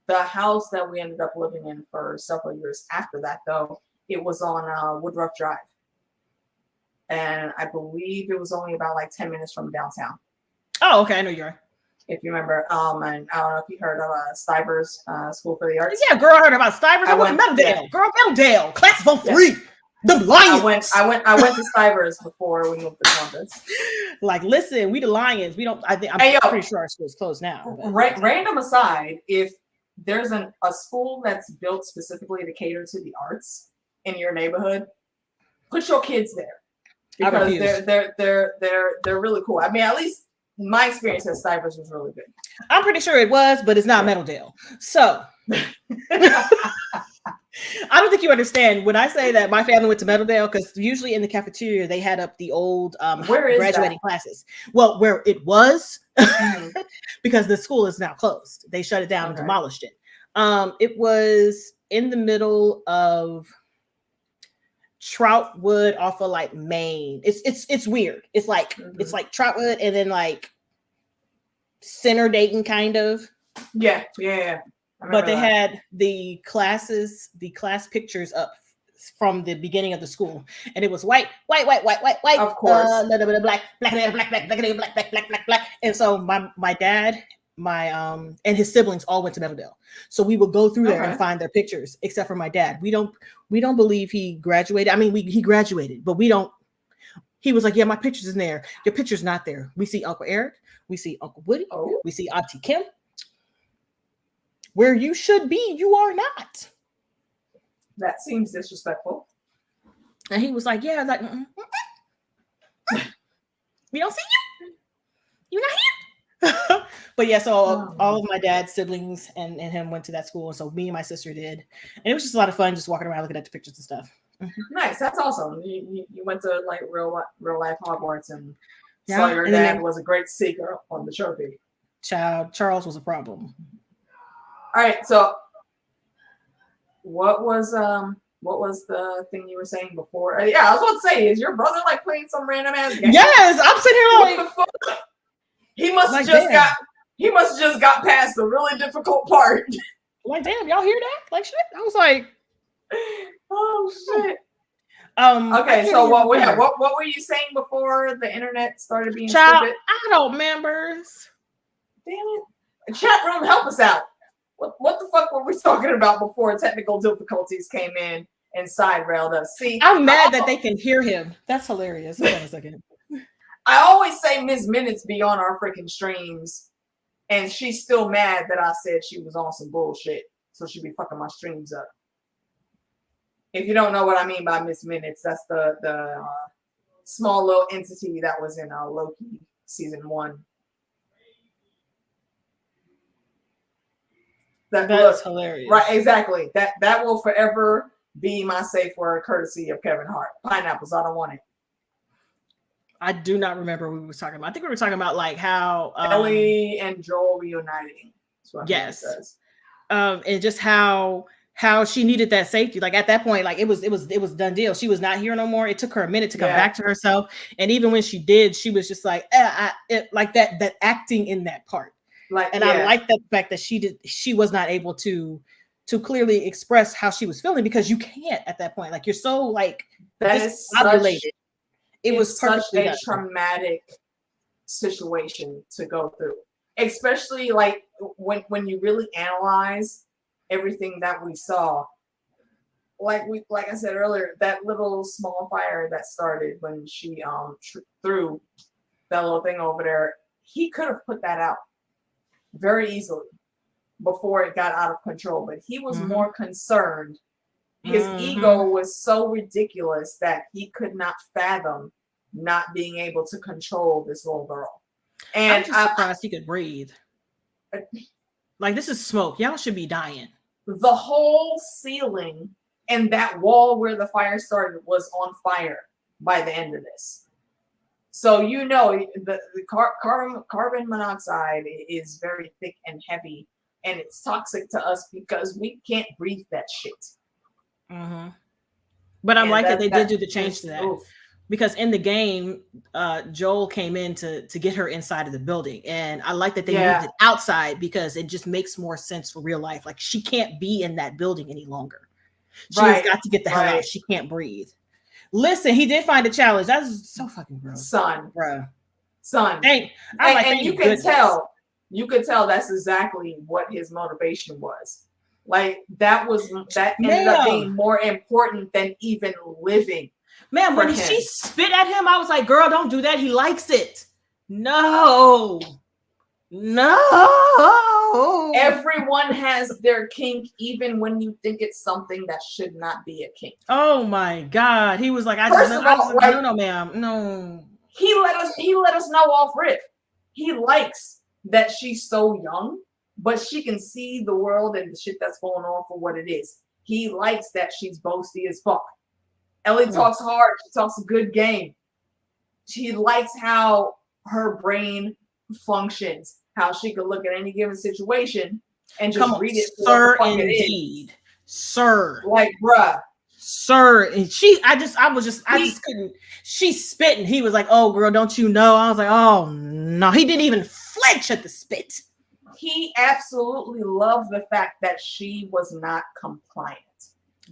the house that we ended up living in for several years after that, though, it was on Woodruff Drive. and I believe it was only about like 10 minutes from downtown. Oh, okay, I know you are. If you remember, and I don't know if you heard of Stivers School for the Arts. Yeah, girl, I heard about Stivers. I went to Meadowdale. Yeah. Girl, Meadowdale, class of 03. The Lions. I went to Stivers before we moved to Columbus. Like, listen, we the Lions. We don't. I'm pretty sure our school's closed now. Random aside, if there's a school that's built specifically to cater to the arts in your neighborhood, put your kids there because they're really cool. I mean, at least my experience at Stivers was really good. I'm pretty sure it was, but it's not Meadowdale. So I don't think you understand when I say that my family went to Meadowdale, because usually in the cafeteria they had up the old graduating classes. Well, where it was, because the school is now closed. They shut it down and demolished it. It was in the middle of Troutwood off of like Maine. It's weird. It's like it's like Troutwood and then like Center Dayton kind of. Yeah. But they had the class pictures up from the beginning of the school, and it was white. Of course, black. And so my dad, and his siblings all went to Meadowdale, so we would go through there and find their pictures. Except for my dad, we don't believe he graduated. I mean, he graduated, but we don't. He was like, yeah, my picture's in there. Your picture's not there. We see Uncle Eric. We see Uncle Woody. We see Auntie Kim. Where you should be, you are not. That seems disrespectful. And he was like, yeah, like, we don't see you. You're not here. But yeah, so all of my dad's siblings and him went to that school. And so me and my sister did. And it was just a lot of fun just walking around looking at the pictures and stuff. Nice. That's awesome. You went to like real life Hogwarts and saw your dad was a great seeker on the trophy. Child, Charles was a problem. All right, so what was the thing you were saying before? Yeah, I was about to say, is your brother like playing some random ass game? Yes, I'm sitting here like he must have just got past the really difficult part. Like, damn, y'all hear that? Like shit. I was like, oh shit. Okay, so what were you saying before the internet started being stupid? I don't remember. Damn it. Chat room, help us out. What the fuck were we talking about before technical difficulties came in and side railed us? See, I'm mad that they can hear him. That's hilarious. Hold on a second. I always say Ms. Minutes be on our freaking streams, and she's still mad that I said she was on some bullshit, so she be fucking my streams up. If you don't know what I mean by Ms. Minutes, that's the small little entity that was in Loki season 1. That's hilarious. Right, exactly. That will forever be my safe word, courtesy of Kevin Hart. Pineapples, I don't want it. I do not remember what we were talking about. I think we were talking about like how Ellie and Joel reuniting. Yes. And just how she needed that safety. Like at that point, like it was done deal. She was not here no more. It took her a minute to come back to herself. And even when she did, she was just like, like that acting in that part. I like the fact that she was not able to clearly express how she was feeling, because you can't at that point. Like you're so like discombobulated. It was such a traumatic situation to go through, especially like when you really analyze everything that we saw. Like I said earlier, that little small fire that started when she threw that little thing over there, he could have put that out very easily before it got out of control, but he was more concerned. His ego was so ridiculous that he could not fathom not being able to control this little girl. And I'm just surprised he could breathe. Like, this is smoke. Y'all should be dying. The whole ceiling and that wall where the fire started was on fire by the end of this. So you know the carbon monoxide is very thick and heavy, and it's toxic to us because we can't breathe that shit. But I'm like that they did do the change to that, because in the game, Joel came in to get her inside of the building, and I like that they moved it outside because it just makes more sense for real life. Like, she can't be in that building any longer. She has got to get the hell out. She can't breathe. Listen, he did find a challenge. That's so fucking gross. Son. Bruh. Son. And you can tell. You could tell that's exactly what his motivation was. Like that ended up being more important than even living. Man, when she spit at him, I was like, girl, don't do that. He likes it. No. Everyone has their kink, even when you think it's something that should not be a kink. Oh my God. He was like, no, ma'am. No. He let us know off rip. He likes that she's so young, but she can see the world and the shit that's going on for what it is. He likes that she's boasty as fuck. Ellie talks hard. She talks a good game. She likes how her brain functions, how she could look at any given situation and just read it. Sir, indeed. Sir. Like, bruh. Sir. And I just couldn't. She's spitting. He was like, oh, girl, don't you know? I was like, oh, no. He didn't even flinch at the spit. He absolutely loved the fact that she was not compliant.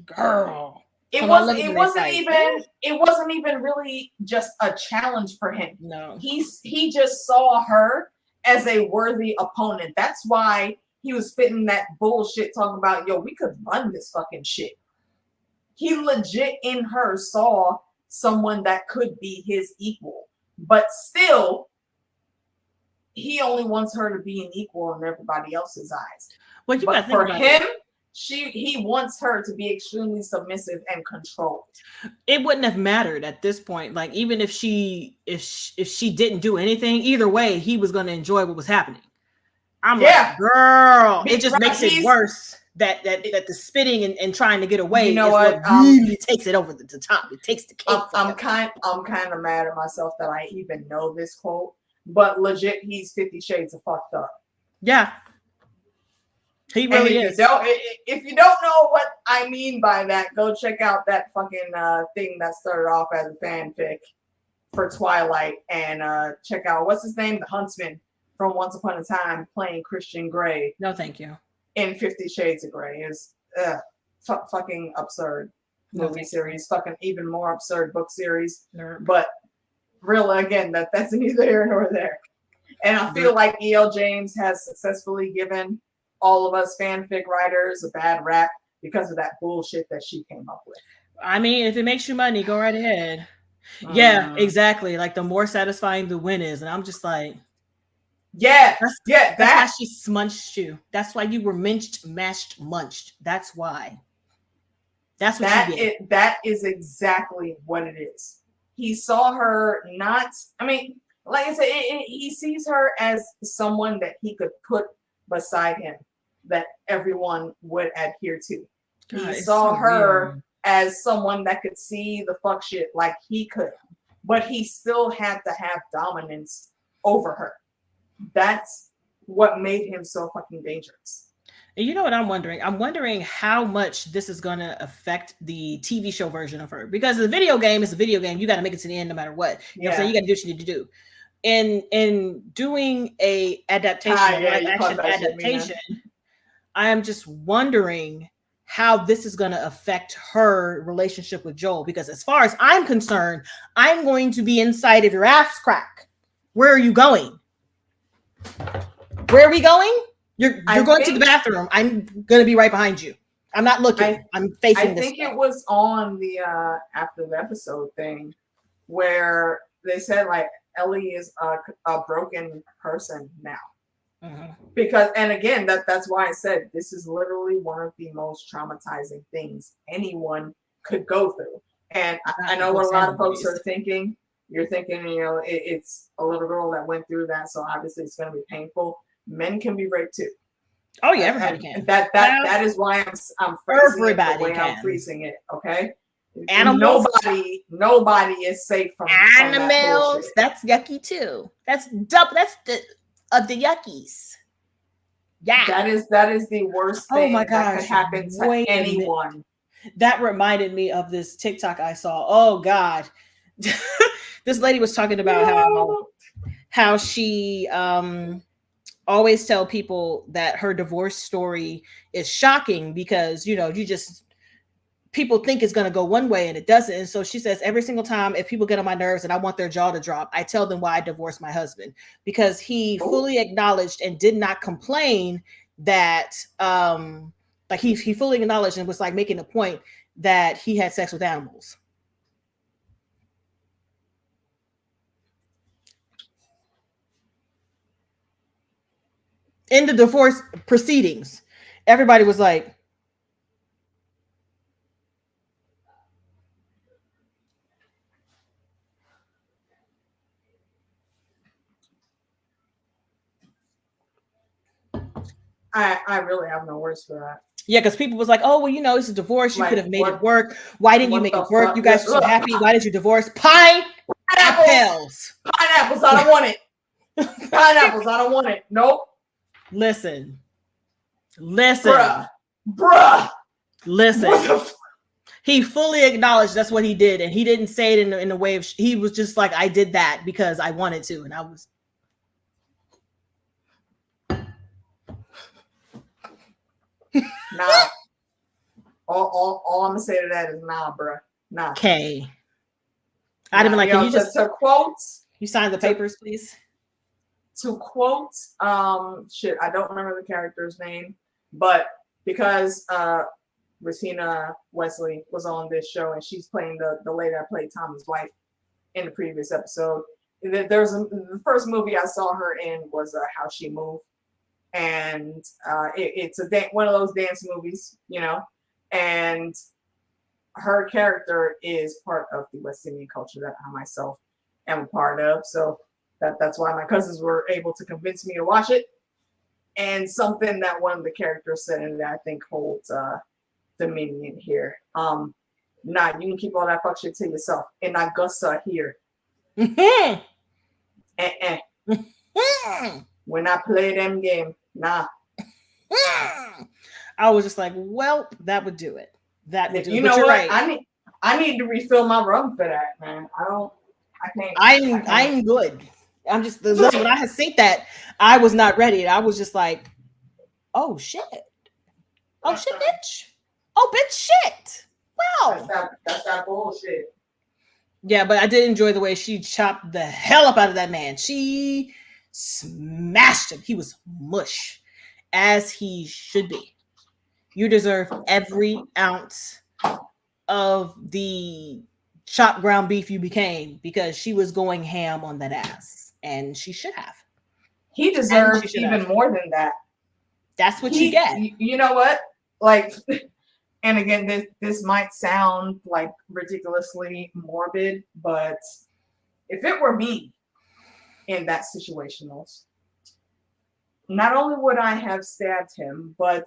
Girl. It wasn't even really just a challenge for him. No. He just saw her as a worthy opponent. That's why he was spitting that bullshit talking about, yo, we could run this fucking shit. He legit in her saw someone that could be his equal. But still, he only wants her to be an equal in everybody else's eyes. Well, but for him, he wants her to be extremely submissive and controlled. It wouldn't have mattered at this point. Like, even if she didn't do anything, either way, he was going to enjoy what was happening. I'm like, girl, it just makes it worse that the spitting and trying to get away. You know what? Really takes it over the top. It takes the cake. I'm kind of mad at myself that I even know this quote, but legit, he's 50 Shades of fucked up. Yeah. He really is. If you don't know what I mean by that, go check out that fucking thing that started off as a fanfic for Twilight, and check out what's his name, the Huntsman from Once Upon a Time, playing Christian Grey. No, thank you. In 50 Shades of Grey is fucking absurd movie series, fucking even more absurd book series. But really, again, that's neither here nor there. And I feel like E.L. James has successfully given all of us fanfic writers a bad rap because of that bullshit that she came up with. I mean, if it makes you money, go right ahead. Yeah, exactly. Like, the more satisfying the win is. And I'm just like, that's why she smunched you. That's why you were minched, mashed, munched. That's why. That's what you did. That is exactly what it is. He saw her not, I mean, like I said, he sees her as someone that he could put beside him that everyone would adhere to. He saw her as someone that could see the fuck shit like he could, but he still had to have dominance over her. That's what made him so fucking dangerous. And you know what I'm wondering? I'm wondering how much this is going to affect the TV show version of her, because the video game is a video game. You got to make it to the end no matter what. You know what I'm saying? You got to do what you need to do. In doing a adaptation, adaptation, I am just wondering how this is going to affect her relationship with Joel, because as far as I'm concerned, I'm going to be inside of your ass crack. Where are you going? Where are we going? You're going to the bathroom. I'm going to be right behind you. I'm not looking. I'm facing this. I think it was on the after the episode thing where they said like Ellie is a broken person now. Because, and again, that's why I said this is literally one of the most traumatizing things anyone could go through. And I know what a lot of folks are thinking. You're thinking, you know, it's a little girl that went through that, so obviously it's going to be painful. Men can be raped too. Oh yeah, everybody can. That is why I'm phrasing it the way I'm phrasing it. Okay. Animals. Nobody is safe from animals. That's yucky too. That's double. That's the yuckies. Yeah. That is the worst thing that could happen to anyone. That reminded me of this TikTok I saw. Oh God. This lady was talking about how she always tell people that her divorce story is shocking because, you know, people think it's going to go one way and it doesn't. And so she says, every single time if people get on my nerves and I want their jaw to drop, I tell them why I divorced my husband, because he fully acknowledged and did not complain that like he fully acknowledged and was like making a point that he had sex with animals. In the divorce proceedings, everybody was like, I really have no words for that. yeah, because people was like, oh, well, you know, it's a divorce. You Like, could have made what- it work. Why didn't you what make the it work? fuck? You guys are so Ugh. happy. Why did you divorce? Pineapples. Pineapples, I don't want it. Pineapples, I don't want it. Nope. Listen. Bruh. Listen. What the He fully acknowledged that's what he did, and he didn't say it in a way of he was just like, I did that because I wanted to, and I was. Nah. All I'm gonna say to that is nah, bruh. Nah. Okay. I'd have been like, can you just to quote? You sign the papers, please. To quote, shit, I don't remember the character's name, but because Christina Wesley was on this show and she's playing the lady that played Tommy's wife in the previous episode. The first movie I saw her in was How She Moved, and it's one of those dance movies, you know, and her character is part of the West Indian culture that I myself am a part of. So that's why my cousins were able to convince me to watch it. And something that one of the characters said, and that I think holds dominion here. Nah, you can keep all that fuck shit to yourself. And I gussa here. When I play them game, nah. I was just like, well, that would do it. That would do it. You But know you're what? right. I need to refill my rum for that, man. I can't. I'm good. I'm just listen, when I had seen that, I was not ready. I was just like, oh shit. Oh shit, bitch. Oh bitch shit. Wow. That's that bullshit. Yeah, but I did enjoy the way she chopped the hell up out of that man. She smashed him. He was mush, as he should be. You deserve every ounce of the chopped ground beef you became, because she was going ham on that ass, and she should have. He deserves even more than that. That's what you get. You know what? Like, and again, this might sound like ridiculously morbid, but if it were me in that situation, not only would I have stabbed him, but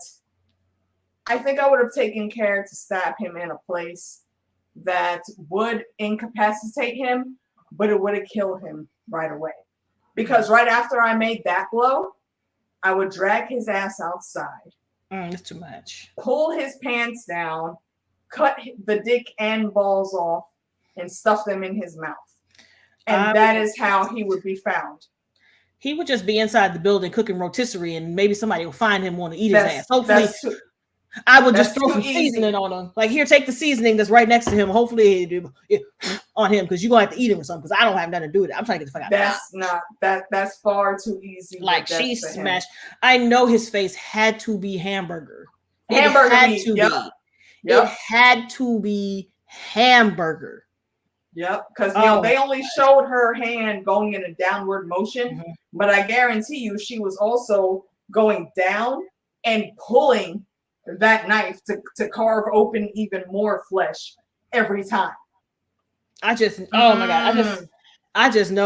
I think I would have taken care to stab him in a place that would incapacitate him, but it would have killed him right away. Because right after I made that blow, I would drag his ass outside. It's too much. Pull his pants down, cut the dick and balls off, and stuff them in his mouth. And that is how he would be found. He would just be inside the building cooking rotisserie, and maybe somebody will find him, want to eat his ass. Hopefully, I would just throw some seasoning on him. Like, here, take the seasoning that's right next to him. Hopefully, on him, because you're going to have to eat him or something, because I don't have nothing to do with it. I'm trying to get the fuck out. That's far too easy. Like, she smashed. I know his face had to be hamburger. Hamburger had meat. To be. It had to be hamburger. Yep, because they only showed her hand going in a downward motion, but I guarantee you she was also going down and pulling that knife to carve open even more flesh every time. I just know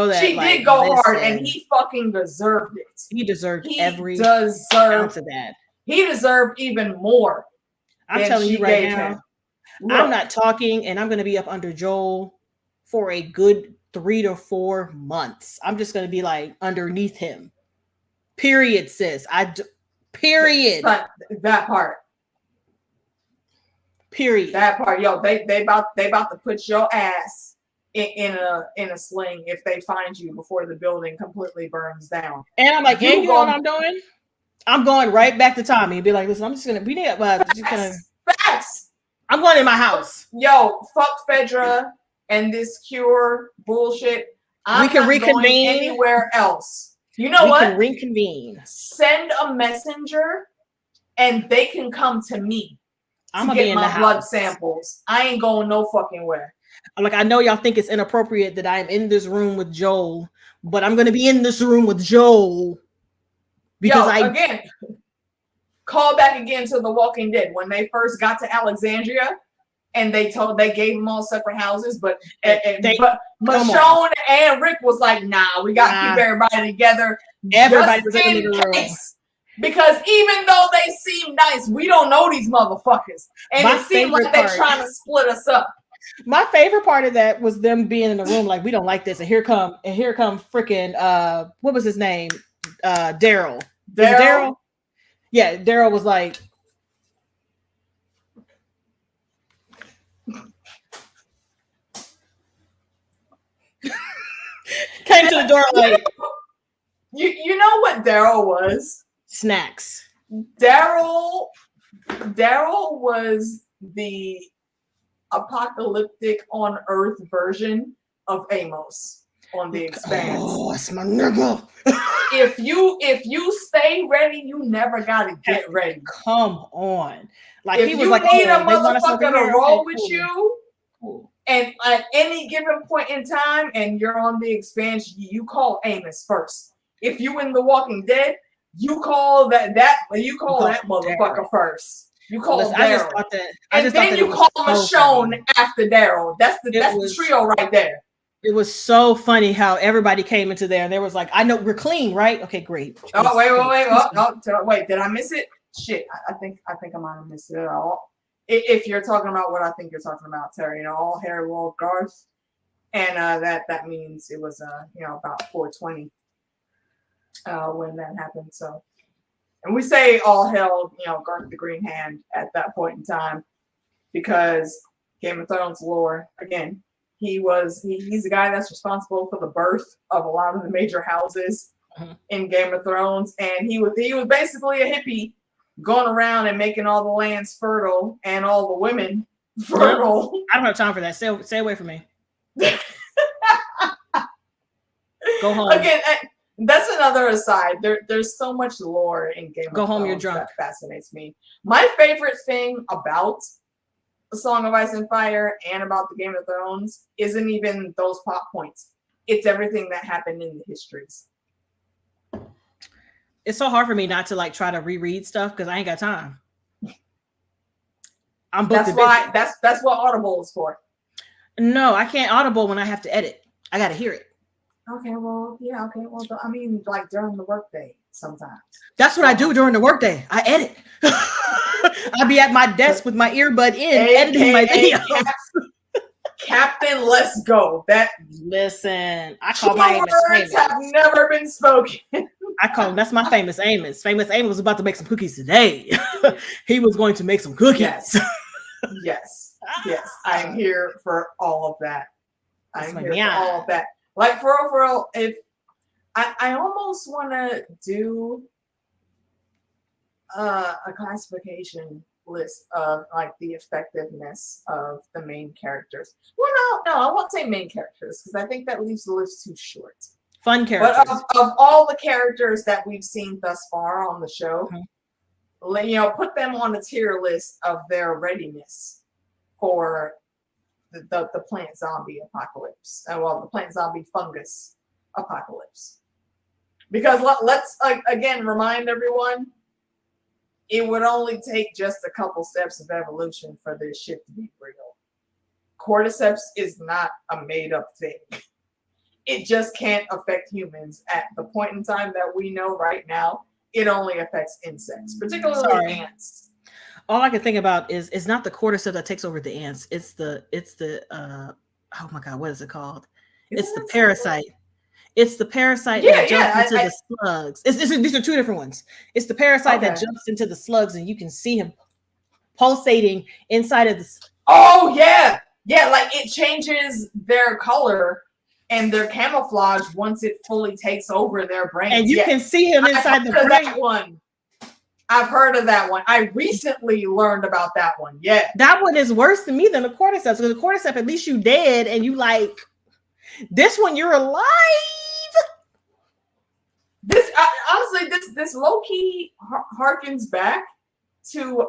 that she did go hard, and he fucking deserved it. He deserved every ounce of that. He deserved even more. I'm telling you right now, I'm not talking, and I'm going to be up under Joel for a good 3 to 4 months. I'm just going to be like underneath him. Period, sis. Period. That part. Period. That part, yo, they about to put your ass in a sling if they find you before the building completely burns down. And I'm like, you know what I'm doing? I'm going right back to Tommy and be like, listen, I'm just gonna be there. I'm I'm going in my house. Yo, fuck Fedra and this cure bullshit. I'm We can not reconvene going anywhere else. You know we what? can reconvene. Send a messenger and they can come to me I'm to gonna be get in the my blood house. samples. I ain't going no fucking where. I'm like, I know y'all think it's inappropriate that I'm in this room with Joel, but I'm gonna be in this room with Joel because again, call back again to The Walking Dead when they first got to Alexandria and they gave them all separate houses, but Michonne and Rick was like, nah, we gotta keep everybody together. Everybody just was in the middle room. Because even though they seem nice, we don't know these motherfuckers. And it seemed like they're trying to split us up. My favorite part of that was them being in the room like, we don't like this. And here come freaking what was his name? Daryl. Daryl? Yeah, Daryl was like, came to the door like, you know what Daryl was? Snacks. Daryl was the apocalyptic on Earth version of Amos on The Expanse. Oh, that's my nigga. if you stay ready, you never gotta get ready. Come on. Like if he was you like, need a motherfucker to roll with you, cool. And at any given point in time, and you're on The Expanse, you call Amos first. If you in The Walking Dead, you call that motherfucker first. You call Daryl. And then you call Michonne after Daryl. That's the trio right there. It was so funny how everybody came into there and there was like, I know we're clean, right? Okay, great. Oh, wait. Did I miss it? Shit. I think I might have missed it all. If you're talking about what I think you're talking about, Terry, all hair rolled Garth. And that means it was about 420 when that happened. So, and we say all hell, Garth the Green Hand at that point in time because Game of Thrones lore, again, he's the guy that's responsible for the birth of a lot of the major houses in Game of Thrones, and he was basically a hippie going around and making all the lands fertile and all the women fertile. No, I don't have time for that. Stay away from me. Go home. Again, that's another aside. There's so much lore in Game of Thrones. Go home, you're drunk. That fascinates me. My favorite thing about A Song of Ice and Fire and about the Game of Thrones isn't even those plot points. It's everything that happened in the histories. It's so hard for me not to like try to reread stuff because I ain't got time. I'm booked. That's what Audible is for. No, I can't Audible when I have to edit. I got to hear it. Okay, well, yeah, okay. Well, I mean, like during the workday sometimes. That's what I do during the workday. I edit. I'll be at my desk with my earbud in, editing my video. Captain, let's go. Listen, I call my Amos famous. Have never been spoken. I call him, that's my famous Amos. Famous Amos was about to make some cookies today. He was going to make some cookies. Yes. I'm here for all of that. I'm here for all of that. Like for real, if I almost want to do a classification list of like the effectiveness of the main characters. Well, no, I won't say main characters because I think that leaves the list too short. Fun characters. But of all the characters that we've seen thus far on the show, put them on a tier list of their readiness for the plant zombie apocalypse. The plant zombie fungus apocalypse. Because let's again remind everyone, it would only take just a couple steps of evolution for this shit to be real. Cordyceps is not a made-up thing. It just can't affect humans at the point in time that we know right now. It only affects insects, particularly ants. All I can think about is it's not the cordyceps that takes over the ants. It's the oh my god, what is it called? It's the parasite. It's the parasite that jumps into the slugs. These are two different ones. It's the parasite that jumps into the slugs, and you can see him pulsating inside of the. Oh yeah, like it changes their color and their camouflage once it fully takes over their brain. And you can see him inside the brain. That one. I've heard of that one. I recently learned about that one. Yeah. That one is worse to me than the cordyceps. Because the cordyceps, at least you dead and you like, this one you're alive. This honestly, this low key harkens back to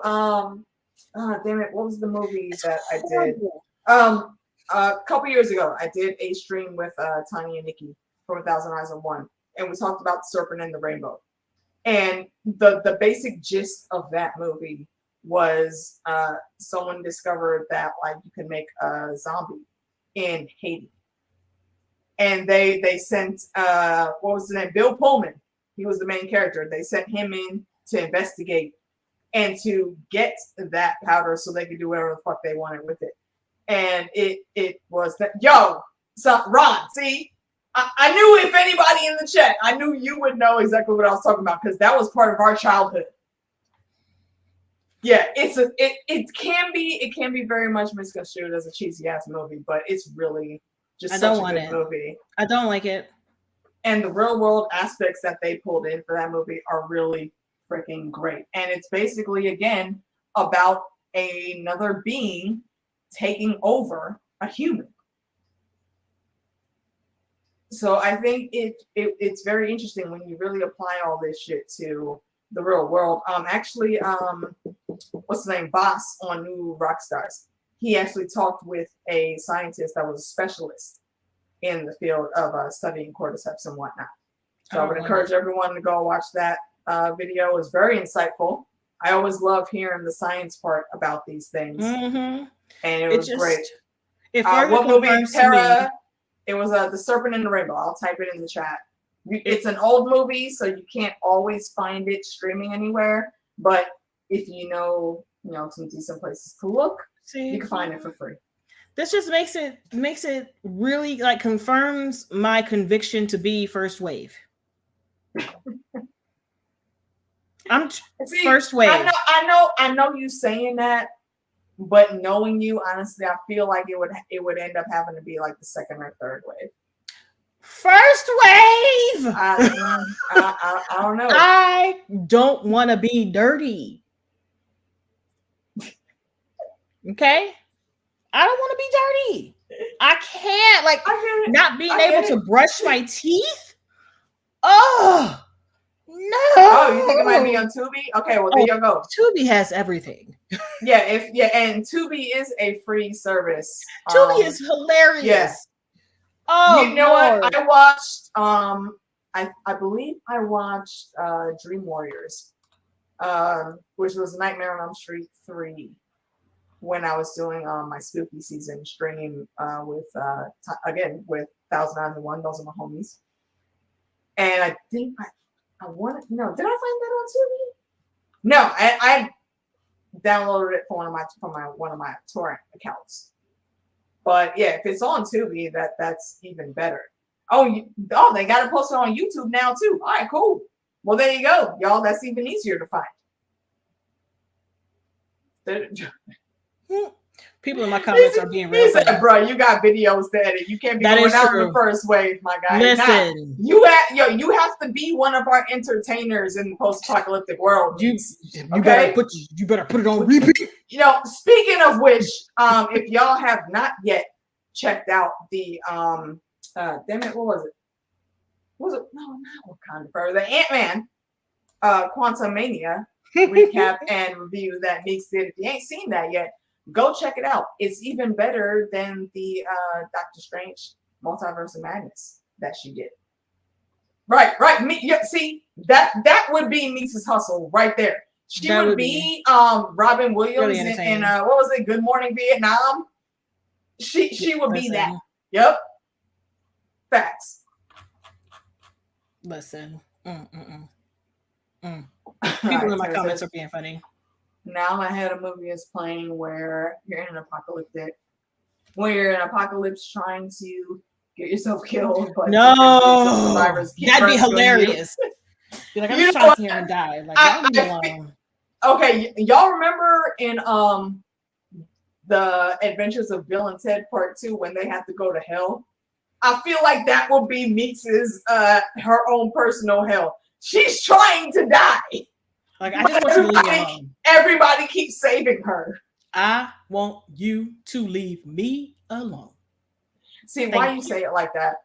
damn it, what was the movie that I did? A couple years ago, I did a stream with Tanya and Nikki from 1000 Eyes on One, and we talked about the serpent and the rainbow. And the basic gist of that movie was someone discovered that like you can make a zombie in Haiti. And they sent what was his name? Bill Pullman. He was the main character. They sent him in to investigate and to get that powder so they could do whatever the fuck they wanted with it. And it was that so Ron, see, I knew if anybody in the chat, I knew you would know exactly what I was talking about because that was part of our childhood. Yeah, it can be very much misconstrued as a cheesy ass movie, but it's really just such a good movie. I don't like it. And the real world aspects that they pulled in for that movie are really freaking great. And it's basically again about another being taking over a human. So I think it's very interesting when you really apply all this shit to the real world. Actually, what's the name? Boss on New Rockstars. He actually talked with a scientist that was a specialist in the field of studying cordyceps and whatnot. So I would encourage everyone to go watch that video. It was very insightful. I always love hearing the science part about these things. Mm-hmm. And it was great. What movie? Terra. It was The Serpent and the Rainbow. I'll type it in the chat. It's an old movie, so you can't always find it streaming anywhere. But if you know some decent places to look, you can find it for free. This just makes it really like confirms my conviction to be first wave. First wave. I know you saying that, but knowing you, honestly, I feel like it would end up having to be like the second or third wave. First wave. I don't know. I don't want to be dirty. Okay, I don't want to be dirty. I can't not being able to brush my teeth. Oh. No. Oh, you think it might be on Tubi? Okay, well there you go. Tubi has everything. And Tubi is a free service. Tubi is hilarious. Yes. Oh, you know what? I watched. I believe I watched Dream Warriors, which was Nightmare on Elm Street 3, when I was doing my spooky season stream with 1000 Eyes on One. Those are my homies, and I think I want to. No, did I find that on Tubi? No, I downloaded it from one of my torrent accounts. But yeah, if it's on Tubi, that's even better. They got it posted on YouTube now too. All right, cool. Well, there you go, y'all. That's even easier to find. People in my comments are being real. He said, bro, you got videos to edit. You can't be going out in the first wave, my guy. Listen, you have to be one of our entertainers in the post-apocalyptic world. You better put it on repeat. Speaking of which, if y'all have not yet checked out the damn it, what was it? Was it no, not Wakanda Forever, the Ant-Man Quantumania recap and review that Meeks did. If you ain't seen that yet, go check it out. It's even better than the Doctor Strange Multiverse of Madness that she did. Right. See, that would be Meeks' hustle right there. She would be Robin Williams really in what was it? Good Morning Vietnam. She would be that. Yep. Facts. Listen. People in my comments are being funny. Now my head of movie is playing where you're in an apocalypse trying to get yourself killed. But no, that'd be hilarious. Be like, I'm just trying to hear and die. Like, okay, y'all remember in the Adventures of Bill and Ted Part 2 when they have to go to hell? I feel like that would be Meeks' her own personal hell. She's trying to die. Like, I just want you to leave me alone. Everybody keeps saving her. I want you to leave me alone. See, why you say it like that?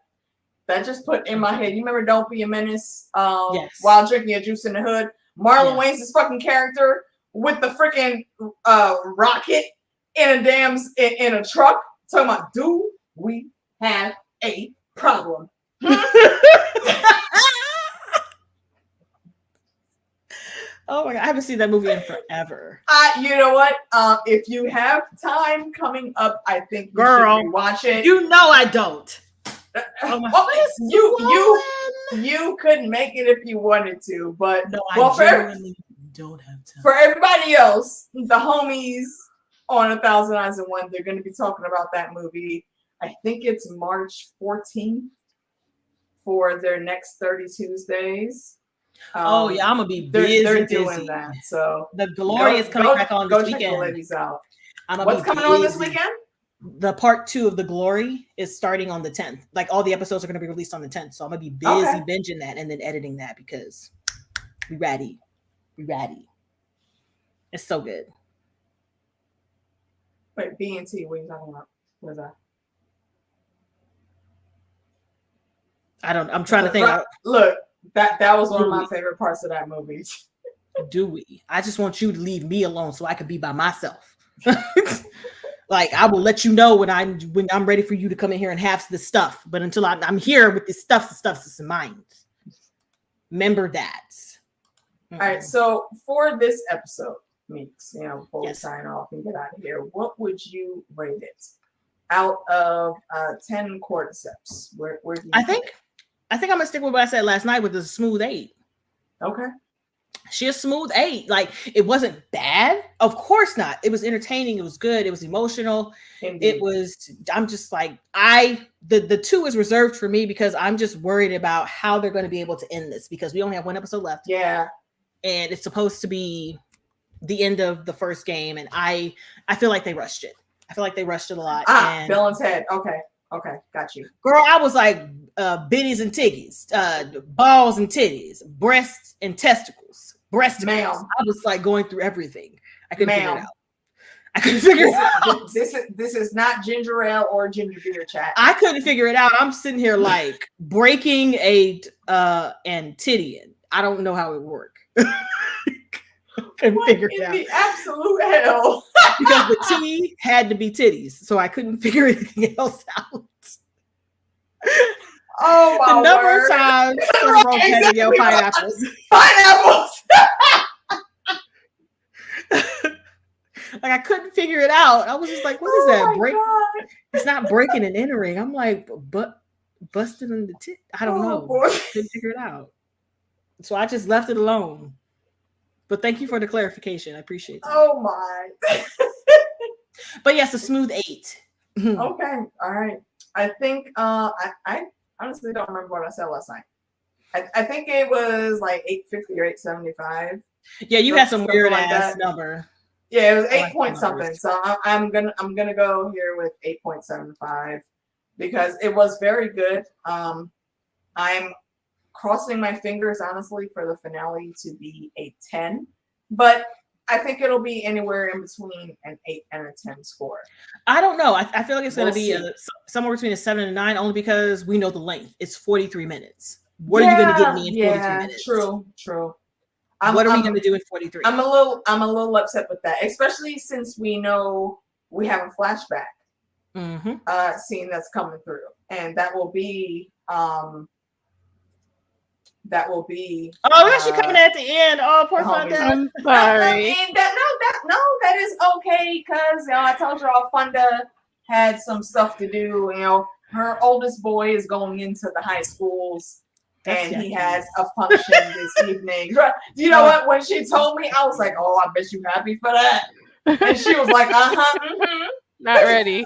That just put in my head. You remember Don't Be a Menace? Yes. While drinking your juice in the hood. Marlon Wayans' fucking character with the freaking rocket in a truck. Talking about, do we have a problem? Oh my God, I haven't seen that movie in forever. You know what? If you have time coming up, I think you should watch it. You know I don't. Oh my you couldn't make it if you wanted to, but no, I genuinely don't have time. For everybody else, the homies on 1000 Eyes and One, they're going to be talking about that movie. I think it's March 14th for their next 30 Tuesdays. I'm gonna be busy. They're doing that. So the Glory is coming back on this weekend. Check the ladies out. What's coming on this weekend? The part 2 of The Glory is starting on the 10th. Like, all the episodes are going to be released on the 10th. So I'm going to be busy binging that and then editing that because we ready. It's so good. Wait, B&T, what are you talking about? What is that? I'm trying to think. Look, that was one of my favorite parts of that movie. Do we? I just want you to leave me alone so I can be by myself. Like, I will let you know when I'm ready for you to come in here and have this stuff. But until I'm here with this stuff, the stuff is in mind. Remember that. All right. So for this episode, Meeks, before we sign off and get out of here, what would you rate it out of 10 cordyceps? Where do you think I'm gonna stick with what I said last night with the smooth 8. Okay. She a smooth 8. Like, it wasn't bad. Of course not. It was entertaining. It was good. It was emotional. Indeed. I'm just like, the 2 is reserved for me because I'm just worried about how they're going to be able to end this because we only have 1 episode left. Yeah. And it's supposed to be the end of the first game. And I feel like they rushed it. I feel like they rushed it a lot. Bill and Ted. Okay. Got you. Girl, I was like, bitties and tiggies, balls and titties, breasts and testicles. Breasticles. I was like going through everything. I couldn't figure it out. This is not ginger ale or ginger beer chat. I couldn't figure it out. I'm sitting here like breaking and tittying. I don't know how it worked. Couldn't figure it out. The absolute hell. Because the T had to be titties, so I couldn't figure anything else out. Oh my the number word. of times Exactly. pineapples. Like, I couldn't figure it out. I was just like, what is that? Break? God. It's not breaking and entering. I'm like, but busted in the tit. I don't know. Boy. Couldn't figure it out. So I just left it alone. But thank you for the clarification. I appreciate that. Oh my. But yes, a smooth 8. Okay. All right. I think I honestly don't remember what I said last night. I think it was like 850 or 875. Yeah, you had some weird ass number. Yeah, it was 8 point something. So I'm gonna go here with 8.75 because it was very good. I'm crossing my fingers honestly for the finale to be a 10, but I think it'll be anywhere in between an 8 and a 10 score. I don't know. I feel like it's going to be somewhere between a 7 and a 9, only because we know the length. It's 43 minutes. What are you going to get me in 43 minutes? True. What are we going to do in 43? I'm a little upset with that, especially since we know we have a flashback scene that's coming through, and that will be. Oh, that's you coming at the end. Oh, poor Funda. I'm sorry. That is okay because I told y'all Funda had some stuff to do. Her oldest boy is going into the high schools. And he has a function this evening. You know what? When she told me, I was like, "Oh, I bet you happy for that." And she was like, Not ready.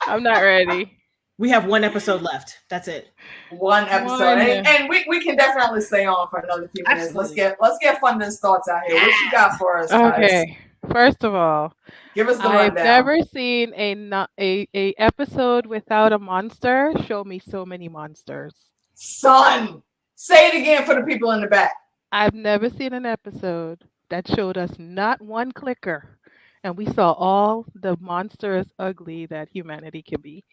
I'm not ready. We have 1 episode left. That's it. 1 episode, and we can definitely stay on for another few minutes. Absolutely. Let's get Funda's thoughts out here. What you got for us? Okay. Guys? First of all, give us the rundown. I've never seen a episode without a monster. Show me so many monsters. Son, say it again for the people in the back. I've never seen an episode that showed us not one clicker. And we saw all the monstrous ugly that humanity can be.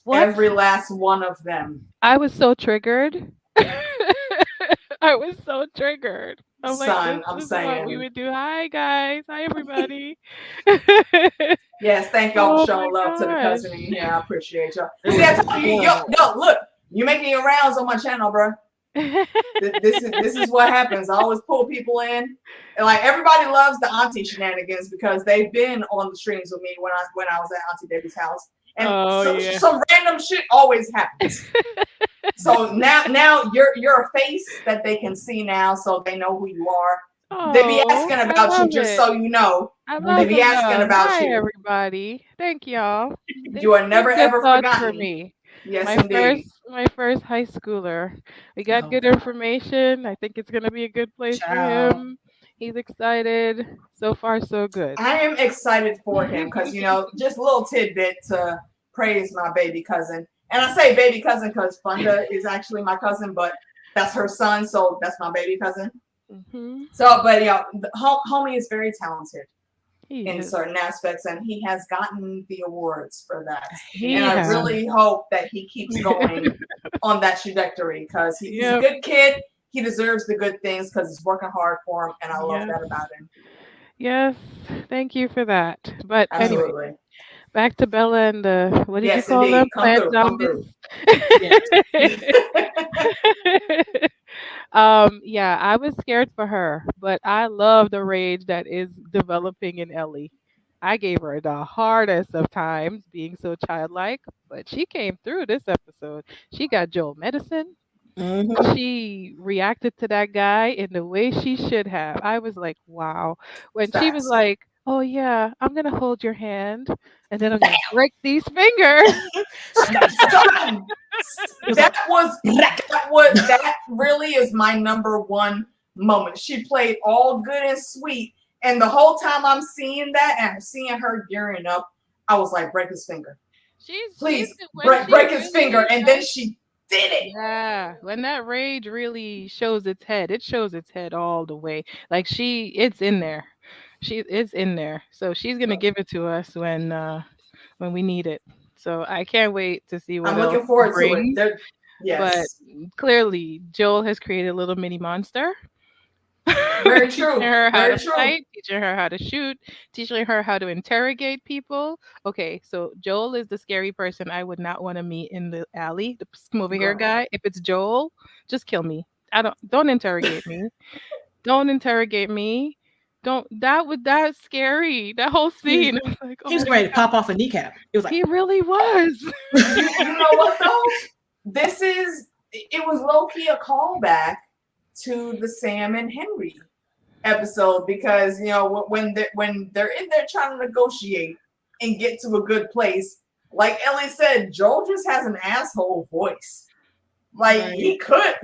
What? Every last one of them. I was so triggered. I was so triggered. I'm like, Son, I'm this is what we saying. would do. Hi guys. Hi everybody. Yes, thank y'all for Oh my showing love to the gosh. cousin in here. I appreciate y'all. It See, I was told you, horrible. yo, look, you making your rounds on my channel, bro. This is what happens. I always pull people in, and like everybody loves the auntie shenanigans because they've been on the streams with me when I was at Auntie Debbie's house, and Oh so, yeah. some random shit always happens. So now you're a face that they can see now, so they know who you are. They be Oh, asking I about you love just it. so you know. I They love be them asking though. about Hi you. everybody. Thank y'all. You are They never good ever thoughts for forgotten. me. Yes, My indeed. first high schooler. We got Oh, good God. information. I think it's gonna be a good place for Child. him. He's excited. So far, so good. I am excited for him because just a little tidbit to praise my baby cousin. And I say baby cousin because Funda is actually my cousin, but that's her son, so that's my baby cousin. Mm-hmm. So, but the homie is very talented He in is. certain aspects, and he has gotten the awards for that. He And I has. really hope that he keeps going on that trajectory because he's a Yep. good kid. He deserves the good things because he's working hard for him, and I love Yes. that about him. Yes. Thank you for that. But anyway, Absolutely. back to Bella and the what did you Yes, call them? indeed. Come Plant through. Come through. Yes. Yeah, I was scared for her, but I love the rage that is developing in Ellie. I gave her the hardest of times being so childlike, but she came through this episode. She got Joel medicine. Mhm. She reacted to that guy in the way she should have. I was like, wow. When she was Facts. like, oh yeah, I'm gonna hold your hand and then I'm gonna break these fingers. Snap, snap. Son, It was like, that really is my number one moment. She played all good and sweet, and the whole time I'm seeing that and seeing her gearing up, I was like, break his finger. Please break his finger. And then she did it. Yeah, when that rage really shows its head, it shows its head all the way. Like it's in there. It's in there. So she's gonna give it to us when we need it. So I can't wait to see what I'm else looking it forward to brings. it. But Yes. clearly, Joel has created a little mini monster. Very Teaching true. her how Very to true. fight, teaching her how to shoot, teaching her how to interrogate people. Okay, so Joel is the scary person I would not want to meet in the alley. The movie hair Girl. guy. If it's Joel, just kill me. Don't interrogate me. Don't interrogate me. Don't that's scary. That whole scene. I was like, He was oh ready my to god. pop off a kneecap. It was like, He really was. You know what though? It was low-key a callback to the Sam and Henry episode because when they're in there trying to negotiate and get to a good place, like Ellie said, Joel just has an asshole voice. Like Right. he could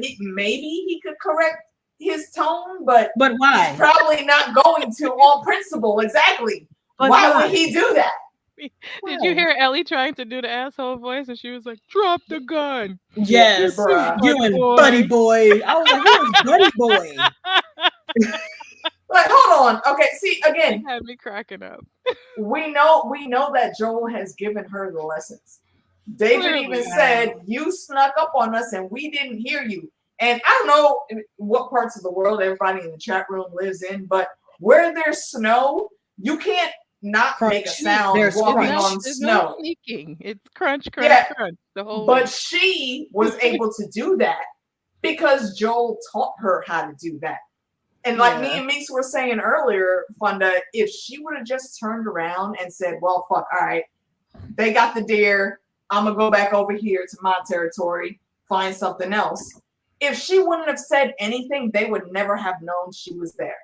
correct his tone, but why? he's probably not going to on principle. Exactly. But Why would he do that? Did you hear Ellie trying to do the asshole voice and she was like, drop the gun. Yes, Bruh. you and Buddy Boy. I was like, who is Buddy Boy? Like, hold on. Okay, see It again. had me cracking up. We know that Joel has given her the lessons. David Clearly. even said, you snuck up on us and we didn't hear you. And I don't know what parts of the world everybody in the chat room lives in, but where there's snow, you can't not Crunch. make a sound There's walking crunch. on There's snow. no sneaking. It's crunch, crunch, Yeah, crunch the whole but way. she was able to do that because Joel taught her how to do that. And like me and Meeks were saying earlier, Funda, if she would have just turned around and said, well, fuck, all right, they got the deer. I'm going to go back over here to my territory, find something else. If she wouldn't have said anything, they would never have known she was there.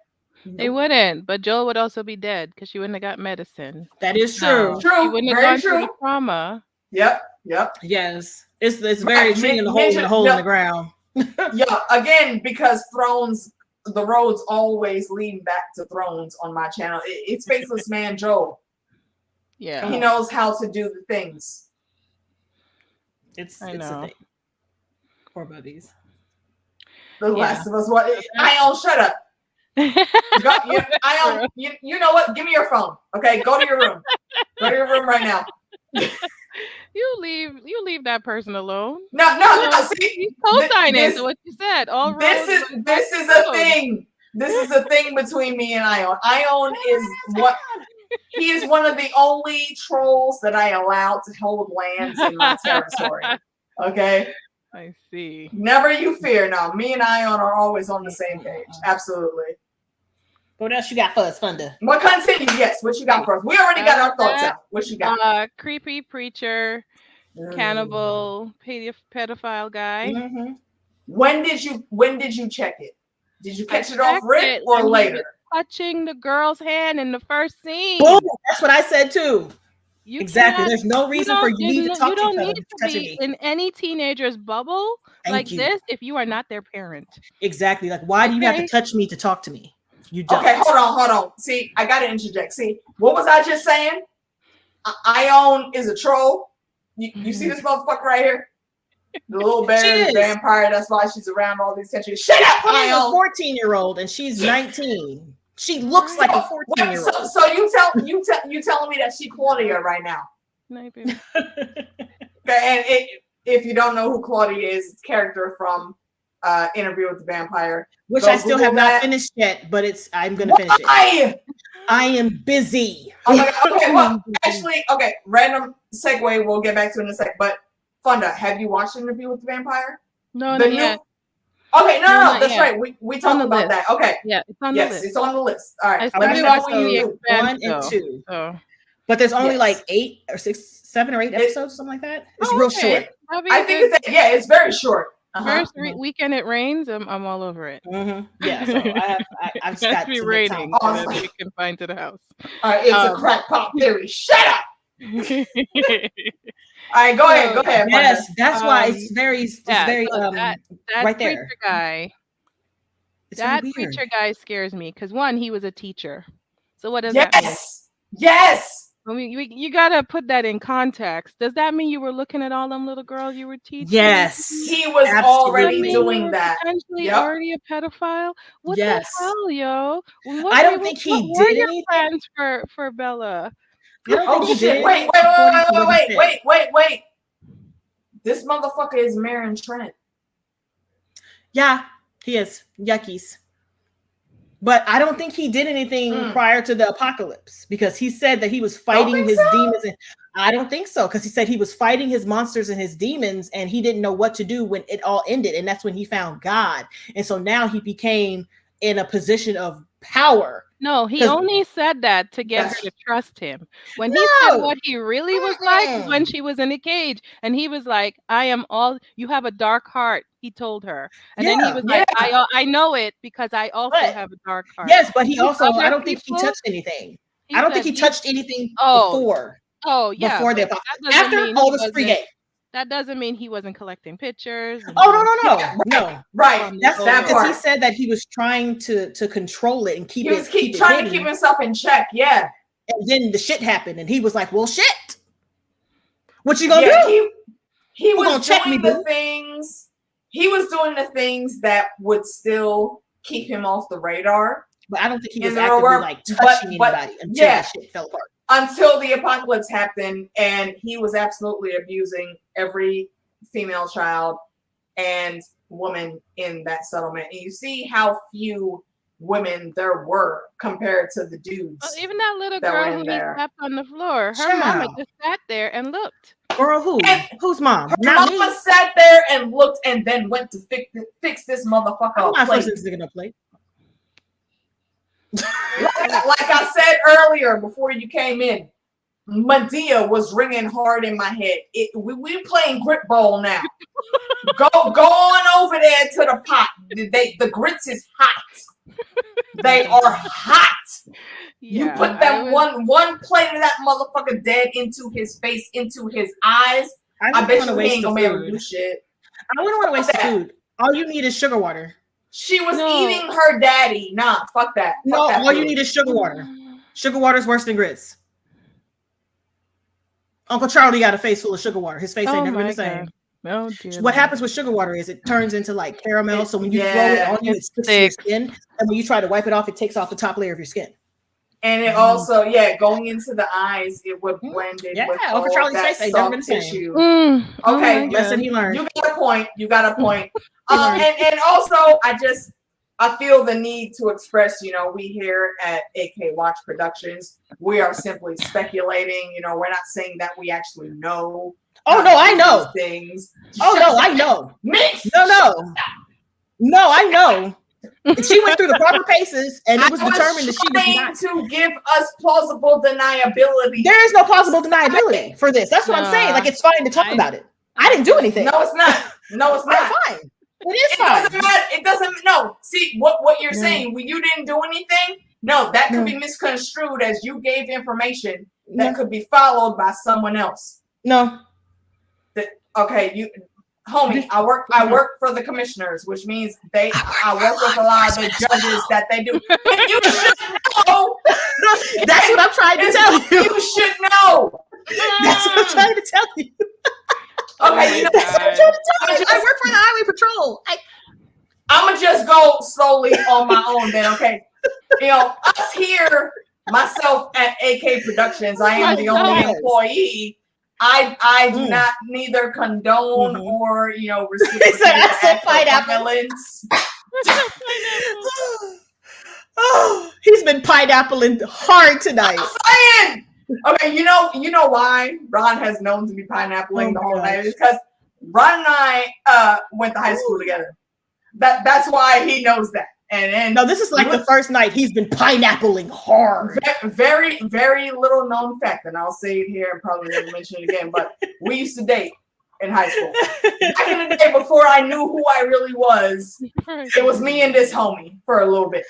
They wouldn't, but Joel would also be dead because she wouldn't have got medicine. That is true. She wouldn't have gone through the trauma. Yep. Yes. It's very true in the hole in the ground. Yeah, again, because the roads always lead back to Thrones on my channel. It's Faceless Man Joel. Yeah. He knows how to do the things. It's a thing. Poor buddies. The Last of Us. What? Ion, shut up. You know what? Give me your phone. Okay, go to your room. Go to your room right now. You leave that person alone. No. See, he's co-signing to what you said. All this is a thing. This is a thing between me and Ion. Ion is what he is one of the only trolls that I allow to hold lands in my territory. Okay. I see. Never you fear. Now, me and Ion are always on the same page. Absolutely. What else you got for us, Funda? What continue? Yes, what you got for us? We already got our thoughts out. What you got? Creepy preacher, cannibal, pedophile guy. Mm-hmm. When did you check it? Did you catch it off rip or later? Touching the girl's hand in the first scene. Boom, that's what I said too. Exactly. There's no reason for you to talk you to don't each other. need to be in any teenager's bubble this if you are not their parent. Exactly. Like, why do you have to touch me to talk to me? You don't. Okay, hold on. See, I gotta interject. See, what was I just saying? Ion is a troll. You see this motherfucker right here? The little bear, the vampire. That's why she's around all these centuries. Shut up, Ion. A 14-year-old, and she's 19. She looks like a 14-year-old. So you telling me that she Claudia right now? Maybe. Okay, and if you don't know who Claudia is, it's a character from Interview with the Vampire, which I still have not finished yet, but I'm gonna finish it. I am busy. Oh my God. Okay, well, actually, okay, random segue. We'll get back to it in a sec. But Funda, have you watched Interview with the Vampire? No, not yet. Okay, no, that's right. We talked about that. Okay, yeah, it's on the list. It's on the list. All right, let me watch the 1 and 2. But there's only like 7 or 8 episodes, something like that. It's real short. I think it's very short. First weekend it rains, I'm all over it. Mm-hmm. Yeah, so I've just got to be raining so that we can find to the house. All right, it's a crackpot theory. Shut up. All right, go ahead. Yes, that's why it's very that right preacher there. Guy. That preacher guy scares me because one, he was a teacher. So what does that mean? Yes. I mean, you gotta put that in context. Does that mean you were looking at all them little girls you were teaching? Yes, he was already doing that. Potentially already a pedophile. What the hell, yo? I don't think he what did were anything. Your plans for Bella? Wait. This motherfucker is Marin Trent. Yeah, he is. Yuckies. But I don't think he did anything prior to the apocalypse because he said that he was fighting his demons. And I don't think so because he said he was fighting his monsters and his demons and he didn't know what to do when it all ended. And that's when he found God. And so now he became in a position of power. No, he only said that to get her to trust him. When he said what he really was like when she was in a cage, and he was like, you have a dark heart, he told her. And then he was like, I know it because I also have a dark heart. Yes, but he also, I don't think he touched anything. I don't think he touched anything before. Oh, yeah. Before the apocalypse. After all this free-game. That doesn't mean he wasn't collecting pictures. No. Right. That's that part. He said that he was trying to control it and keep it. He was trying to keep himself in check. Yeah. And then the shit happened, and he was like, "Well, shit. What you gonna do?" He was doing the things. He was doing the things that would still keep him off the radar. But I don't think he was actively like touching anybody until the shit fell apart. Until the apocalypse happened, and he was absolutely abusing every female child and woman in that settlement. And you see how few women there were compared to the dudes. Well, even that little girl who he slapped on the floor, her mama just sat there and looked. Girl, whose mom? Her mama sat there and looked, and then went to fix this motherfucker. I'm not supposed to gonna play. Like I said earlier before you came in, Medea was ringing hard in my head. We playing grit bowl now. Go on over there to the pot. The grits is hot. They are hot. Yeah, you put that one plate of that motherfucker dead into his face, into his eyes. I bet you he ain't gonna be able to do shit. I wouldn't want to waste the food. All you need is sugar water. She was eating her daddy. Nah, fuck that. All you need is sugar water. Sugar water is worse than grits. Uncle Charlie got a face full of sugar water. His face ain't never been the same. Oh dear. What Lord. happens with sugar water is it turns into like caramel. So when you throw it Yeah, on you, it it's sticks to your thick. skin. And when you try to wipe it off, it takes off the top layer of your skin. And it also, going into the eyes, it would blend in with Uncle all Charlie's that face ain't never been soft the same. tissue. Oh Okay, my Lesson God. he learned. you got a point. You got a point. He learned. And also, I feel the need to express, we here at AK Watch Productions, we are simply speculating. We're not saying that we actually know. Oh no, I know. Things. Oh no, I know. Mix. No, I know. She went through the proper paces, and it was determined that she was trying not to give us plausible deniability. There is no plausible deniability for this. That's what I'm saying. Like, it's fine to talk about it. I didn't do anything. No, it's not. No, it's not. Fine. It is fine. Doesn't matter. It doesn't. No. See what you're saying. When you didn't do anything, no, that could be misconstrued as you gave information that could be followed by someone else. No. Okay, homie, I work for the commissioners, which means I work with a lot of the judges that they do. You should know. That's what I'm trying to tell you. You should know. That's what I'm trying to tell you. Okay, that's what I'm trying to tell you. I work for the Highway Patrol. I'm gonna just go slowly on my own then, okay? Us here, myself at AK Productions, I am the only employee. I do not neither condone or reciprocate violence. He's been pineappling hard tonight. I'm saying. Okay, you know why Ron has known to be pineappling the whole night? Because Ron and I went to high school together. That's why he knows that. And no, this is like the first night he's been pineappling hard. Very, very little known fact, and I'll say it here and probably never mention it again, but we used to date in high school. Back in the day before I knew who I really was, it was me and this homie for a little bit.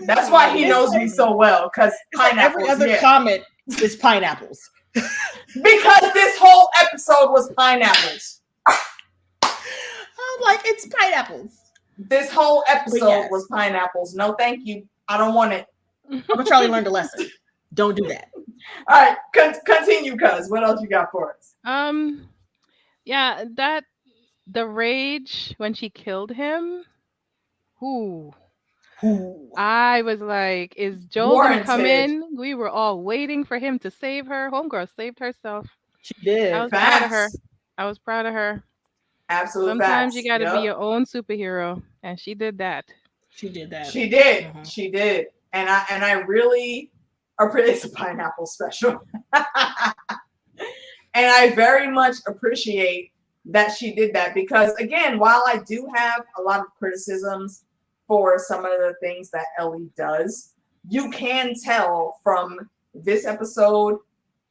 That's why he knows me so well, because pineapples. Every other comment is pineapples. Because this whole episode was pineapples. I'm like, it's pineapples. This whole episode was pineapples. No, thank you. I don't want it. Uncle Charlie learned a lesson. Don't do that. All right, continue, cuz. What else you got for us? Yeah, the rage when she killed him. I was like, is Joel gonna come in? We were all waiting for him to save her. Homegirl saved herself. She did. I was proud of her. I was proud of her. Absolutely. Sometimes you got to be your own superhero, and she did that. She did that. She did. Mm-hmm. She did. And I really appreciate it's a pineapple special. And I very much appreciate that she did that because, again, while I do have a lot of criticisms for some of the things that Ellie does, you can tell from this episode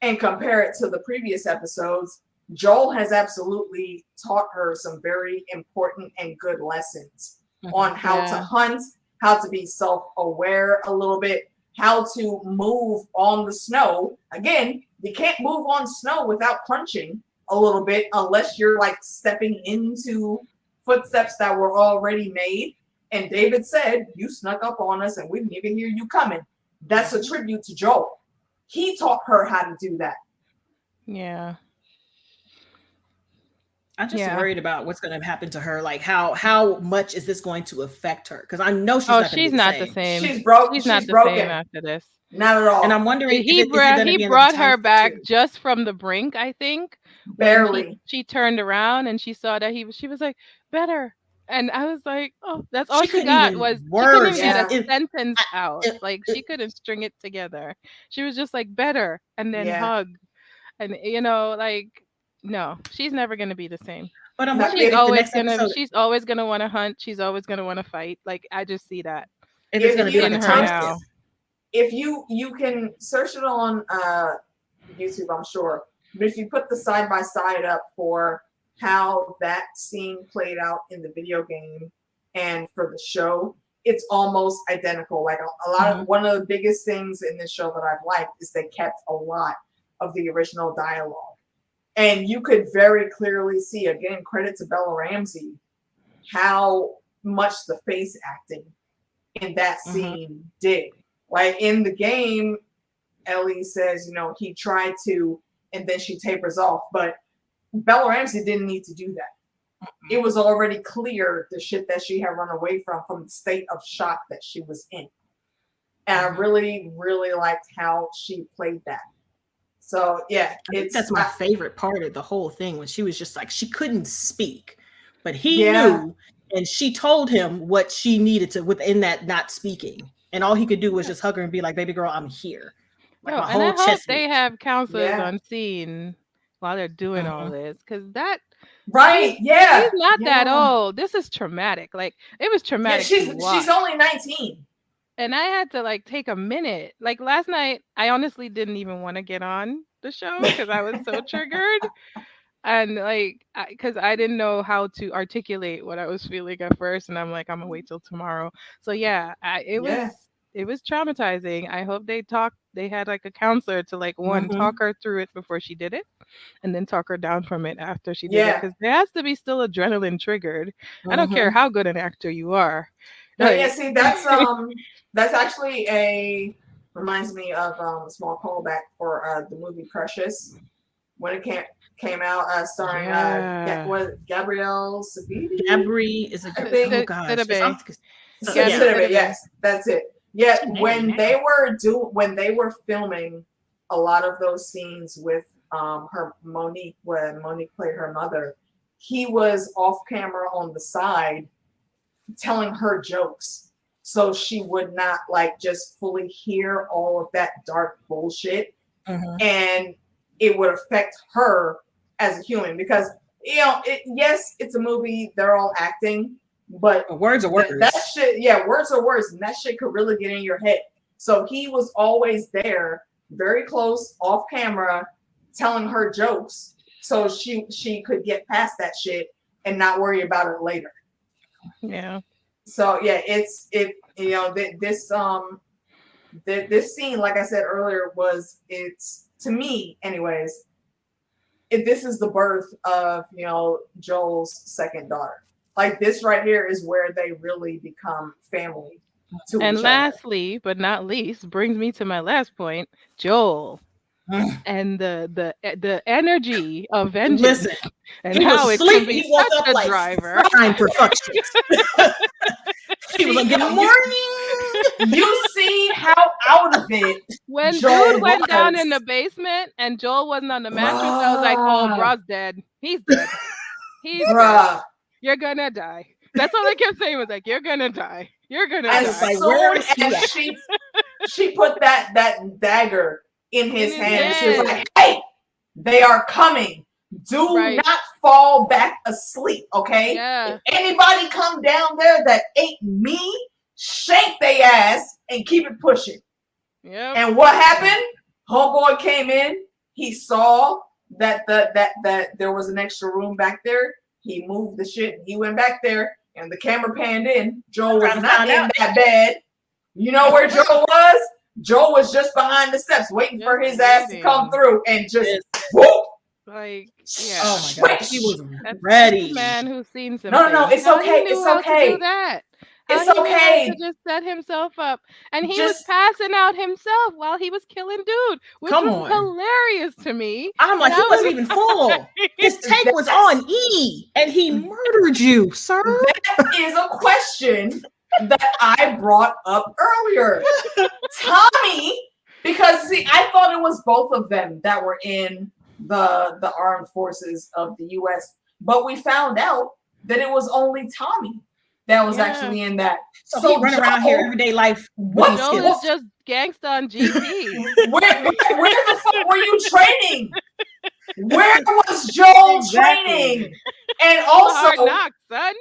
and compare it to the previous episodes, Joel has absolutely taught her some very important and good lessons on how to hunt, how to be self-aware a little bit, how to move on the snow. Again, you can't move on snow without crunching a little bit unless you're like stepping into footsteps that were already made. And David said, you snuck up on us and we didn't even hear you coming. That's a tribute to Joel. He taught her how to do that. Yeah. I'm just worried about what's going to happen to her. Like, how much is this going to affect her? Because I know she's not the same. She's broke. She's not the same after this. Not at all. And I'm wondering, he brought her back just from the brink. I think barely. She turned around and she saw that she was like better, and I was like, oh, that's all she got was words. She couldn't get a sentence out. Like she couldn't string it together. She was just like better, and then hug, and like. No, she's never gonna be the same. But she's always gonna want to hunt. She's always gonna want to fight. Like I just see that. If it's gonna be like a now. If you can search it on YouTube, I'm sure. But if you put the side by side up for how that scene played out in the video game and for the show, it's almost identical. Like a lot of one of the biggest things in this show that I've liked is they kept a lot of the original dialogue. And you could very clearly see, again, credit to Bella Ramsey, how much the face acting in that scene did. Like in the game, Ellie says, he tried to, and then she tapers off. But Bella Ramsey didn't need to do that. It was already clear the shit that she had run away from the state of shock that she was in. And I really, really liked how she played that. So yeah, that's my favorite part of the whole thing, when she was just like, she couldn't speak, but he knew, and she told him what she needed to within that not speaking, and all he could do was just hug her and be like, "Baby girl, I'm here." Like, and I hope they have counselors on scene while they're doing all this, because that she's not that old. This is traumatic. Like, it was traumatic. She's only 19. And I had to like take a minute. Like last night, I honestly didn't even want to get on the show because I was so triggered. And like, because I didn't know how to articulate what I was feeling at first. And I'm like, I'm gonna wait till tomorrow. So yeah, it was traumatizing. I hope they had like a counselor to like talk her through it before she did it, and then talk her down from it after she did it. Because there has to be still adrenaline triggered. I don't care how good an actor you are. No, see, that's actually reminds me of a small callback for the movie Precious when it came out, starring Gabrielle Savidi. Gabri is a good thing. Oh gosh, Citadel, yes, that's it. Yeah, when they were filming a lot of those scenes with her Monique, when Monique played her mother, he was off camera on the side telling her jokes so she would not like just fully hear all of that dark bullshit, and it would affect her as a human, because yes, it's a movie, they're all acting, but words are words. That shit, words are words, and that shit could really get in your head. So he was always there, very close, off camera, telling her jokes so she could get past that shit and not worry about it later. Yeah. So yeah, this scene, like I said earlier, it's to me anyways, this is the birth of Joel's second daughter. Like, this right here is where they really become family to each other. And lastly, but not least, brings me to my last point, Joel. And the energy of vengeance. Listen, and how it can be such a like driver. For fuck shit. She was like, "Good morning." You see how out of it when Joel dude went down in the basement and Joel wasn't on the mattress. I was like, "Oh, bro's dead. He's dead. He's dead. You're gonna die." That's all I kept saying was like, "You're gonna die. You're gonna die." As soon as she put that dagger in his hand, she was like, "Hey, they are coming. Do not fall back asleep, okay? If anybody come down there that ain't me, shake they ass and keep it pushing." And what happened? Homeboy came in. He saw that there was an extra room back there. He moved the shit. He went back there, and the camera panned in. Joel was not in that bed. You know where Joel was? Joel was just behind the steps, waiting for his ass to come through, and just whoop. Like, oh my god, he was ready. Man who's seen some. No, it's okay. It's okay. To do that. It's okay. To just set himself up, and he was passing out himself while he was killing dude, which was hilarious to me. I'm like, he wasn't even full. His tank was on E, and he murdered you, sir. That is a question that I brought up earlier. Tommy, because see, I thought it was both of them that were in the armed forces of the US, but we found out that it was only Tommy that was actually in that. So he run around here everyday life. What? Joel is just gangsta on GP. where the fuck were you training? Where was Joel training? And also, hard knocks, son.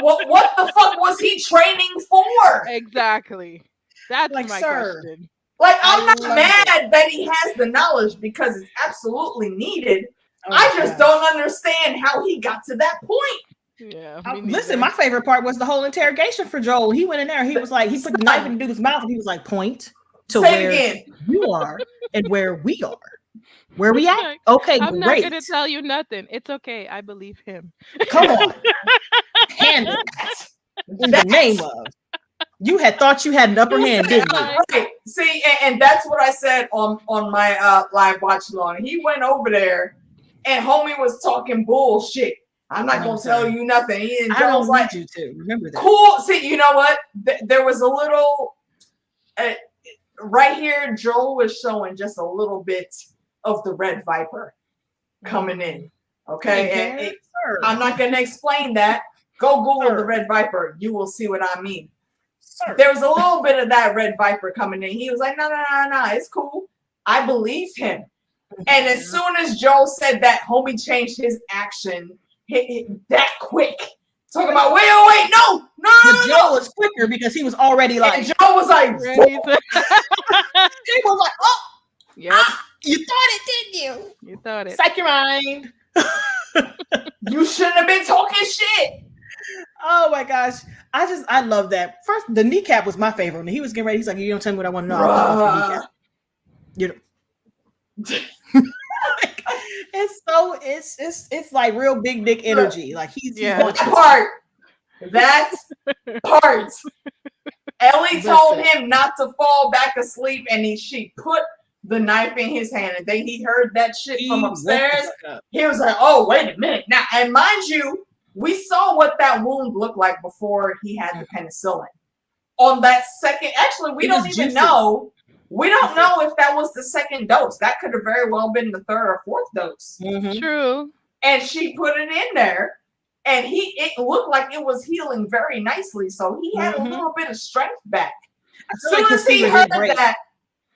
what the fuck was he training for? Exactly. That's like, my question. Like, I'm not mad that he has the knowledge, because it's absolutely needed. I just don't understand how he got to that point. Yeah. Listen, my favorite part was the whole interrogation for Joel. He went in there. He was like, he put the knife in the dude's mouth, and he was like, "Point to where you are and where we are. Where we at? Okay, I'm great. not gonna tell you nothing. It's okay. I believe him. Come on, handle that in the name of." You had thought you had an upper hand, didn't you? Right. See, and that's what I said on my live watch along. He went over there and homie was talking bullshit. I'm not gonna tell you nothing. And I Joe don't was like, need you to remember that. cool. See, you know what? There was a little right here. Joel was showing just a little bit of the Red Viper coming in. Okay, and I'm not gonna explain that. Go Google the Red Viper. You will see what I mean. There was a little bit of that Red Viper coming in. He was like, no, it's cool. I believed him. And as soon as Joel said that, homie changed his action that quick. Talking about, wait, no. But Joel was quicker because he was already like. And Joel was like, ready he was like, oh, yep. You thought it, didn't you? You thought it. Psych your mind. You shouldn't have been talking shit. Oh my gosh. I love that. First, the kneecap was my favorite. When he was getting ready, he's like, you don't tell me what I want to know. Bruh. You know. It's like real big dick energy. Like he's that part. Ellie told him not to fall back asleep, and she put the knife in his hand, and then he heard that shit from upstairs. He was like, oh, wait a minute. Now, and mind you, we saw what that wound looked like before he had the penicillin. On that second, actually, we don't even know. We don't know if that was the second dose. That could have very well been the third or fourth dose. Mm-hmm. True. And she put it in there, and it looked like it was healing very nicely. So he had a little bit of strength back. As soon as he heard that,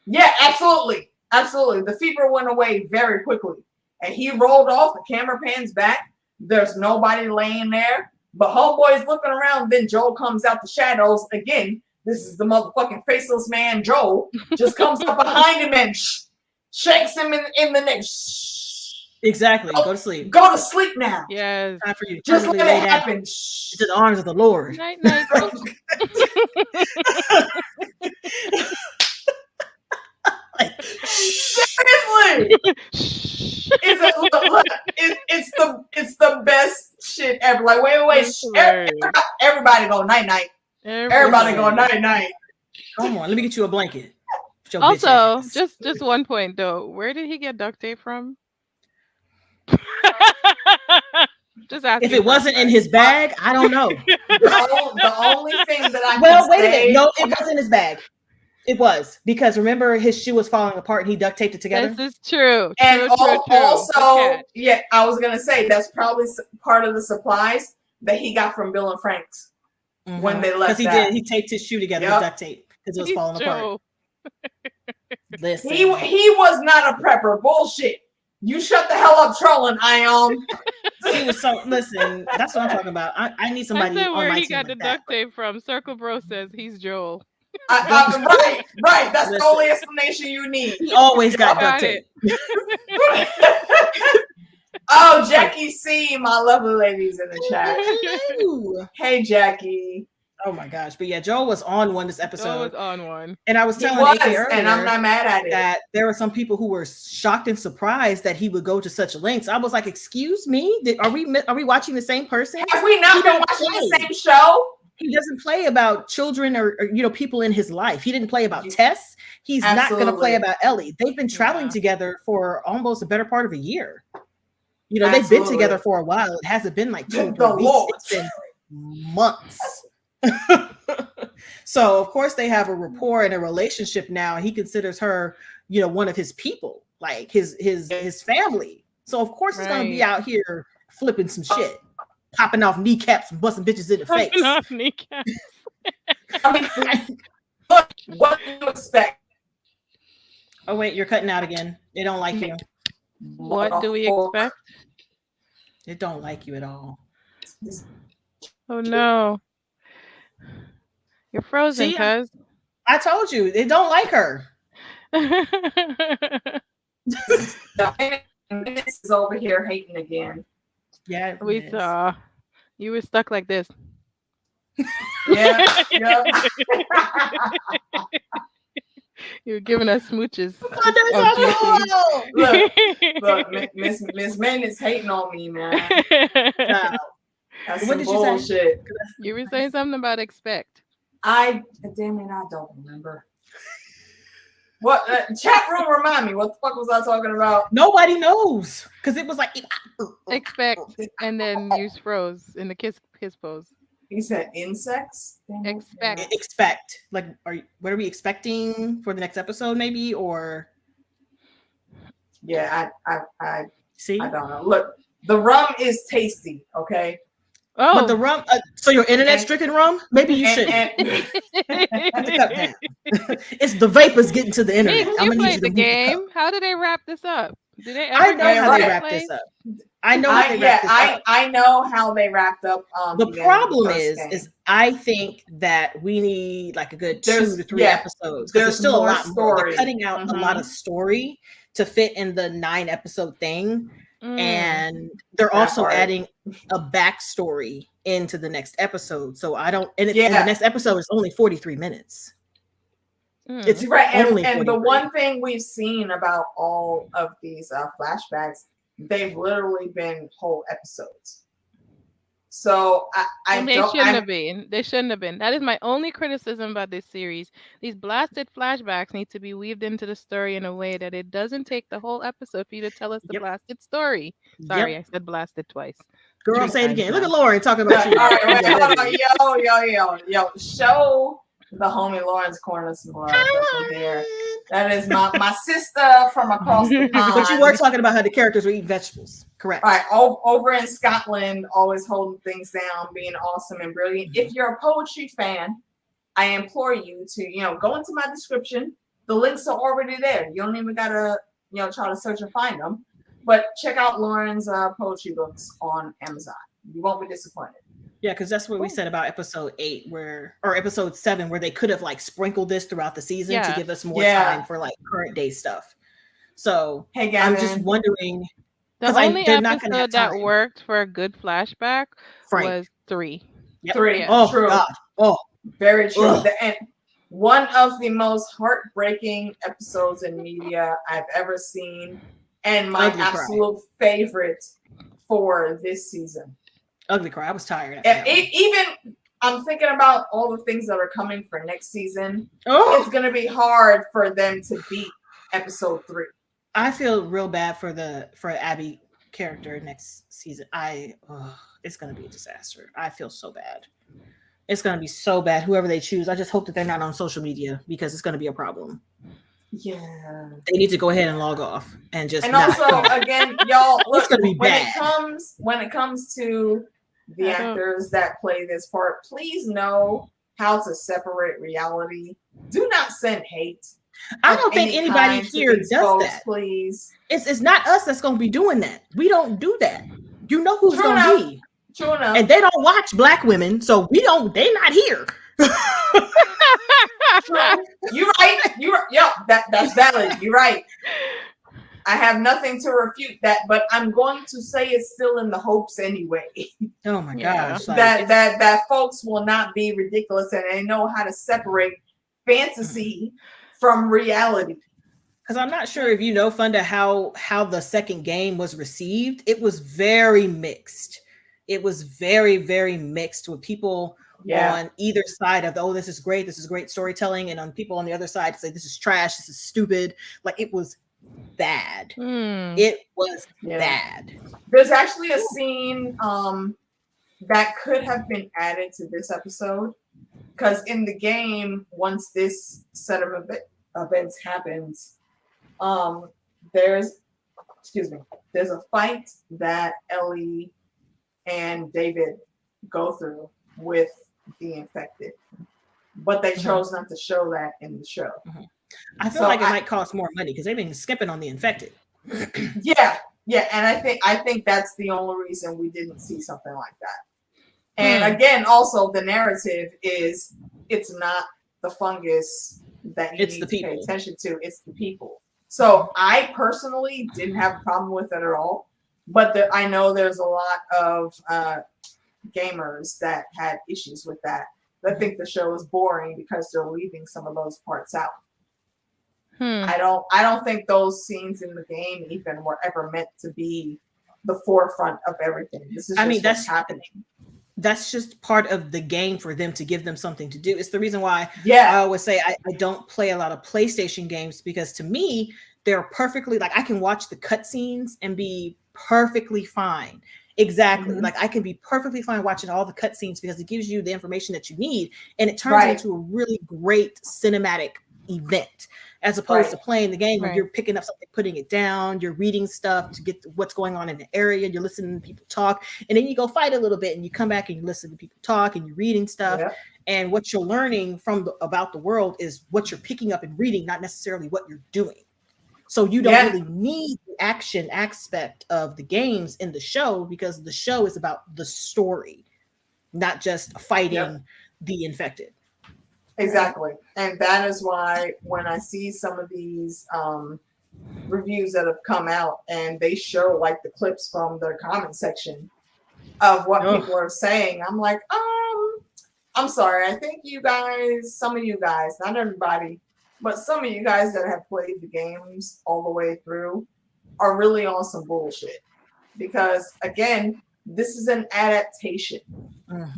yeah, absolutely. The fever went away very quickly. And he rolled off, the camera pans back. There's nobody laying there. But homeboy's looking around. Then Joel comes out the shadows again. This is the motherfucking faceless man, Joel. Just comes up behind him and shakes him in the neck. Exactly. Go to sleep. Go to sleep now. Yes. Time for you to just let it happen. To the arms of the Lord. Night. Seriously. It's the best shit ever. Like, wait. Everybody go night. Everybody go night. Come on, let me get you a blanket. Also, just one point though. Where did he get duct tape from? Just asking. If it wasn't in his bag, I don't know. The only thing that I wait a minute. No, it wasn't in his bag. It was because remember his shoe was falling apart and he duct taped it together. This is true. And true. Also, yeah, I was gonna say that's probably part of the supplies that he got from Bill and Frank's when they left. Because he taped his shoe together with duct tape because it was falling apart. Listen, he was not a prepper. Bullshit. You shut the hell up, trolling, Ion. He was so listen. That's what I'm talking about. I need somebody. I said where on my he got team the like duct tape from. Circle Bro says he's Joel. Right. That's the only explanation you need. He always got duct tape. Oh, Jackie C, my lovely ladies in the chat. Hello. Hey, Jackie. Oh my gosh, but yeah, Joel was on one this episode. Joel was on one, and I was telling AK earlier, and I'm not mad at it. That there were some people who were shocked and surprised that he would go to such lengths. I was like, "Excuse me, are we watching the same person? Have we not been watching the same show?" He doesn't play about children or people in his life. He didn't play about Tess. He's not going to play about Ellie. They've been traveling together for almost a better part of a year. They've been together for a while. It hasn't been like 2 or 3 weeks. It's been months. So of course they have a rapport and a relationship now. And he considers her, one of his people, like his family. So of course he's going to be out here flipping some shit. Popping off kneecaps and busting bitches in the face. Popping off kneecaps. Look, what do you expect? Oh wait, you're cutting out again. They don't like you. What do we expect? They don't like you at all. Oh no. You're frozen, cuz. I told you, they don't like her. This is over here hating again. Yeah, we saw. You were stuck like this. Yeah. You were giving us smooches. Look, Miss Min is hating on me, man. That's what did you say? You were saying something about expect. Damn it, I don't remember. What chat room? Remind me. What the fuck was I talking about? Nobody knows because it was like Expect, and then you froze in the kiss pose. He said insects. Expect. expect. Like, what are we expecting for the next episode? Maybe or Yeah, I see. I don't know. Look, the rum is tasty. Okay. Oh, But the rum. So your internet stricken rum? Maybe you should. Cut down. It's the vapors getting to the internet. Meeks, I'm you gonna need played you the to mute the game. cup. How do they wrap this up? Do they I ever know get how they replay? wrap this up. I know how they wrap this up. I know how they wrapped up. The end of problem first game. is I think that we need like a good There's- 2 to 3 yeah, episodes because there's still a more lot more. They're story. cutting out a lot of story to fit in the 9-episode thing, and they're That also part. adding a backstory into the next episode. So I don't, and Yeah. the next episode is only 43 minutes. It's right, only and the 43. one thing we've seen about all of these flashbacks, they've literally been whole episodes. So I And they don't. shouldn't have been. They shouldn't have been. That is my only criticism about this series. These blasted flashbacks need to be weaved into the story in a way that it doesn't take the whole episode for you to tell us the Yep. blasted story. Sorry, Yep. I said blasted twice. Girl, 3 say it times again. Look at now. Lauren talking Yeah, about you. all right, wait, hold on. Yo. Show the homie Lauren's corner some love up in here. That is my sister from across the pond. But you were talking about how the characters were eating vegetables. Correct. Right, over in Scotland, always holding things down, being awesome and brilliant. If you're a poetry fan, I implore you to, go into my description. The links are already there. You don't even gotta, try to search and find them. But check out Lauren's poetry books on Amazon. You won't be disappointed. Yeah, because that's what we said about episode 8, or episode 7, where they could have like sprinkled this throughout the season to give us more time for like current day stuff. So hey, Gavin, I'm just wondering. The only episode that worked for a good flashback was 3. Yep. 3. Oh, true. God. Oh, very true. And one of the most heartbreaking episodes in media I've ever seen, and my absolute favorite for this season. Ugly cry. I was tired. Even I'm thinking about all the things that are coming for next season. It's gonna be hard for them to beat episode 3. I feel real bad for Abby character next season. It's gonna be a disaster. I feel so bad. It's gonna be so bad. Whoever they choose, I just hope that they're not on social media because it's gonna be a problem. Yeah, they need to go ahead and log off and just. And also, again, y'all, look, it's gonna be when bad. it comes to the actors that play this part, please know how to separate reality. Do not send hate. I don't think anybody here does that. Please, it's not us that's gonna be doing that. We don't do that. You know who's gonna be. True enough. And they don't watch Black women, so we don't. They're not here. True. You're right. That's valid. You're right. I have nothing to refute that, but I'm going to say it's still in the hopes anyway. Oh my gosh! That folks will not be ridiculous and they know how to separate fantasy from reality. Because I'm not sure if you know, Funda, how the second game was received. It was very mixed. It was very, very mixed with people on either side of this is great storytelling, and on people on the other side say this is trash, this is stupid. Like it was bad. It was bad. There's actually a scene that could have been added to this episode, because in the game, once this set of events happens, there's a fight that Ellie and David go through with the infected, but they chose not to show that in the show. I feel like it might cost more money because they've been skipping on the infected. Yeah, and I think that's the only reason we didn't see something like that. And again, also the narrative is it's not the fungus that you need to pay attention to; it's the people. So I personally didn't have a problem with it at all, but I know there's a lot of gamers that had issues with that. I think the show is boring because they're leaving some of those parts out. I don't think those scenes in the game even were ever meant to be the forefront of everything. This is just what's happening. that's just part of the game for them to give them something to do. It's the reason why Yeah. I always say I don't play a lot of PlayStation games, because to me, they're perfectly, like, I can watch the cutscenes and be perfectly fine. Exactly. Mhm. Like, I can be perfectly fine watching all the cutscenes because it gives you the information that you need, and it turns it into a really great cinematic event, as opposed to playing the game where you're picking up something, putting it down, you're reading stuff to get what's going on in the area, you're listening to people talk, and then you go fight a little bit and you come back and you listen to people talk and you're reading stuff. Yep. And what you're learning from about the world is what you're picking up and reading, not necessarily what you're doing. So you don't really need the action aspect of the games in the show, because the show is about the story, not just fighting the infected. Exactly. And that is why when I see some of these reviews that have come out and they show like the clips from their comment section of what people are saying, I'm like, I'm sorry. I think you guys, some of you guys, not everybody, but some of you guys that have played the games all the way through are really on some bullshit. Because again, this is an adaptation.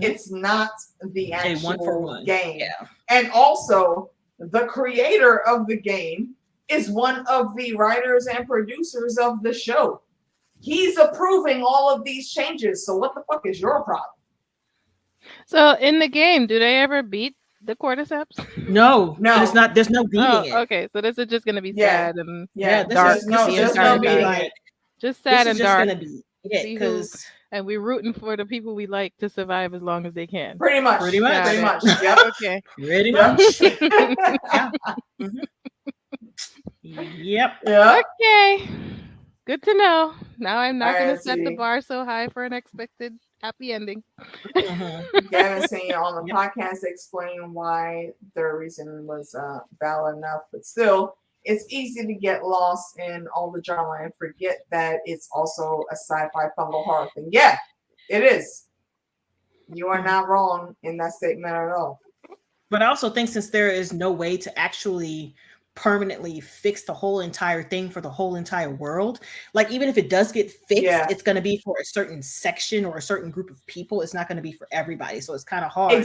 It's not the actual game. Yeah. And also, the creator of the game is one of the writers and producers of the show. He's approving all of these changes. So what the fuck is your problem? So in the game, do they ever beat the cordyceps? No. It's not. There's no beating it. Okay, so this is just gonna be sad and dark. There's no beating it. Just sad and dark. Gonna be because. And we're rooting for the people we like to survive as long as they can. Pretty much. Yep. Okay. Pretty much. Yeah. Yep. Okay. Good to know. Now I'm not going to set the bar so high for an expected happy ending. Gavin saying on the podcast explain why their reason was valid enough, but still, it's easy to get lost in all the drama and forget that it's also a sci-fi fungal horror thing. Yeah, it is. You are not wrong in that statement at all. But I also think since there is no way to actually permanently fix the whole entire thing for the whole entire world, like even if it does get fixed, it's going to be for a certain section or a certain group of people. It's not going to be for everybody. So it's kind of hard to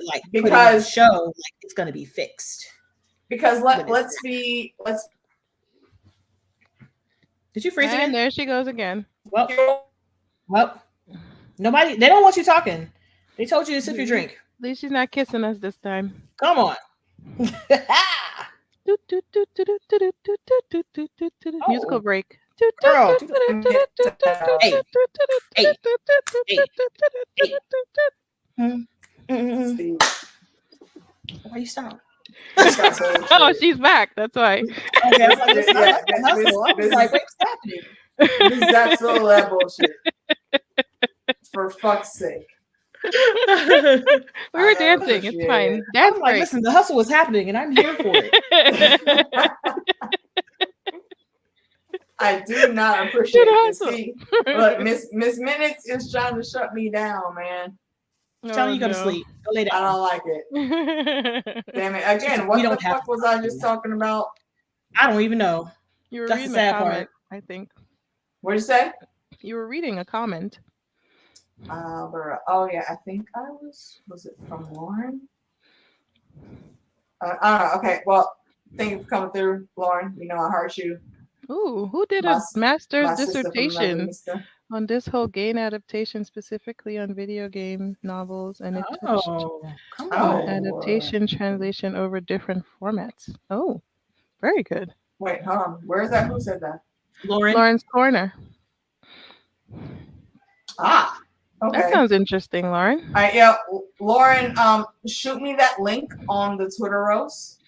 like because show like it's going to be fixed. Because let's Did you freeze again? There she goes again. Well, nobody. They don't want you talking. They told you to sip your drink. At least she's not kissing us this time. Come on. Musical break. Girl. Why you stop? Oh, she's back. That's why. Okay, this is absolutely that bullshit. For fuck's sake. We were dancing. It's fine. Dance break. Listen, the hustle was happening, and I'm here for it. I do not appreciate this. See, look, Miss Minutes is trying to shut me down, man. Tell you go to sleep. Go lay down. I don't like it. Damn it. Again, what the fuck was I just talking about? I don't even know. You were That's reading the sad a comment, part. I think. What'd you say? You were reading a comment. Oh yeah, I think I was it from Lauren? I don't know. Okay, well, thank you for coming through, Lauren. You know I heart you. Ooh, who did a master's dissertation on this whole game adaptation, specifically on video game novels, and it touched adaptation translation over different formats. Oh, very good. Wait, hold on. Where is that? Who said that? Lauren's Corner. Ah, okay. That sounds interesting, Lauren. All right, yeah, Lauren, shoot me that link on the Twitter roast,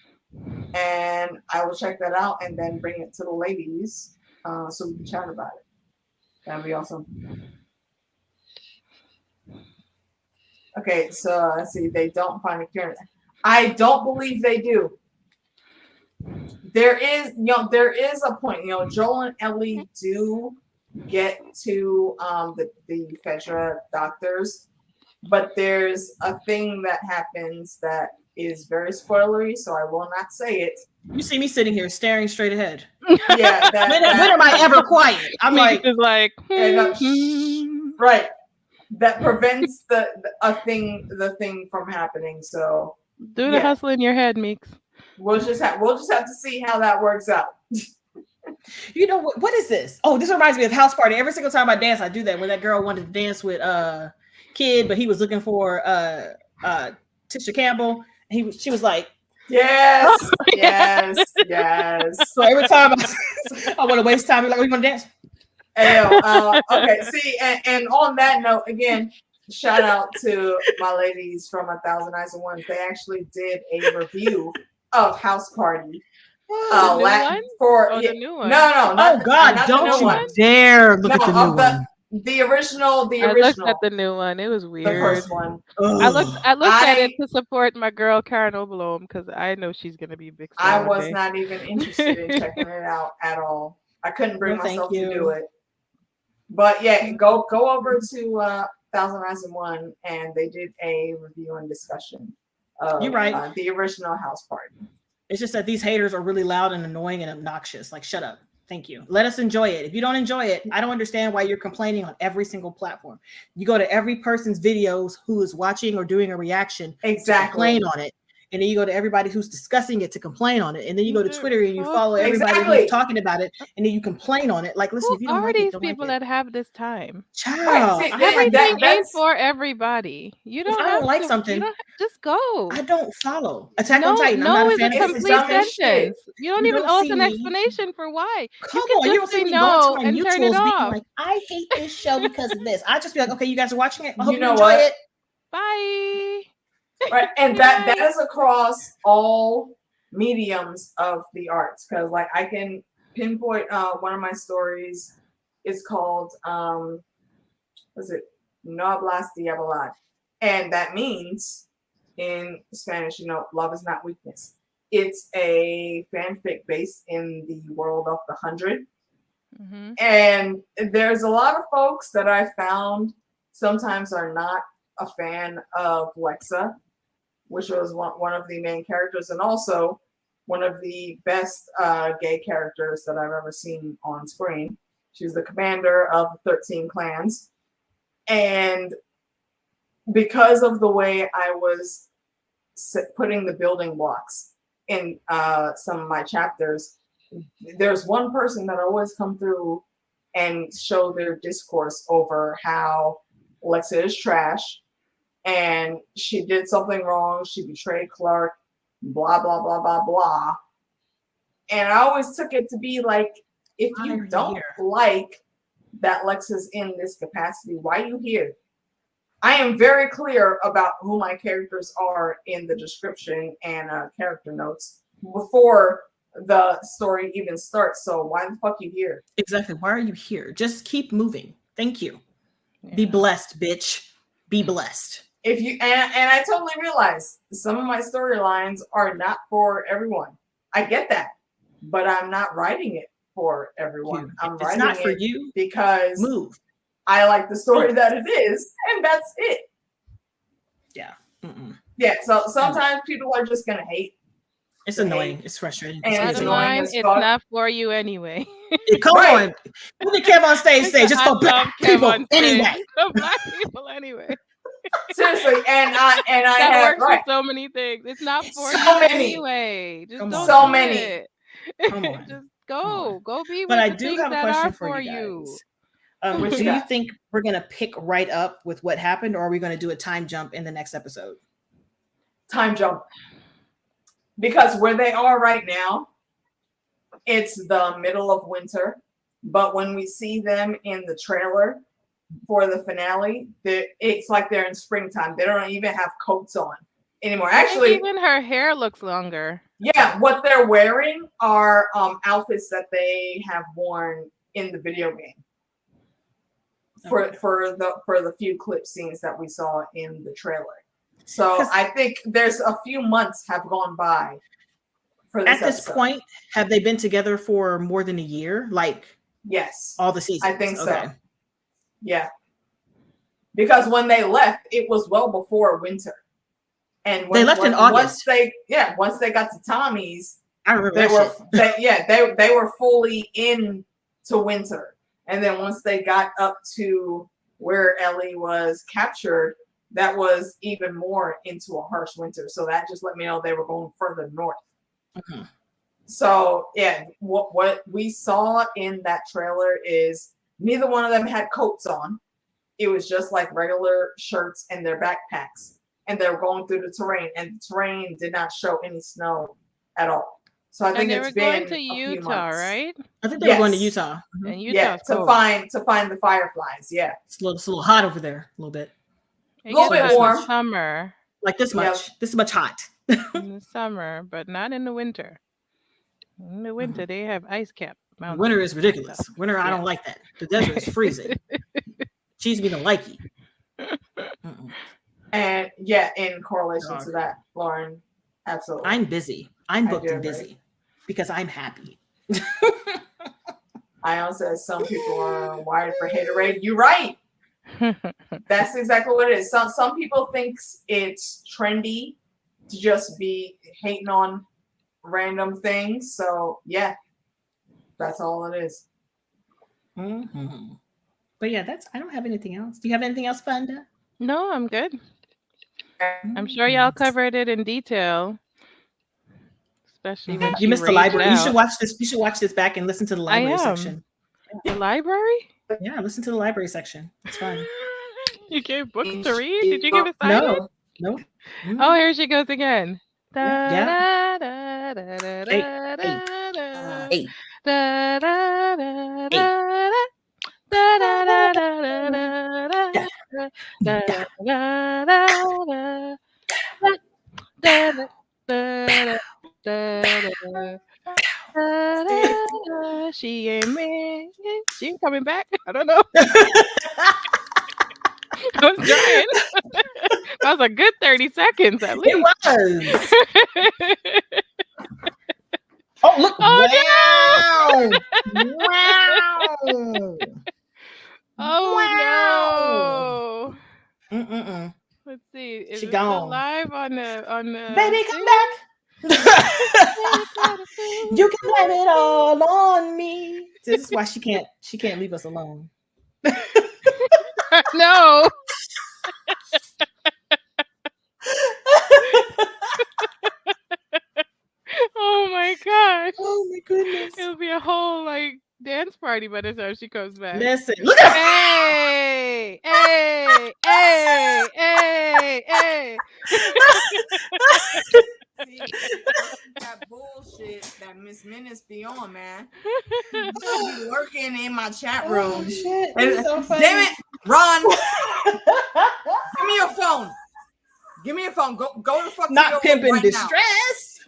and I will check that out and then bring it to the ladies so we can chat about it. That'd be awesome. Okay, so let's see. They don't find a cure. I don't believe they do. There is a point. Joel and Ellie do get to the Fedra doctors, but there's a thing that happens that is very spoilery, so I will not say it. You see me sitting here staring straight ahead. Yeah. When am I ever quiet? I'm like, right. that prevents the thing from happening. So Do the hustle in your head, Meeks. we'll just have to see how that works out. You know what is this? Oh, this reminds me of House Party. Every single time I dance, I do that. When that girl wanted to dance with Kid, but he was looking for Tisha Campbell. She was like, yes, yes, yes. So every time I want to waste time, you're like, we want to dance? Okay, see, and on that note, again, shout out to my ladies from 1,000 Eyes and Ones. They actually did a review of House Party. The new one? No, oh God, don't you dare look at the new one. The original. I looked at the new one. It was weird. The first one. I looked at it to support my girl Karen Obolome because I know she's gonna be big. I was not even interested in checking it out at all. I couldn't bring myself to do it. But yeah, go over to 1,000 Eyes and One, and they did a review and discussion of You're right. The original House Party. It's just that these haters are really loud and annoying and obnoxious. Like, shut up. Thank you. Let us enjoy it. If you don't enjoy it, I don't understand why you're complaining on every single platform. You go to every person's videos who is watching or doing a reaction to complain on it. And then you go to everybody who's discussing it to complain on it. And then you go to Twitter and you follow everybody who's talking about it. And then you complain on it. Like, listen, if you don't like it, don't people that have this time? Child. Everything ain't for everybody. You don't if I don't like something. Just go. I don't follow. Attack on Titan. I'm not a fan of complete sentence. You don't even owe us an explanation for why. Come on, you don't see me going to my mutuals being like, I hate this show because of this. I just be like, okay, you guys are watching it. I hope you enjoy it. Bye. Right, and that is across all mediums of the arts, because like I can pinpoint one of my stories is called what's it, No hablas de hablar, and that means in Spanish, love is not weakness. It's a fanfic based in the world of the 100, and there's a lot of folks that I found sometimes are not a fan of Lexa, which was one of the main characters, and also one of the best gay characters that I've ever seen on screen. She's the commander of the 13 clans. And because of the way I was putting the building blocks in some of my chapters, there's one person that always come through and show their discourse over how Lexa is trash, and she did something wrong. She betrayed Clark, blah, blah, blah, blah, blah. And I always took it to be like, if you don't like that Lexa's in this capacity, why are you here? I am very clear about who my characters are in the description and character notes before the story even starts. So why the fuck you here? Exactly. Why are you here? Just keep moving. Thank you. Yeah. Be blessed, bitch. Be blessed. If you and I totally realize some of my storylines are not for everyone. I get that, but I'm not writing it for everyone. I'm writing not for you because I like the story that it is, and that's it. Yeah. Yeah. So sometimes people are just gonna hate. It's annoying. It's frustrating. It's not for you anyway. Come on. Put the Kev on stage. Just for black people anyway. For black people anyway. Seriously, and I that works for so many things. It's not for you anyway. Just don't so do many. It. Come on. Just go be with but I the do things have a that question are for you. Do you think we're gonna pick right up with what happened, or are we gonna do a time jump in the next episode? Time jump. Because where they are right now, it's the middle of winter. But when we see them in the trailer for the finale, it's like they're in springtime. They don't even have coats on anymore. Actually, even her hair looks longer. Yeah, what they're wearing are outfits that they have worn in the video game for the few clip scenes that we saw in the trailer. So I think there's a few months have gone by for this. At this point, have they been together for more than a year? Like, yes, all the seasons. I think so. Yeah, because when they left, it was well before winter, and they left in August. Once they got to Tommy's, I remember they were fully into winter, and then once they got up to where Ellie was captured, that was even more into a harsh winter. So that just let me know they were going further north. Mm-hmm. So yeah, what we saw in that trailer is neither one of them had coats on. It was just like regular shirts and their backpacks. And they were going through the terrain, and the terrain did not show any snow at all. So I think And they it's were been going to a few Utah, months. right? I think they were going to Utah. And Yeah, Utah's to cold. find the fireflies. Yeah, It's a little hot over there, a little bit. It little gets bit hot warm. in the summer. Like this much. This much hot. In the summer, but not in the winter. In the winter, they have ice cap mountains. Winter is ridiculous. Winter, I don't like that. The desert is freezing. She's being a likey. And yeah, in correlation to that, Lauren, absolutely. I'm busy. I'm booked and agree. busy because I'm happy. Ion says some people are wired for haterade. You're right. That's exactly what it is. Some people think it's trendy to just be hating on random things. So yeah, that's all it is. Mm-hmm. But yeah, I don't have anything else. Do you have anything else, Funda? No, I'm good. I'm sure y'all covered it in detail. Especially when you missed the library. Out. You should watch this. You should watch this back and listen to the library section. The library? Yeah, listen to the library section. It's fun. You gave books to read? Did you give it silent? No. Mm-hmm. Oh, here she goes again. Yeah. Eight. She ain't me. She ain't coming back. I don't know. I was trying. That was a good 30 seconds at least. It was. Oh, look. Oh, wow. no. Wow. Oh, wow. No. Let's see. Is she it gone. still live on the Baby, come back. You can blame it all on me. This is why she can't leave us alone. No. Oh my gosh. Oh my goodness. It'll be a whole like dance party by the time she comes back. Listen, look at Hey, hey, hey, hey, hey. See, that bullshit that Miss Menace be on, man. She be lurking in my chat room. Oh, shit. And, So funny. damn it, Ron. Give me your phone. Give me your phone. Go to fuck Not pimping right distress.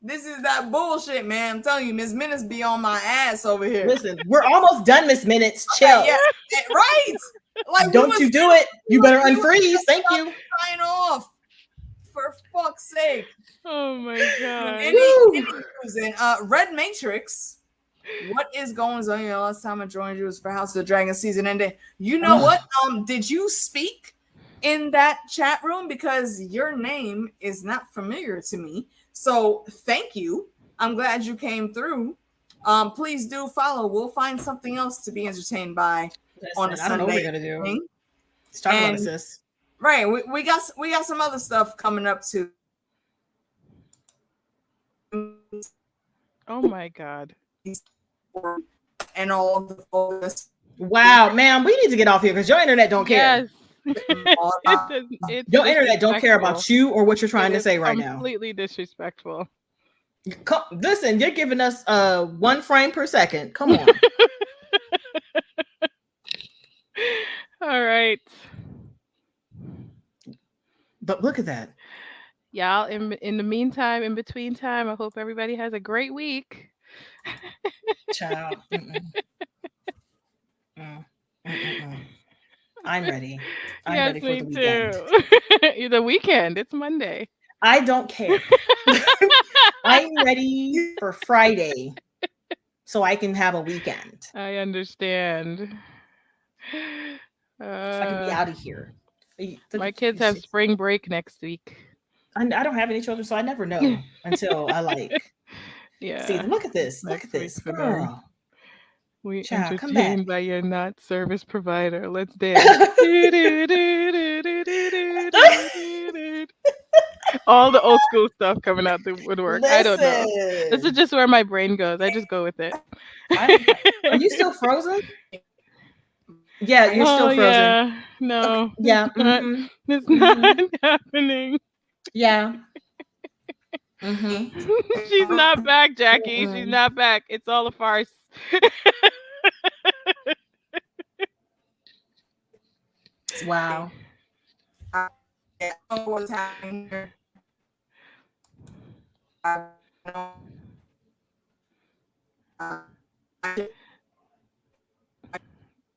This is that bullshit, man. I'm telling you, Miss Menace be on my ass over here. Listen, we're almost done, Miss Minutes. Chill. Yeah, right. Like, don't you do it. You better unfreeze. Thank you. Sign off. For fuck's sake. Oh my god. Any news in Red Matrix. What is going on? Last time I joined you was for House of the Dragon season ending. You know what? Did you speak in that chat room? Because your name is not familiar to me. So thank you. I'm glad you came through. Please do follow. We'll find something else to be entertained by. On a Sunday. I don't know what we're gonna do. Let's talk about this. Right, we got some other stuff coming up too. Oh my god. And all the focus. Wow, man, we need to get off here because your internet don't care. Yes. Your internet don't care about you or what you're trying to say right now. Completely disrespectful. Listen, you're giving us 1 frame per second. Come on. All right. But look at that. Y'all, in the meantime, in between time, I hope everybody has a great week. Child. I'm ready. I'm ready for the weekend. Too. The weekend. It's Monday. I don't care. I'm ready for Friday so I can have a weekend. I understand. So I can be out of here. My kids have spring break next week. I don't have any children, so I never know until I like. Yeah. See, look at this. Look at this, girl. We Child, come back. entertained by your not service provider. Let's dance. All the old school stuff coming out the woodwork. I don't know. This is just where my brain goes. I just go with it. Are you still frozen? Yeah, you're still frozen. Yeah. No. Okay. Yeah. It's not happening. Yeah. She's not back, Jackie. She's not back. It's all a farce. Wow. I don't know what's happening here.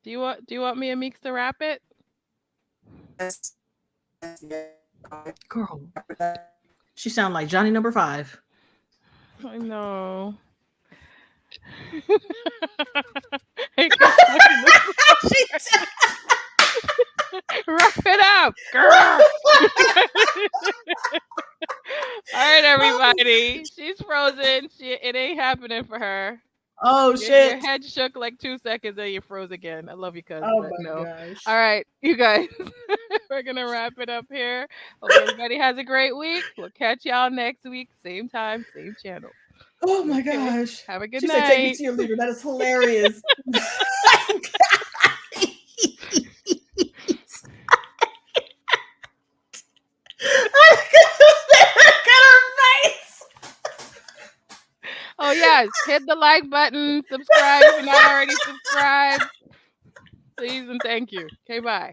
Do you want me and Meeks to wrap it? Girl. She sound like Johnny number 5. I know. Wrap it up, girl. All right, everybody. She's frozen. It ain't happening for her. Oh, shit. Your head shook like 2 seconds and you froze again. I love you, cuz. Oh, my gosh. All right, you guys. We're going to wrap it up here. Hope everybody has a great week. We'll catch y'all next week. Same time, same channel. Oh, my gosh. Have a good She night. said, take me to your leader. That is hilarious. Oh, yes. Hit the like button. Subscribe if you're not already subscribed. Please and thank you. Okay, bye.